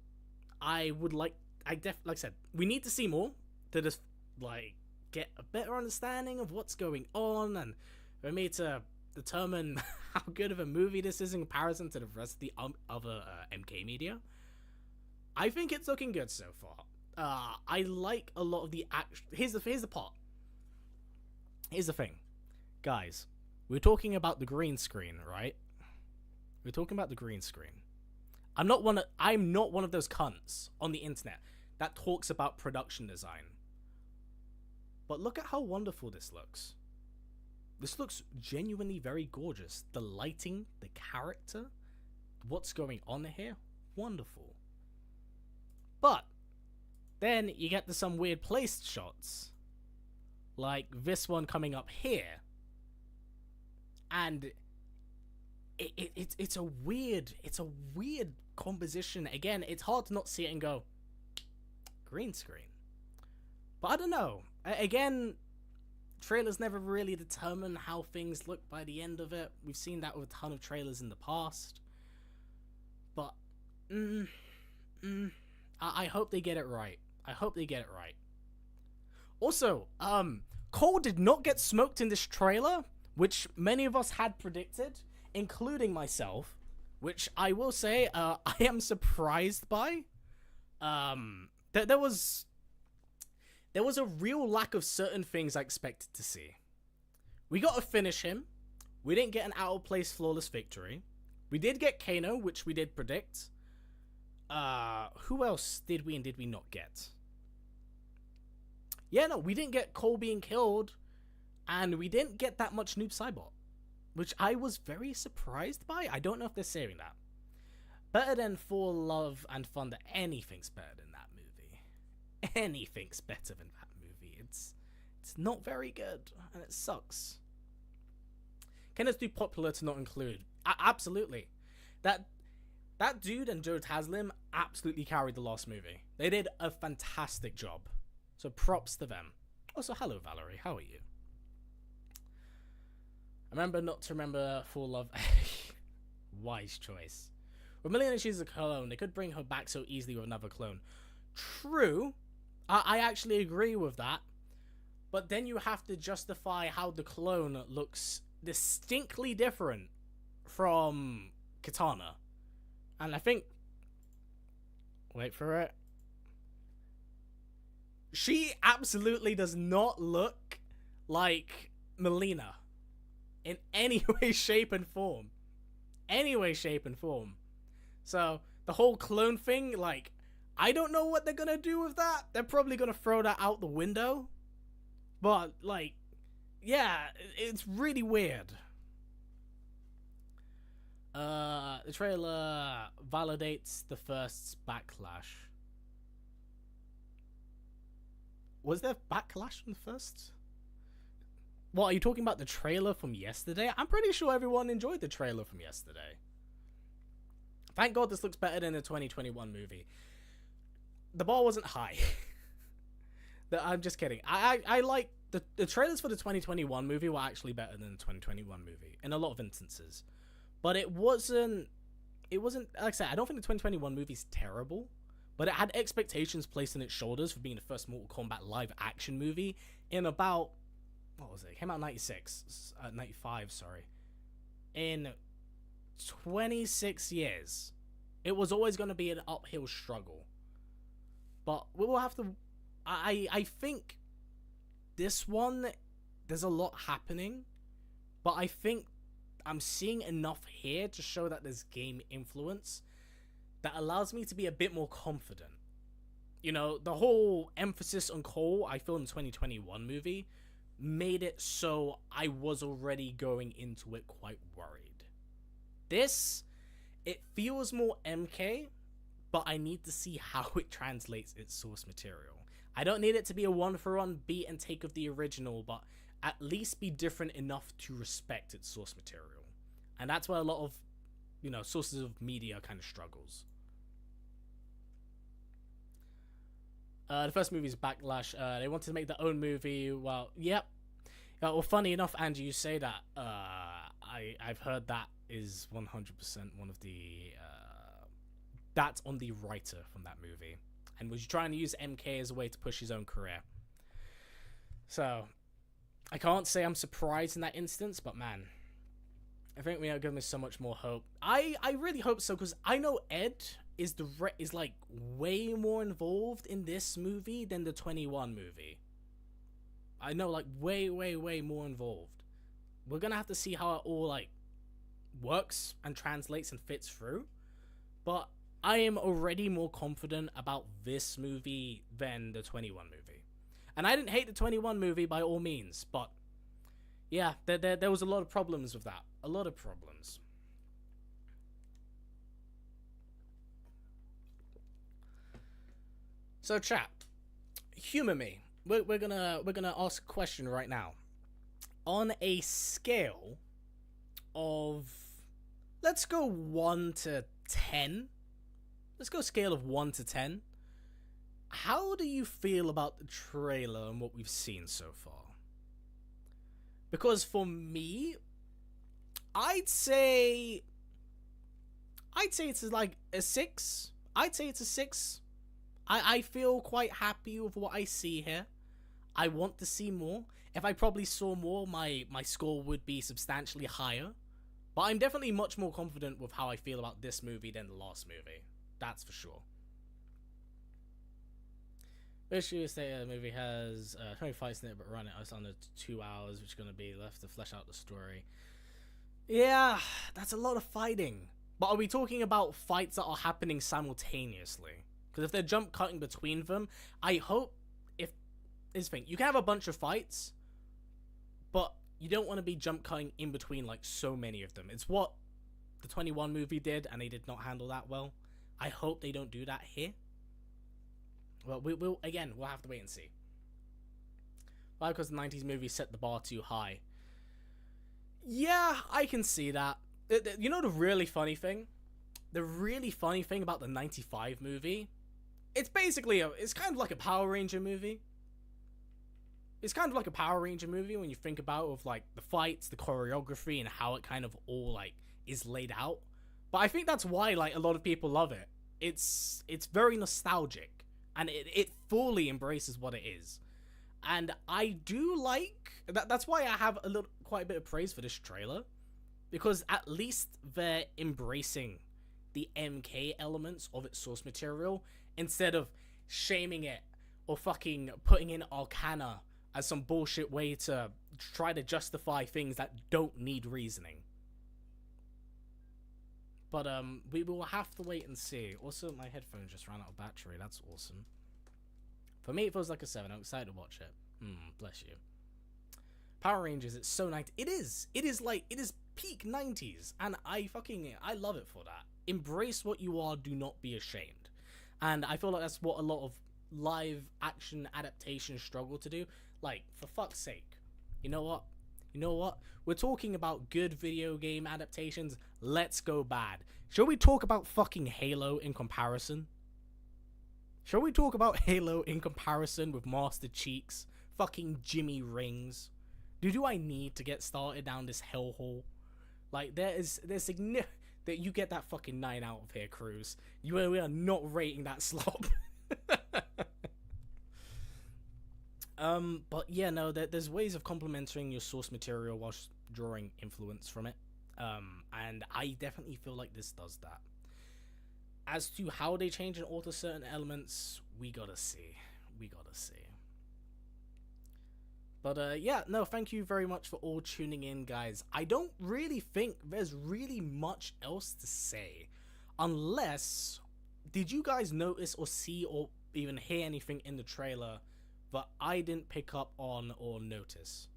Like I said, we need to see more to just, like, get a better understanding of what's going on, and for me to determine how good of a movie this is in comparison to the rest of the other MK media. I think it's looking good so far. I like a lot of the action. Here's the part. Here's the thing, guys. We're talking about the green screen, right? We're talking about the green screen. I'm not one of those cunts on the internet that talks about production design. But look at how wonderful this looks. This looks genuinely very gorgeous. The lighting, the character, what's going on here, wonderful. But then you get to some weird placed shots, like this one coming up here, and it's a weird composition. Again, it's hard to not see it and go green screen. But I don't know. Again, trailers never really determine how things look by the end of it. We've seen that with a ton of trailers in the past. But I hope they get it right. I hope they get it right. Also, Cole did not get smoked in this trailer, which many of us had predicted, including myself, which I will say I am surprised by. There was a real lack of certain things I expected to see. We got to finish him. We didn't get an out-of-place flawless victory. We did get Kano, which we did predict. Who else did we and did we not get? Yeah, no, we didn't get Cole being killed, and we didn't get that much Noob Saibot, which I was very surprised by. I don't know if they're saying that. Better than For Love and Thunder. Anything's better than that movie. Anything's better than that movie. It's not very good, and it sucks. Can it's too popular to not include? Absolutely. That dude and Joe Taslim absolutely carried the last movie. They did a fantastic job. So props to them. Also, hello Valerie, how are you? Remember not to remember For Love. Wise choice. With Million she's a clone, they could bring her back so easily with another clone. True. I actually agree with that. But then you have to justify how the clone looks distinctly different from Kitana. And I think Wait for it. She absolutely does not look like Melina in any way, shape, and form. Any way, shape, and form. So, the whole clone thing, like, I don't know what they're gonna do with that. They're probably gonna throw that out the window. But, like, yeah, it's really weird. The trailer validates the first's backlash. Was there backlash from the first? What, are you talking about the trailer from yesterday? I'm pretty sure everyone enjoyed the trailer from yesterday. Thank God this looks better than the 2021 movie. The bar wasn't high. I'm just kidding. I like the trailers for the 2021 movie were actually better than the 2021 movie in a lot of instances. But it wasn't, like I said, I don't think the 2021 movie's terrible, but it had expectations placed on its shoulders for being the first Mortal Kombat live action movie in about, what was it? It came out in 95, sorry. In 26 years. It was always going to be an uphill struggle. But we will have to, I think this one, there's a lot happening, but I think I'm seeing enough here to show that there's game influence that allows me to be a bit more confident. You know, the whole emphasis on Cole, I feel in the 2021 movie, made it so I was already going into it quite worried. This, it feels more MK, but I need to see how it translates its source material. I don't need it to be a one-for-one beat and take of the original, but at least be different enough to respect its source material. And that's where a lot of, you know, sources of media kind of struggles. The first movie is Backlash. They wanted to make their own movie. Well, yep. Well, funny enough, Andrew, you say that. I've heard that is 100% one of the... that's on the writer from that movie. And was trying to use MK as a way to push his own career. So, I can't say I'm surprised in that instance, but man, I think we are giving us so much more hope. I really hope so, because I know Ed is like way more involved in this movie than the 21 movie. I know, like, way more involved. We're gonna have to see how it all, like, works and translates and fits through. But I am already more confident about this movie than the 21 movie. And I didn't hate the 21 movie by all means, but yeah, there was a lot of problems with that. A lot of problems. So chat, humor me. We're gonna ask a question right now. On a scale of, let's go 1 to 10. Let's go scale of 1 to 10. How do you feel about the trailer and what we've seen so far? Because for me, I'd say it's like a 6. I'd say it's a 6. I feel quite happy with what I see here. I want to see more. If I probably saw more, my score would be substantially higher. But I'm definitely much more confident with how I feel about this movie than the last movie. That's for sure. Basically, say the movie has 20 fights in it, but run it under 2 hours, which is going to be left to flesh out the story. Yeah, that's a lot of fighting. But are we talking about fights that are happening simultaneously? Because if they're jump cutting between them, I hope this thing, you can have a bunch of fights, but you don't want to be jump cutting in between like so many of them. It's what the 21 movie did, and they did not handle that well. I hope they don't do that here. Well, we'll have to wait and see. Why? Because the 90s movie set the bar too high. Yeah, I can see that. You know the really funny thing? The really funny thing about the 95 movie? It's basically it's kind of like a Power Ranger movie. It's kind of like a Power Ranger movie when you think about it, with like the fights, the choreography, and how it kind of all like is laid out. But I think that's why like a lot of people love it. It's very nostalgic, and it fully embraces what it is. And I do like that's why I have quite a bit of praise for this trailer, because at least they're embracing the MK elements of its source material instead of shaming it or fucking putting in Arcana as some bullshit way to try to justify things that don't need reasoning. But we will have to wait and see. Also, my headphones just ran out of battery. That's awesome. For me, it feels like a 7. I'm excited to watch it. Bless you. Power Rangers, it's so 90s. It is. It is peak 90s. And I love it for that. Embrace what you are. Do not be ashamed. And I feel like that's what a lot of live action adaptations struggle to do. Like, for fuck's sake. You know what? You know what? We're talking about good video game adaptations. Let's go bad. Shall we talk about fucking Halo in comparison? Shall we talk about Halo in comparison with Master Cheeks? Fucking Jimmy Rings? Do I need to get started down this hellhole? Like, there's significant... that you get that fucking 9 out of here, Cruz. We are not rating that slop. But yeah, no, there's ways of complementing your source material whilst drawing influence from it. And I definitely feel like this does that. As to how they change and alter certain elements, we gotta see. But yeah, no, thank you very much for all tuning in, guys. I don't really think there's really much else to say. Unless, did you guys notice or see or even hear anything in the trailer that I didn't pick up on or notice?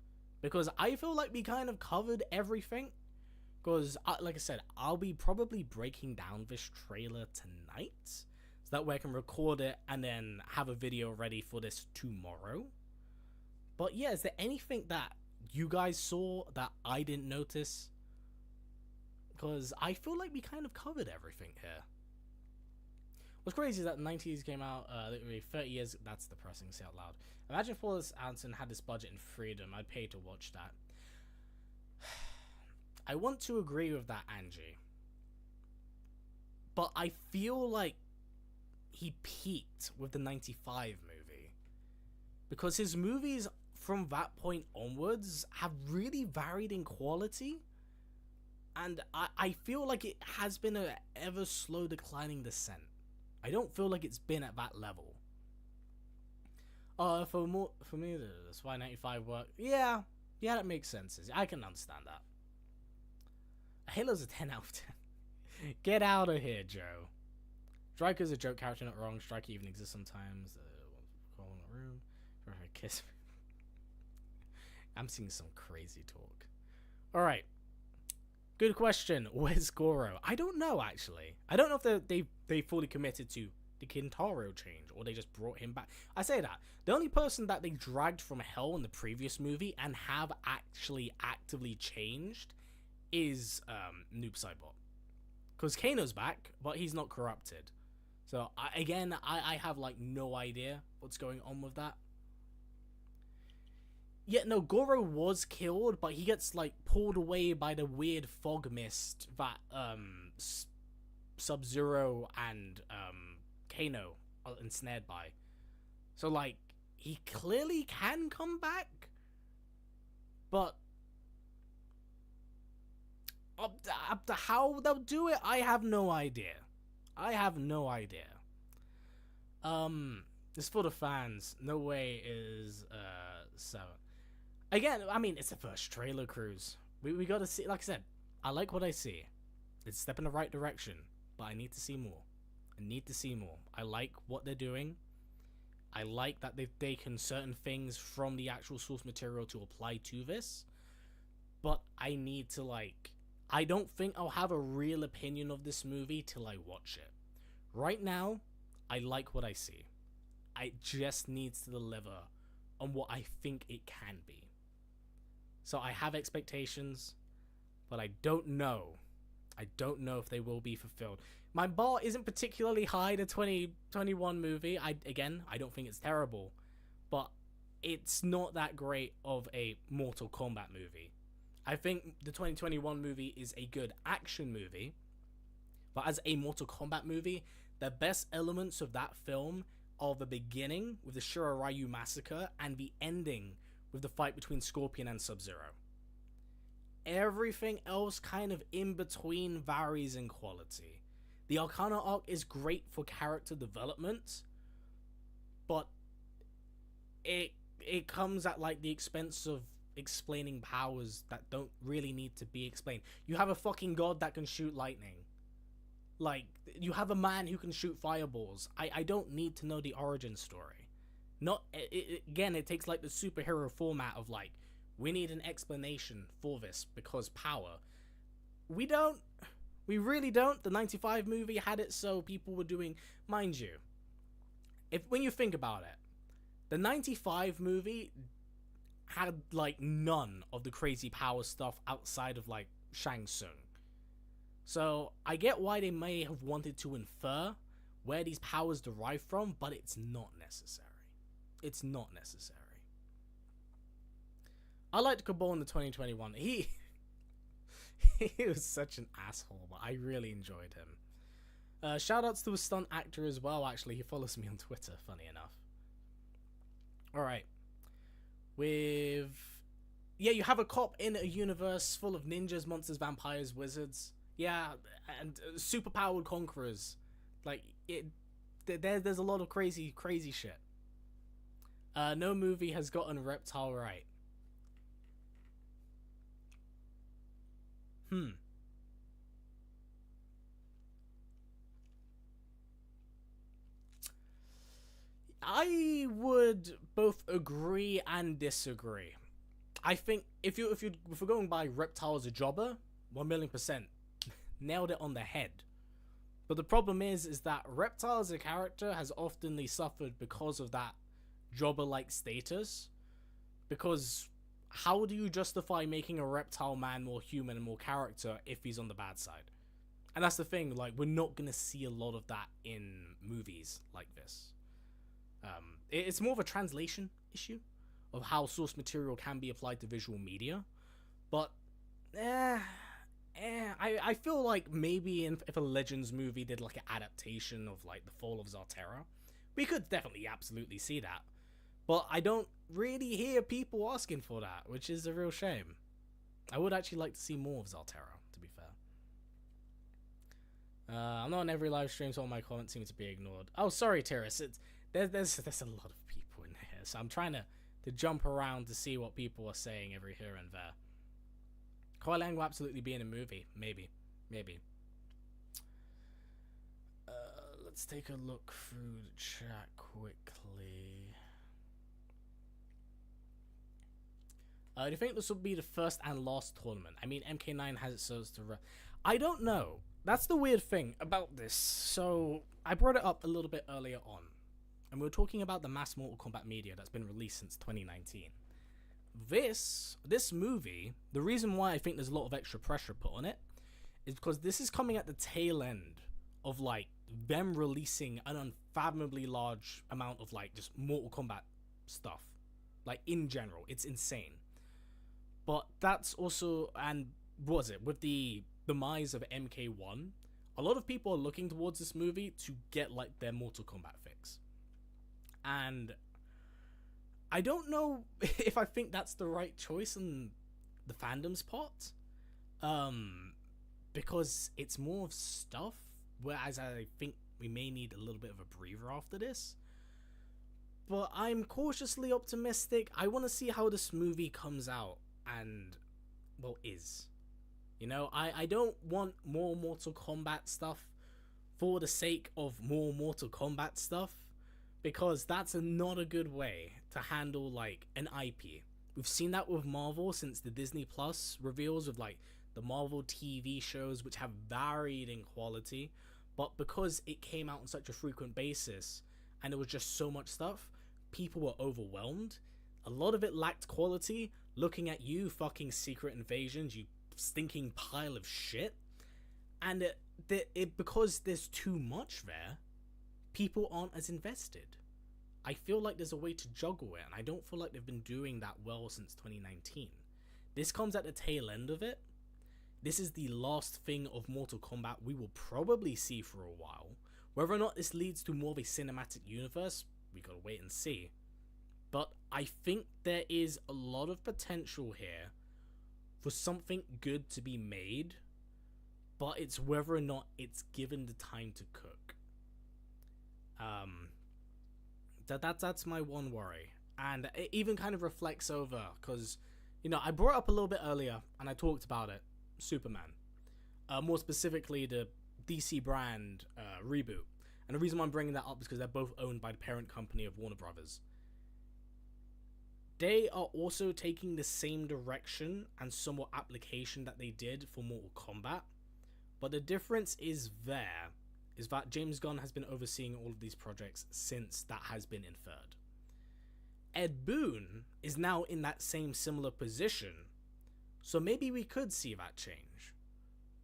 Because I feel like we kind of covered everything. Because, like I said, I'll be probably breaking down this trailer tonight. So that way I can record it and then have a video ready for this tomorrow. But yeah, is there anything that you guys saw that I didn't notice? Because I feel like we kind of covered everything here. What's crazy is that the 90s came out literally 30 years. That's depressing, say out loud. Imagine if Wallace Anson had this budget and freedom. I'd pay to watch that. I want to agree with that, Angie. But I feel like he peaked with the 95 movie. Because his movies from that point onwards have really varied in quality. And I feel like it has been an ever slow declining descent. I don't feel like it's been at that level. For me, that's why 95 worked. Yeah, that makes sense. I can understand that. Halo's a 10 out of 10. Get out of here, Joe. Striker's a joke character, not wrong. Striker even exists sometimes. Call in the room. Kiss me. I'm seeing some crazy talk. Alright. Good question. Where's Goro? I don't know, actually. I don't know if they fully committed to the Kintaro change, or they just brought him back. I say that. The only person that they dragged from hell in the previous movie and have actually actively changed is Noob Saibot. Because Kano's back, but he's not corrupted. So, I have, like, no idea what's going on with that. Yeah, no, Goro was killed, but he gets, like, pulled away by the weird fog mist that, Sub-Zero and, Kano are ensnared by. So, like, he clearly can come back, but up to how they'll do it, I have no idea. It's for the fans. No way is, so... Again, I mean, it's the first trailer, Cruise. We gotta see, like I said, I like what I see. It's a step in the right direction, but I need to see more. I like what they're doing. I like that they've taken certain things from the actual source material to apply to this. But I need to, like... I don't think I'll have a real opinion of this movie till I watch it. Right now, I like what I see. It just needs to deliver on what I think it can be. So I have expectations, but I don't know. I don't know if they will be fulfilled. My bar isn't particularly high, the 2021 movie. I don't think it's terrible, but it's not that great of a Mortal Kombat movie. I think the 2021 movie is a good action movie, but as a Mortal Kombat movie, the best elements of that film are the beginning with the Shiroryu massacre and the ending with the fight between Scorpion and Sub-Zero. Everything else kind of in between varies in quality. The Arcana arc is great for character development, but it comes at like the expense of explaining powers that don't really need to be explained. You have a fucking god that can shoot lightning. Like, you have a man who can shoot fireballs. I don't need to know the origin story. Again, it takes like the superhero format of like, we need an explanation for this because power. We really don't. The 95 movie had it so people were doing, mind you, when you think about it, the 95 movie had like none of the crazy power stuff outside of like Shang Tsung. So I get why they may have wanted to infer where these powers derive from, but it's not necessary. It's not necessary. I liked Cabal in the 2021. He was such an asshole, but I really enjoyed him. Shoutouts to a stunt actor as well, actually. He follows me on Twitter, funny enough. Alright. Yeah, you have a cop in a universe full of ninjas, monsters, vampires, wizards. Yeah, and superpowered conquerors. Like, there's a lot of crazy shit. No movie has gotten Reptile right. I would both agree and disagree. I think if we're going by Reptile as a jobber, 1,000,000% nailed it on the head. But the problem is that Reptile as a character has oftenly suffered because of that jobber-like status. Because how do you justify making a reptile man more human and more character if he's on the bad side? And that's the thing, like, we're not gonna see a lot of that in movies like this. It's more of a translation issue of how source material can be applied to visual media. But, I feel like maybe if a Legends movie did like an adaptation of like the Fall of Zartera, we could definitely absolutely see that. But I don't really hear people asking for that, which is a real shame. I would actually like to see more of Zartera, to be fair. I'm not on every live stream, so all my comments seem to be ignored. Oh, sorry, Terrace. There's a lot of people in here, so I'm trying to jump around to see what people are saying every here and there. Koi Lang will absolutely be in a movie. Maybe. Let's take a look through the chat quickly. Do you think this will be the first and last tournament? I mean, MK9 has it so as to... I don't know. That's the weird thing about this. So, I brought it up a little bit earlier on. And we were talking about the mass Mortal Kombat media that's been released since 2019. This movie, the reason why I think there's a lot of extra pressure put on it is because this is coming at the tail end of, like, them releasing an unfathomably large amount of, like, just Mortal Kombat stuff. Like, in general. It's insane. But that's also, and what was it, with the demise of MK1, a lot of people are looking towards this movie to get like their Mortal Kombat fix. And I don't know if I think that's the right choice on the fandom's part. Because it's more of stuff, whereas I think we may need a little bit of a breather after this. But I'm cautiously optimistic. I want to see how this movie comes out. And, well, is. You know, I don't want more Mortal Kombat stuff for the sake of more Mortal Kombat stuff, because that's not a good way to handle, like, an IP. We've seen that with Marvel since the Disney Plus reveals of, like, the Marvel TV shows, which have varied in quality, but because it came out on such a frequent basis, and there was just so much stuff, people were overwhelmed. A lot of it lacked quality. Looking at you, fucking Secret Invasions, you stinking pile of shit. And because there's too much there, people aren't as invested. I feel like there's a way to juggle it, and I don't feel like they've been doing that well since 2019. This comes at the tail end of it. This is the last thing of Mortal Kombat we will probably see for a while. Whether or not this leads to more of a cinematic universe, we gotta wait and see. But I think there is a lot of potential here for something good to be made but it's whether or not it's given the time to cook. That's my one worry, and it even kind of reflects over, because, you know, I brought up a little bit earlier and I talked about it, Superman, more specifically the DC brand reboot, and the reason why I'm bringing that up is because they're both owned by the parent company of Warner Brothers. They are also taking the same direction and somewhat application that they did for Mortal Kombat, but the difference is that James Gunn has been overseeing all of these projects since that has been inferred. Ed Boon is now in that same similar position, so maybe we could see that change.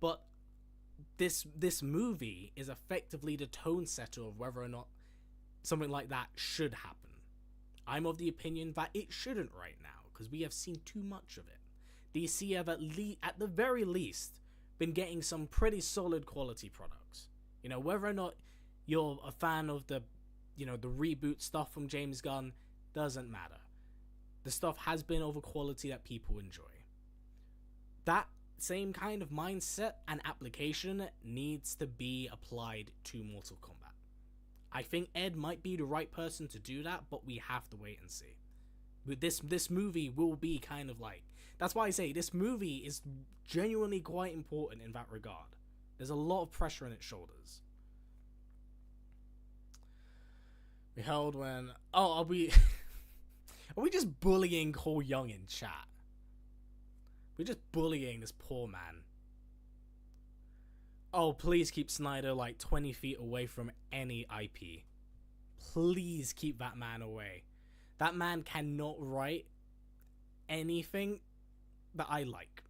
But this movie is effectively the tone setter of whether or not something like that should happen. I'm of the opinion that it shouldn't right now, because we have seen too much of it. DC have at the very least been getting some pretty solid quality products. You know, whether or not you're a fan of the reboot stuff from James Gunn, doesn't matter. The stuff has been of a quality that people enjoy. That same kind of mindset and application needs to be applied to Mortal Kombat. I think Ed might be the right person to do that, but we have to wait and see. But this movie will be kind of like... That's why I say this movie is genuinely quite important in that regard. There's a lot of pressure on its shoulders. We held when... Oh, are we... Are we just bullying Cole Young in chat? We're just bullying this poor man. Oh, please keep Snyder like 20 feet away from any IP. Please keep that man away. That man cannot write anything that I like.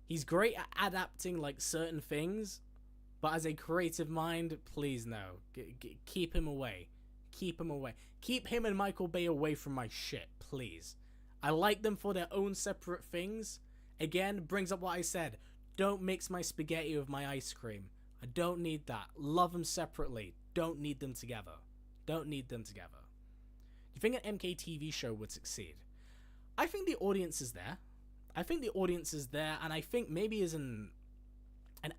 He's great at adapting like certain things, but as a creative mind, please no. Keep him away. Keep him away. Keep him and Michael Bay away from my shit, please. I like them for their own separate things. Again, brings up what I said. Don't mix my spaghetti with my ice cream. I don't need that. Love them separately. Don't need them together. Don't need them together. Do you think an MK TV show would succeed? I think the audience is there. And I think maybe as an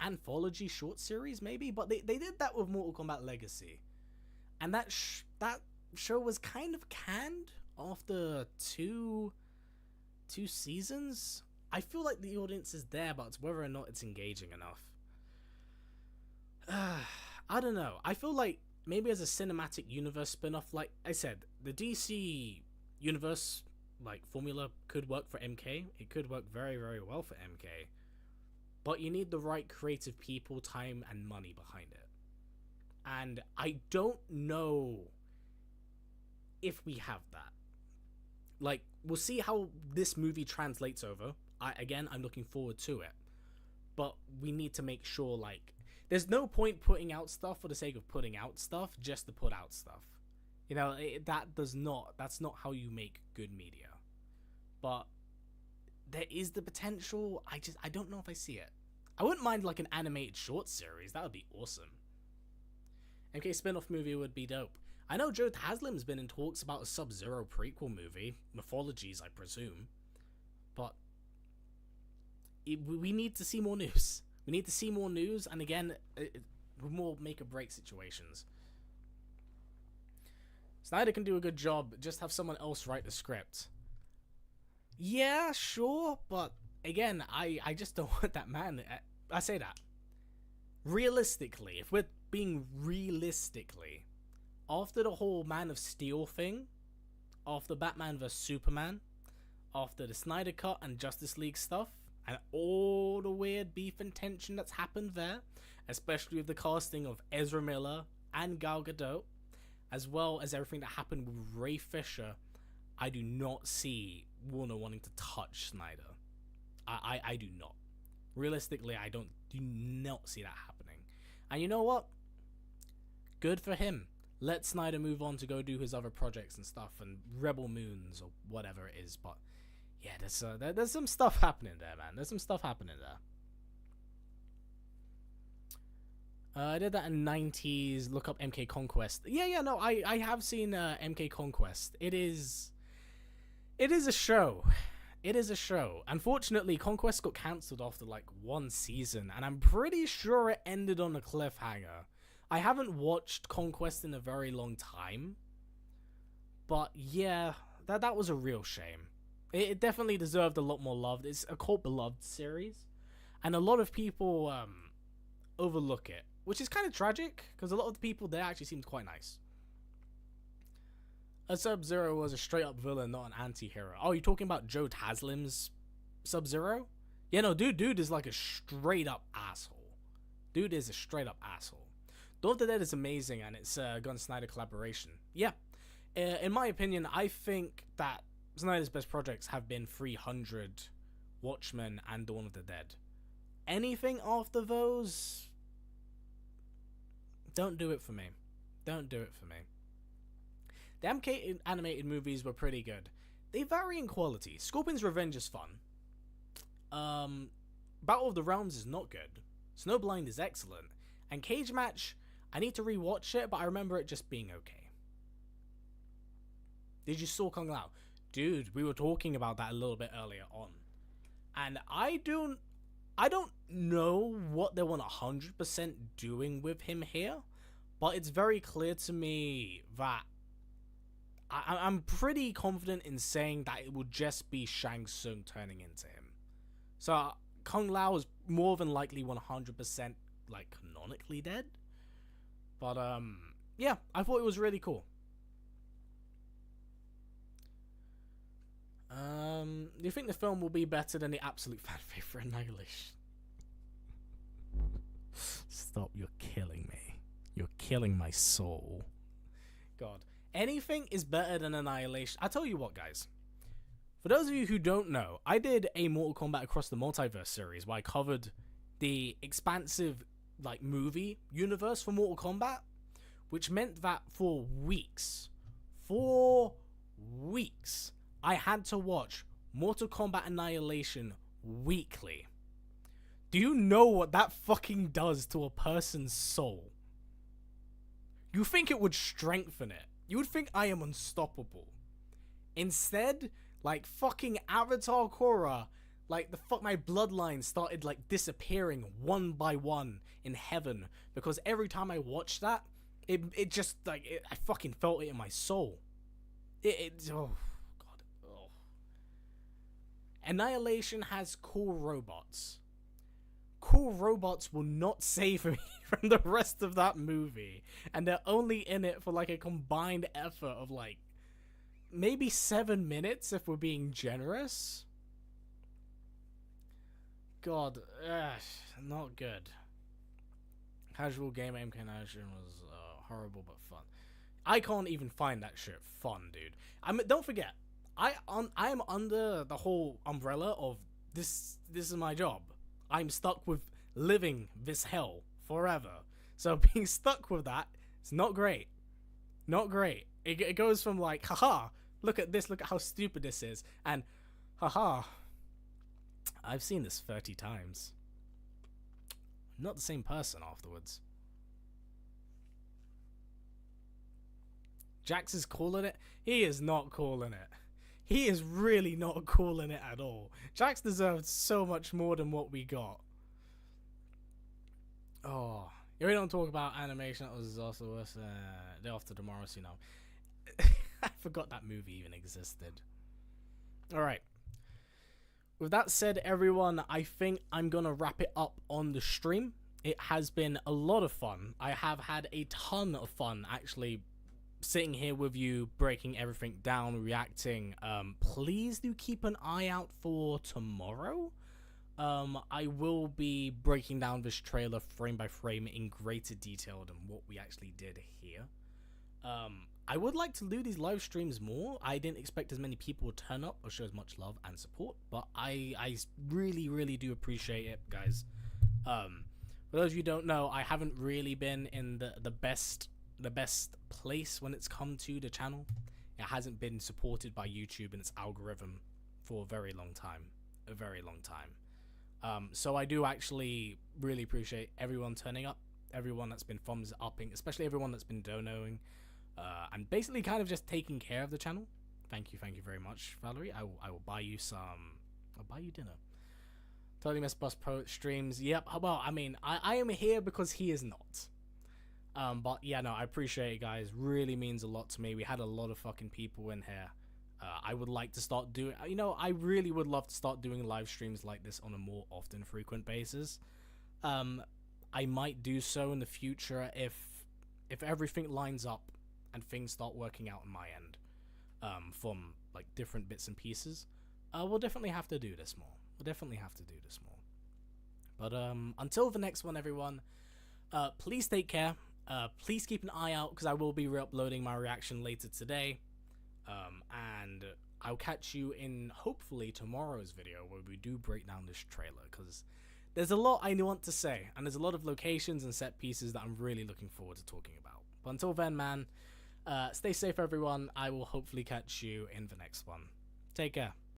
anthology short series, maybe. But they did that with Mortal Kombat Legacy. And that show was kind of canned after two seasons. I feel like the audience is there, but it's whether or not it's engaging enough. I don't know. I feel like maybe as a cinematic universe spin-off, like I said, the DC universe like formula could work for MK. It could work very, very well for MK. But you need the right creative people, time, and money behind it. And I don't know if we have that. Like, we'll see how this movie translates over. I'm looking forward to it. But we need to make sure, like, there's no point putting out stuff for the sake of putting out stuff just to put out stuff. You know, that's not how you make good media. But there is the potential. I don't know if I see it. I wouldn't mind like an animated short series. That would be awesome. MK spin-off movie would be dope. I know Joe Taslim's been in talks about a Sub-Zero prequel movie. Mythologies, I presume. But we need to see more news. We need to see more news, and again, more make-or-break situations. Snyder can do a good job, just have someone else write the script. Yeah, sure, but again, I just don't want that man. I say that. Realistically, if we're being realistically, after the whole Man of Steel thing, after Batman vs Superman, after the Snyder Cut and Justice League stuff, and all the weird beef and tension that's happened there, especially with the casting of Ezra Miller and Gal Gadot, as well as everything that happened with Ray Fisher, I do not see Warner wanting to touch Snyder. I do not. Realistically, I do not see that happening. And you know what? Good for him. Let Snyder move on to go do his other projects and stuff, and Rebel Moons or whatever it is. But yeah, there's some stuff happening there, man. There's some stuff happening there. I did that in 90s. Look up MK Conquest. Yeah, no, I have seen MK Conquest. It is a show. It is a show. Unfortunately, Conquest got cancelled after like 1 season, and I'm pretty sure it ended on a cliffhanger. I haven't watched Conquest in a very long time, but yeah, that was a real shame. It definitely deserved a lot more love. It's a cult beloved series, and a lot of people overlook it, which is kind of tragic because a lot of the people there actually seemed quite nice. A Sub-Zero was a straight up villain, not an anti-hero. Oh, you're talking about Joe Taslim's Sub-Zero? Yeah, no, dude is like a straight up asshole. Dude is a straight up asshole. Dawn of the Dead is amazing, and it's a Gunn Snyder collaboration. Yeah, in my opinion, I think that Snyder's best projects have been 300, Watchmen, and Dawn of the Dead. Anything after those, don't do it for me. Don't do it for me. The MK animated movies were pretty good. They vary in quality. Scorpion's Revenge is fun. Battle of the Realms is not good. Snowblind is excellent. And Cage Match, I need to rewatch it, but I remember it just being okay. Did you saw Kung Lao? Dude, we were talking about that a little bit earlier on. And I don't know what they want 100% doing with him here, but it's very clear to me that I'm pretty confident in saying that it will just be Shang Tsung turning into him. So Kung Lao is more than likely 100% like canonically dead. But yeah, I thought it was really cool. Do you think the film will be better than the absolute fan favorite Annihilation? Stop, you're killing me. You're killing my soul. God. Anything is better than Annihilation. I tell you what, guys. For those of you who don't know, I did a Mortal Kombat Across the Multiverse series where I covered the expansive like movie universe for Mortal Kombat, which meant that for weeks, I had to watch Mortal Kombat Annihilation weekly. Do you know what that fucking does to a person's soul? You think it would strengthen it. You would think I am unstoppable. Instead, like fucking Avatar Korra, like my bloodline started like disappearing one by one in heaven because every time I watched that, it just like I fucking felt it in my soul. Oh god. Oh. Annihilation has cool robots. Cool robots will not save me from the rest of that movie, and they're only in it for like a combined effort of like maybe 7 minutes if we're being generous. God, not good. Casual game incarnation was horrible but fun. I can't even find that shit fun, dude. I mean, don't forget, I am under the whole umbrella of this is my job. I'm stuck with living this hell forever. So being stuck with that, it's not great. Not great. It goes from like, haha, look at this, look at how stupid this is, and haha, I've seen this 30 times. I'm not the same person afterwards. Jax is calling it. He is not calling it. He is really not calling it at all. Jax deserved so much more than what we got. Oh, you really don't talk about animation. That was also worse. Day After Tomorrow, so you know. I forgot that movie even existed. Alright. With that said, everyone, I think I'm going to wrap it up on the stream. It has been a lot of fun. I have had a ton of fun, actually, sitting here with you, breaking everything down, reacting. Please do keep an eye out for tomorrow. I will be breaking down this trailer frame by frame in greater detail than what we actually did here. I would like to do these live streams more. I didn't expect as many people to turn up or show as much love and support, but I really, really do appreciate it, guys. For those of you who don't know, I haven't really been in the best place when it's come to the channel. It hasn't been supported by YouTube and its algorithm for a very long time. So I do actually really appreciate everyone turning up, everyone that's been thumbs upping, especially everyone that's been donoing, and basically kind of just taking care of the channel Thank you very much, Valerie. I will buy you some. I'll buy you dinner. Totally missed Bus Poet streams. Yep. Well, I mean, I am here because he is not. But yeah, no, I appreciate it, guys. Really means a lot to me. We had a lot of fucking people in here. I would like to start doing, you know, I really would love to start doing live streams like this on a more often, frequent basis. I might do so in the future if everything lines up and things start working out on my end, from like different bits and pieces. We'll definitely have to do this more. But until the next one, everyone, please take care. Please keep an eye out because I will be re-uploading my reaction later today. And I'll catch you in hopefully tomorrow's video where we do break down this trailer, because there's a lot I want to say and there's a lot of locations and set pieces that I'm really looking forward to talking about. But until then, man, stay safe, everyone. I will hopefully catch you in the next one. Take care.